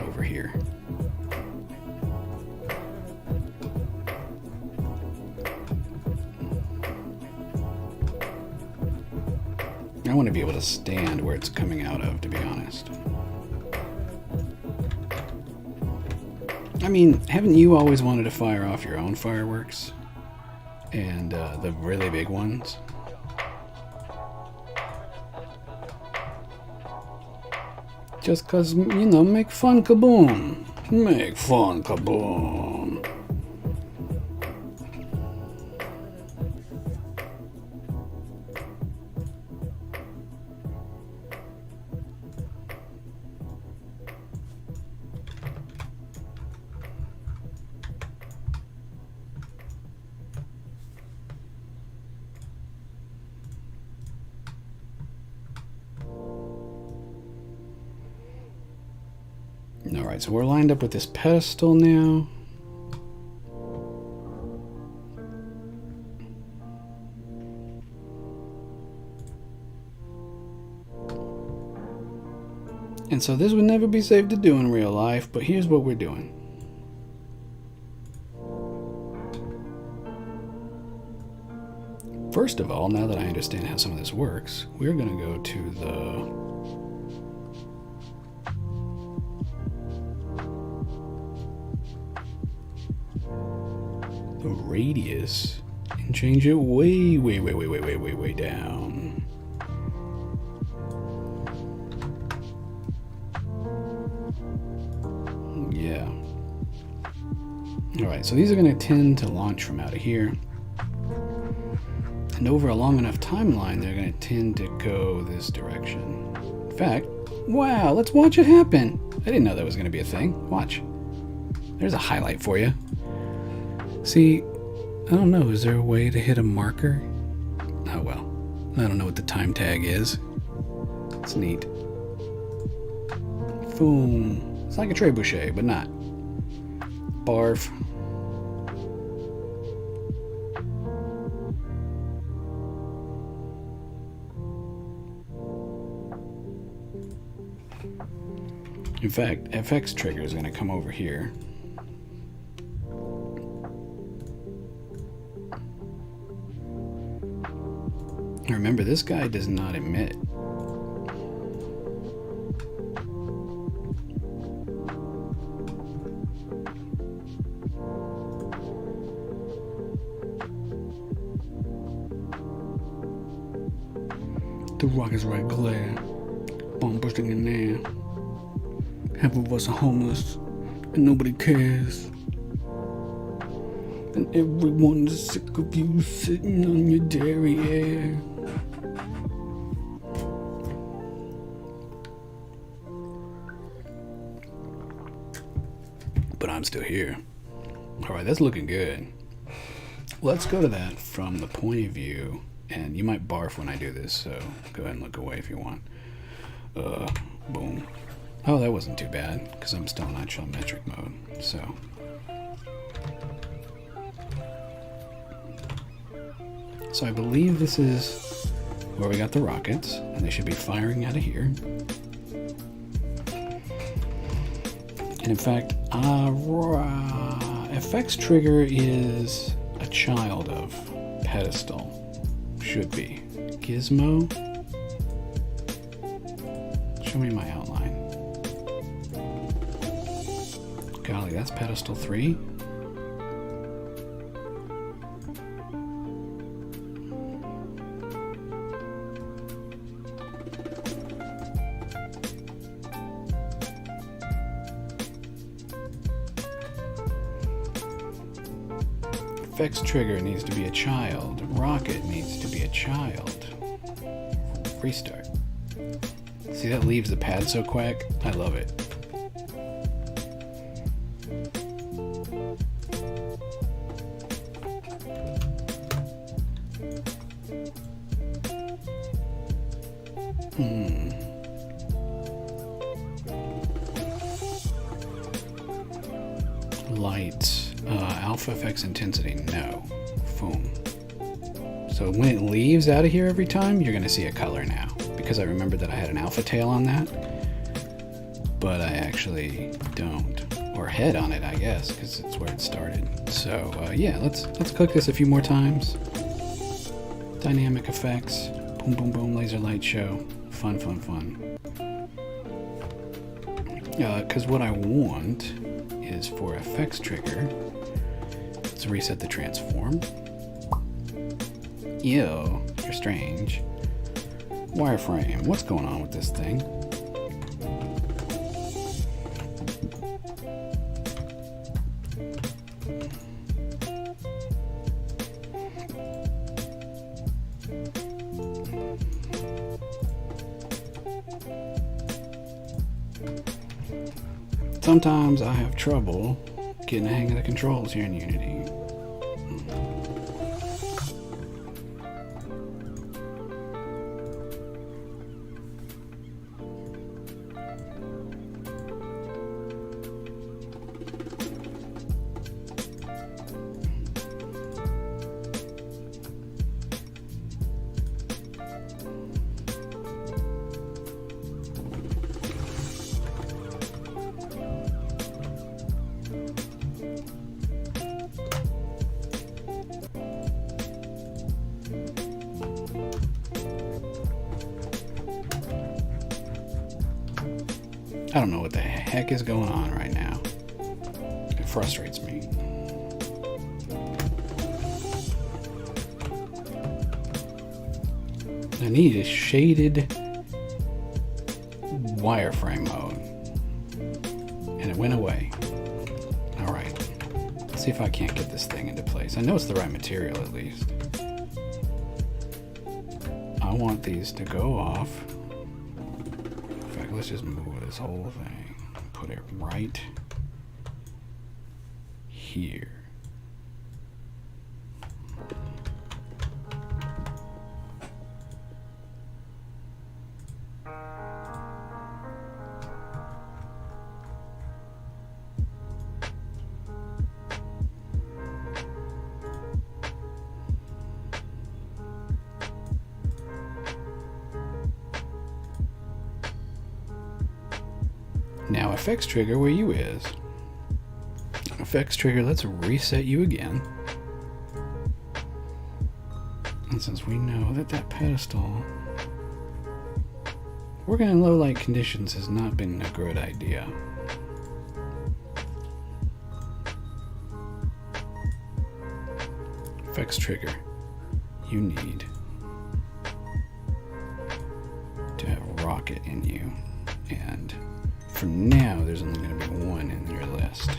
over here. I want to be able to stand where it's coming out of, to be honest. I mean, haven't you always wanted to fire off your own fireworks? And the really big ones? Just cause, you know, make fun kaboom. Make fun kaboom. Alright, so we're lined up with this pedestal now. And so this would never be safe to do in real life, but here's what we're doing. First of all, now that I understand how some of this works, we're going to go to the radius and change it way down. Yeah. Alright, so these are going to tend to launch from out of here. And over a long enough timeline, they're going to tend to go this direction. In fact, wow, let's watch it happen. I didn't know that was going to be a thing. Watch. There's a highlight for you. See, I don't know, is there a way to hit a marker? Oh well, I don't know what the time tag is. It's neat. Boom. It's like a trebuchet, but not. Barf. In fact, FX trigger is going to come over here. Remember, this guy does not emit. The rocket's red glare. Bomb bursting in air. Half of us are homeless, and nobody cares. And everyone's sick of you sitting on your derriere. But I'm still here. Alright, that's looking good. Let's go to that from the point of view, and you might barf when I do this, so go ahead and look away if you want. Boom. Oh, that wasn't too bad, because I'm still in isometric mode, so. So I believe this is where we got the rockets, and they should be firing out of here. And in fact, FX trigger is a child of pedestal. Should be. Gizmo? Show me my outline. Golly, that's pedestal 3. FX trigger needs to be a child. Rocket needs to be a child. Restart. See, that leaves the pad so quick? I love it. Lights. Alpha FX intensity, no. Boom. So when it leaves out of here every time, you're going to see a color now. Because I remembered that I had an alpha tail on that. But I actually don't. Or head on it, I guess, because it's where it started. So, yeah, let's click this a few more times. Dynamic effects. Boom, boom, boom, laser light show. Fun, fun, fun. Because what I want is for FX trigger. Let's reset the transform. Ew, you're strange. Wireframe, what's going on with this thing? Sometimes I have trouble getting the hang of the controls here in Unity. I don't know what the heck is going on right now. It frustrates me. I need a shaded wireframe mode. And it went away. Alright. Let's see if I can't get this thing into place. I know it's the right material at least. I want these to go off. In fact, let's just move this whole thing. Put it right here. Now FX trigger where you is. FX trigger, let's reset you again. And since we know that that pedestal working in low light conditions has not been a good idea. FX trigger, you need rocket in you. And for now, there's only going to be one in your list.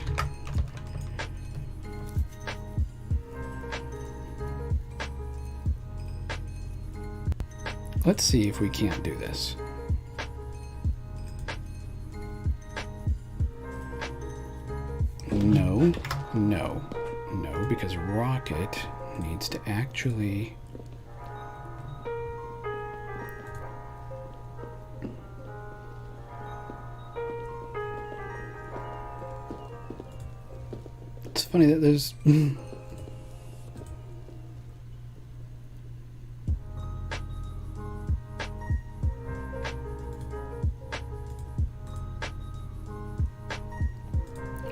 Let's see if we can't do this. No, no, no, because rocket needs to actually... It's funny that there's...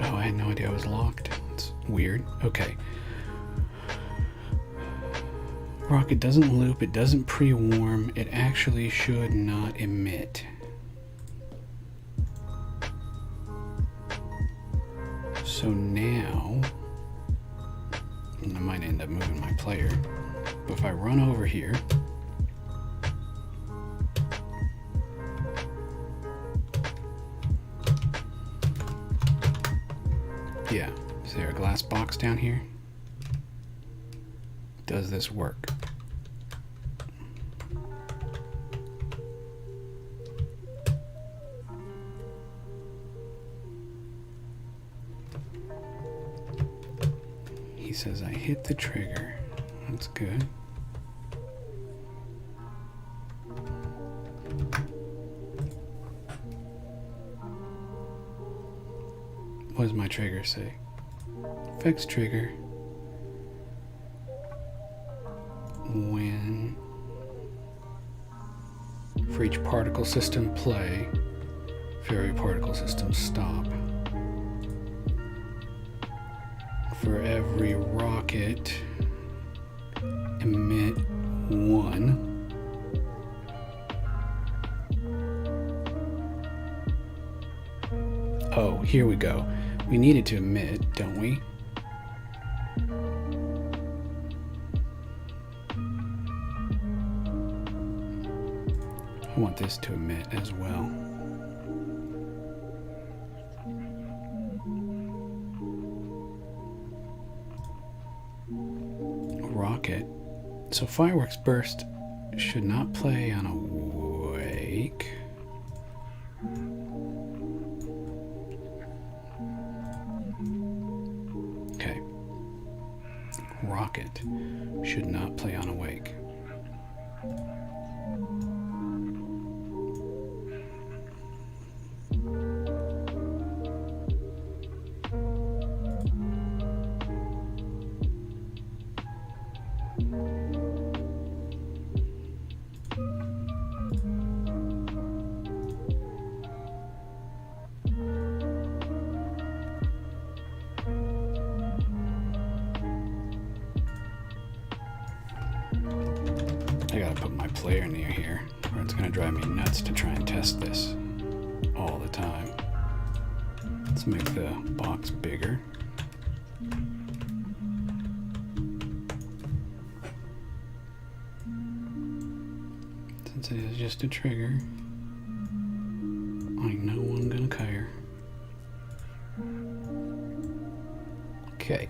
Oh, I had no idea I was locked. It's weird. Okay. Rocket doesn't loop, it doesn't pre-warm, it actually should not emit. So now, I might end up moving my player, but if I run over here, yeah, is there a glass box down here? Does this work? He says I hit the trigger. That's good. What does my trigger say? Fix trigger when for each particle system play, for every particle system stop. For every rocket emit 1. Oh, here we go. We needed to emit, don't we? I want this to emit as well. Rocket. So fireworks burst should not play on awake. Okay. Rocket should not play on awake. I gotta put my player near here, or it's gonna drive me nuts to try and test this all the time. Let's make the box bigger. Since it is just a trigger, ain't no one gonna care. Okay.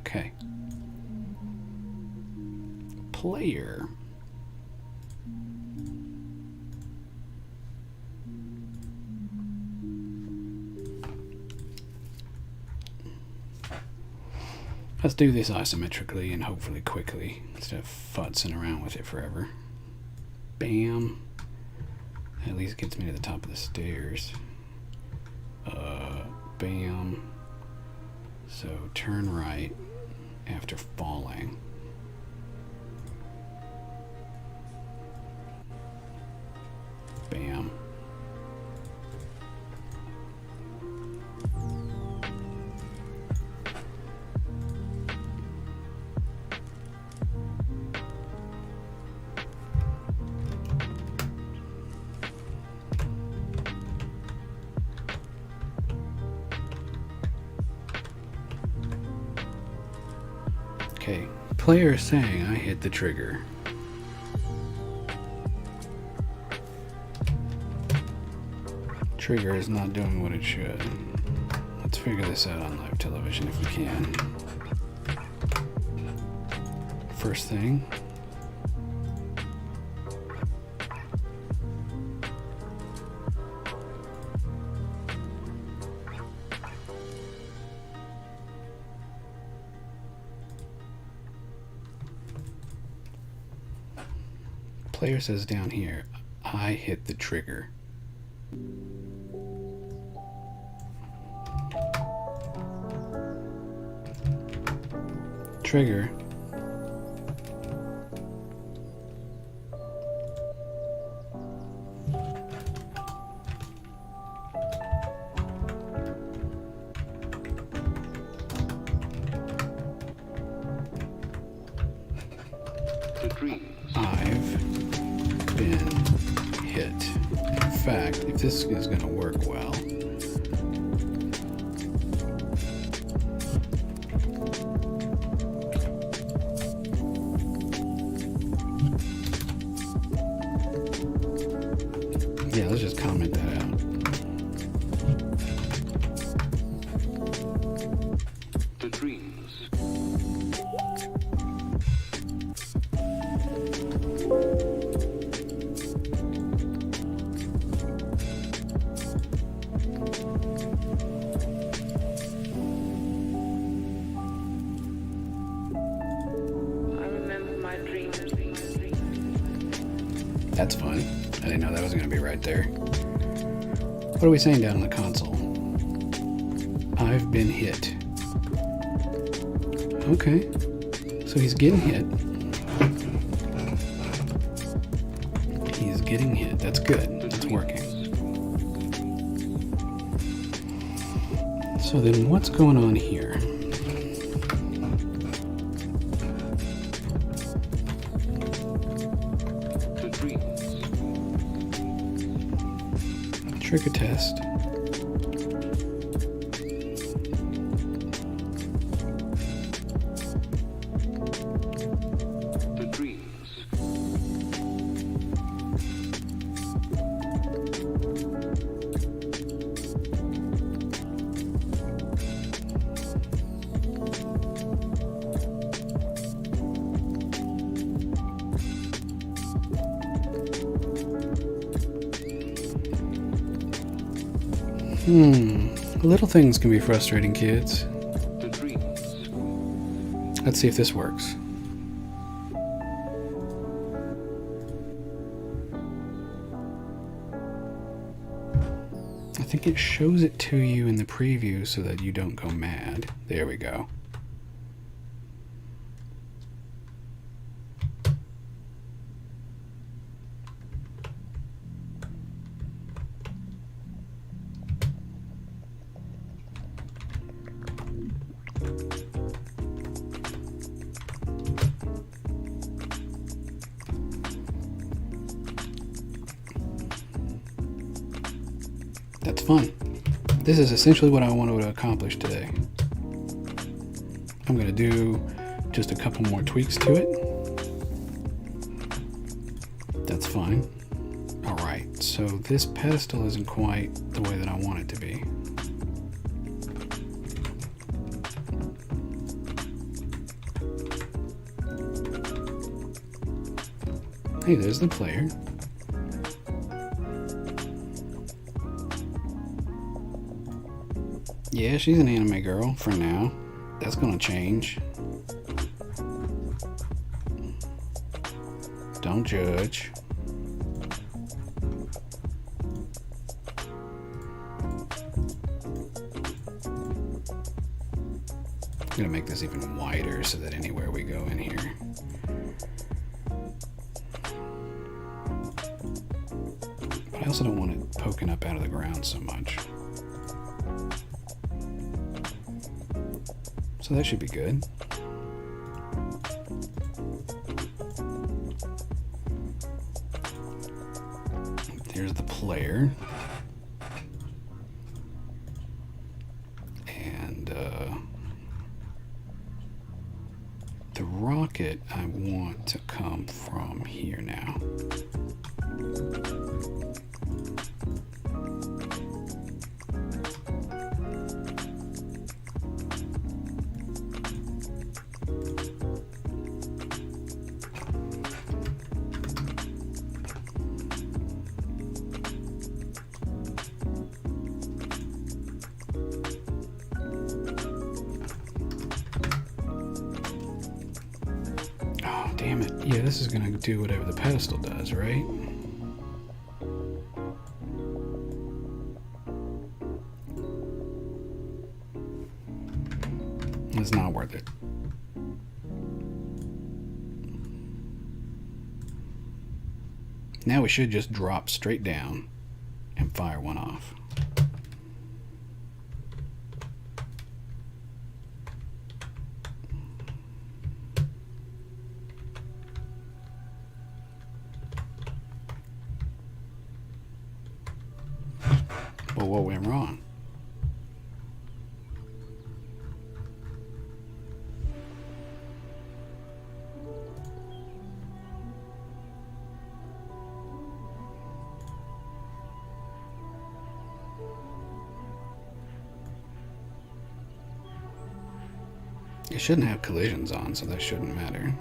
Okay. Player. Let's do this isometrically and hopefully quickly instead of futzing around with it forever. Bam. At least gets me to the top of the stairs. Bam. So turn right after falling. Bam. Okay, player is saying I hit the trigger. Trigger is not doing what it should. Let's figure this out on live television if we can. First thing. Player says down here, I hit the trigger. Trigger. I've been hit. In fact, if this is going to work well, yeah, let's just comment that out. The dreams. That's fun. I didn't know that was going to be right there. What are we saying down on the console? I've been hit. Okay. So he's getting hit. He's getting hit. That's good. It's working. So then what's going on here? Trigger test. The dreams. Little things can be frustrating, kids. Let's see if this works. I think it shows it to you in the preview so that you don't go mad. There we go. That's fun. This is essentially what I wanted to accomplish today. I'm going to do just a couple more tweaks to it. That's fine. Alright, so this pedestal isn't quite the way that I want it to be. Hey, there's the player. Yeah, she's an anime girl for now. That's gonna change. Don't judge. I'm gonna make this even wider so that anywhere we go in here. But I also don't want it poking up out of the ground so much. So that should be good. There's the player. And the rocket, I want to come from here now. Damn it. Yeah, this is gonna do whatever the pedestal does, right? It's not worth it. Now we should just drop straight down and fire one off. Well, what went wrong? It shouldn't have collisions on, so that shouldn't matter.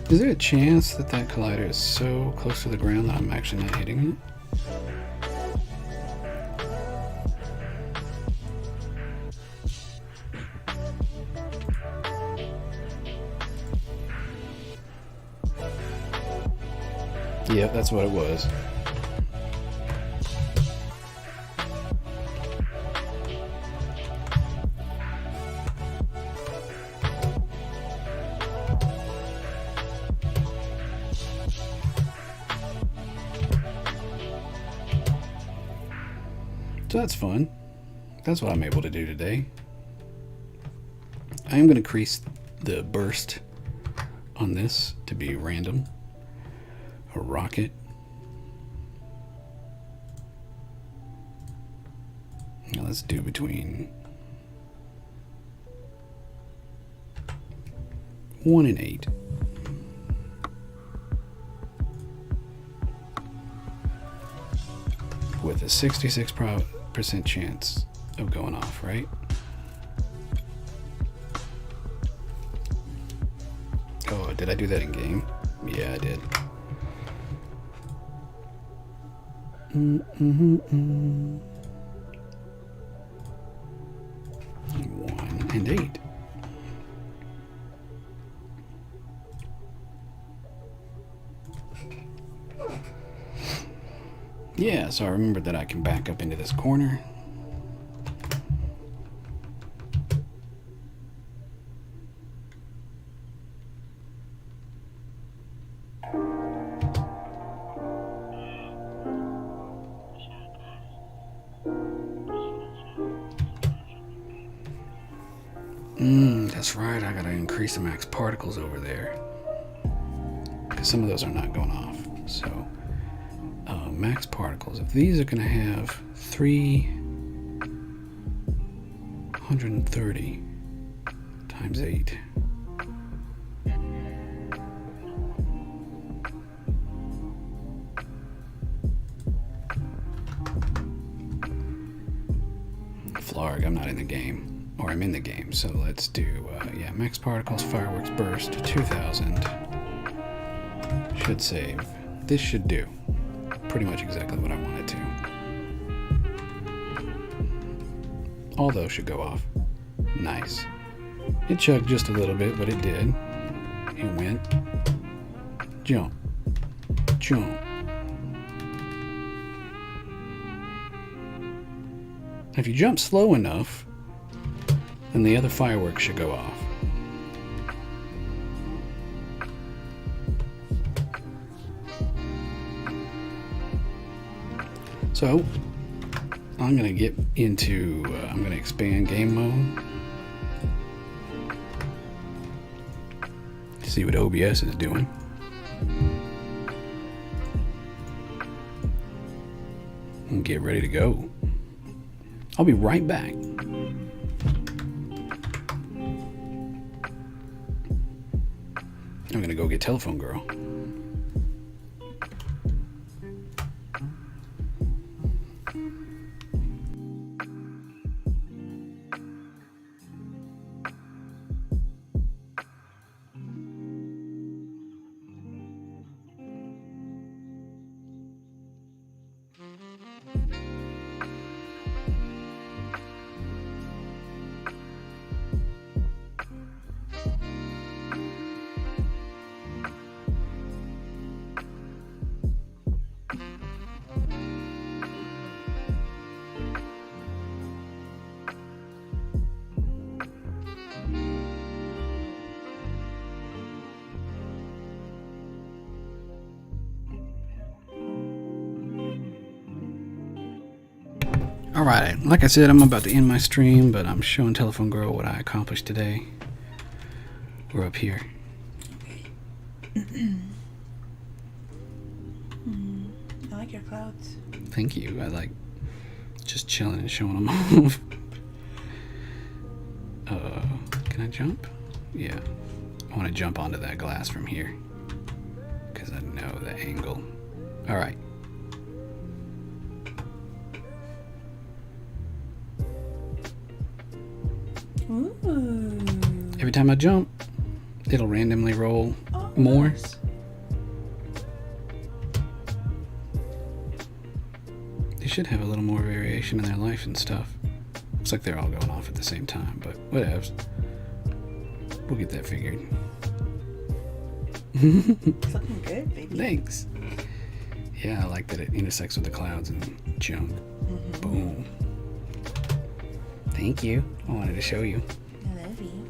Is there a chance that that collider is so close to the ground that I'm actually not hitting it? Yep, that's what it was. So that's fun. That's what I'm able to do today. I am going to increase the burst on this to be random. A rocket. Now let's do between 1 and 8. With a 66% chance of going off, right? Oh, did I do that in game? Yeah, I did. 1 and 8. Yeah, so I remembered that I can back up into this corner. That's right, I gotta increase the max particles over there. Because some of those are not going off. So, max particles. If these are gonna have 330 times 8. Flarg, I'm not in the game. Or I'm in the game, so let's do, yeah, max particles, fireworks burst, 2000. Should save. This should do pretty much exactly what I want it to. All those should go off. Nice. It chugged just a little bit, but it did. It went. Jump. Jump. If you jump slow enough, then the other fireworks should go off. So, I'm going to get into, I'm going to expand game mode. See what OBS is doing. and get ready to go. I'll be right back. I'm gonna go get Telephone Girl. Alright, like I said, I'm about to end my stream, but I'm showing Telephone Girl what I accomplished today. We're up here. I like your clouds. Thank you. I like just chilling and showing them off. Can I jump? Yeah. I want to jump onto that glass from here, because I know the angle. Alright. Ooh. Every time I jump, it'll randomly roll more. Nice. They should have a little more variation in their life and stuff. Looks like they're all going off at the same time, but whatevs. We'll get that figured. It's looking good, baby. Thanks. Yeah, I like that it intersects with the clouds and jump. Mm-hmm. Boom. Thank you. I wanted to show you. I love you.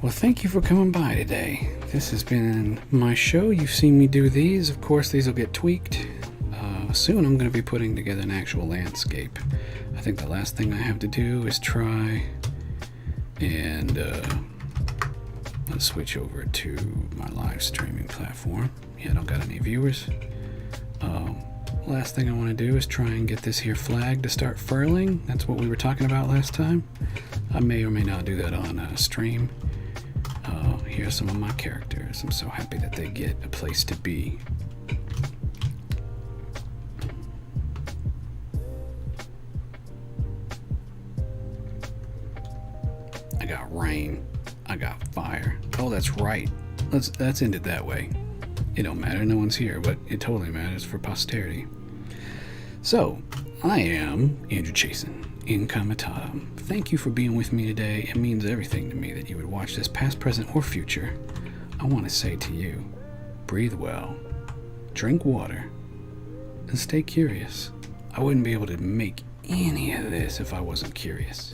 Well, thank you for coming by today. This has been my show. You've seen me do these. Of course, these will get tweaked. Soon I'm going to be putting together an actual landscape. I think the last thing I have to do is try and let's switch over to my live streaming platform. Yeah, I don't got any viewers. Last thing I want to do is try and get this here flag to start furling. That's what we were talking about last time. I may or may not do that on stream. Here's some of my characters. I'm so happy that they get a place to be. I got rain. I got fire. Oh, that's right. Let's end it that way. It don't matter. No one's here, but it totally matters for posterity. So, I am Andrew Chasen, Incomitatum. Thank you for being with me today. It means everything to me that you would watch this past, present, or future. I want to say to you, breathe well, drink water, and stay curious. I wouldn't be able to make any of this if I wasn't curious.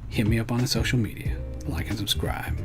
Hit me up on the social media, like and subscribe.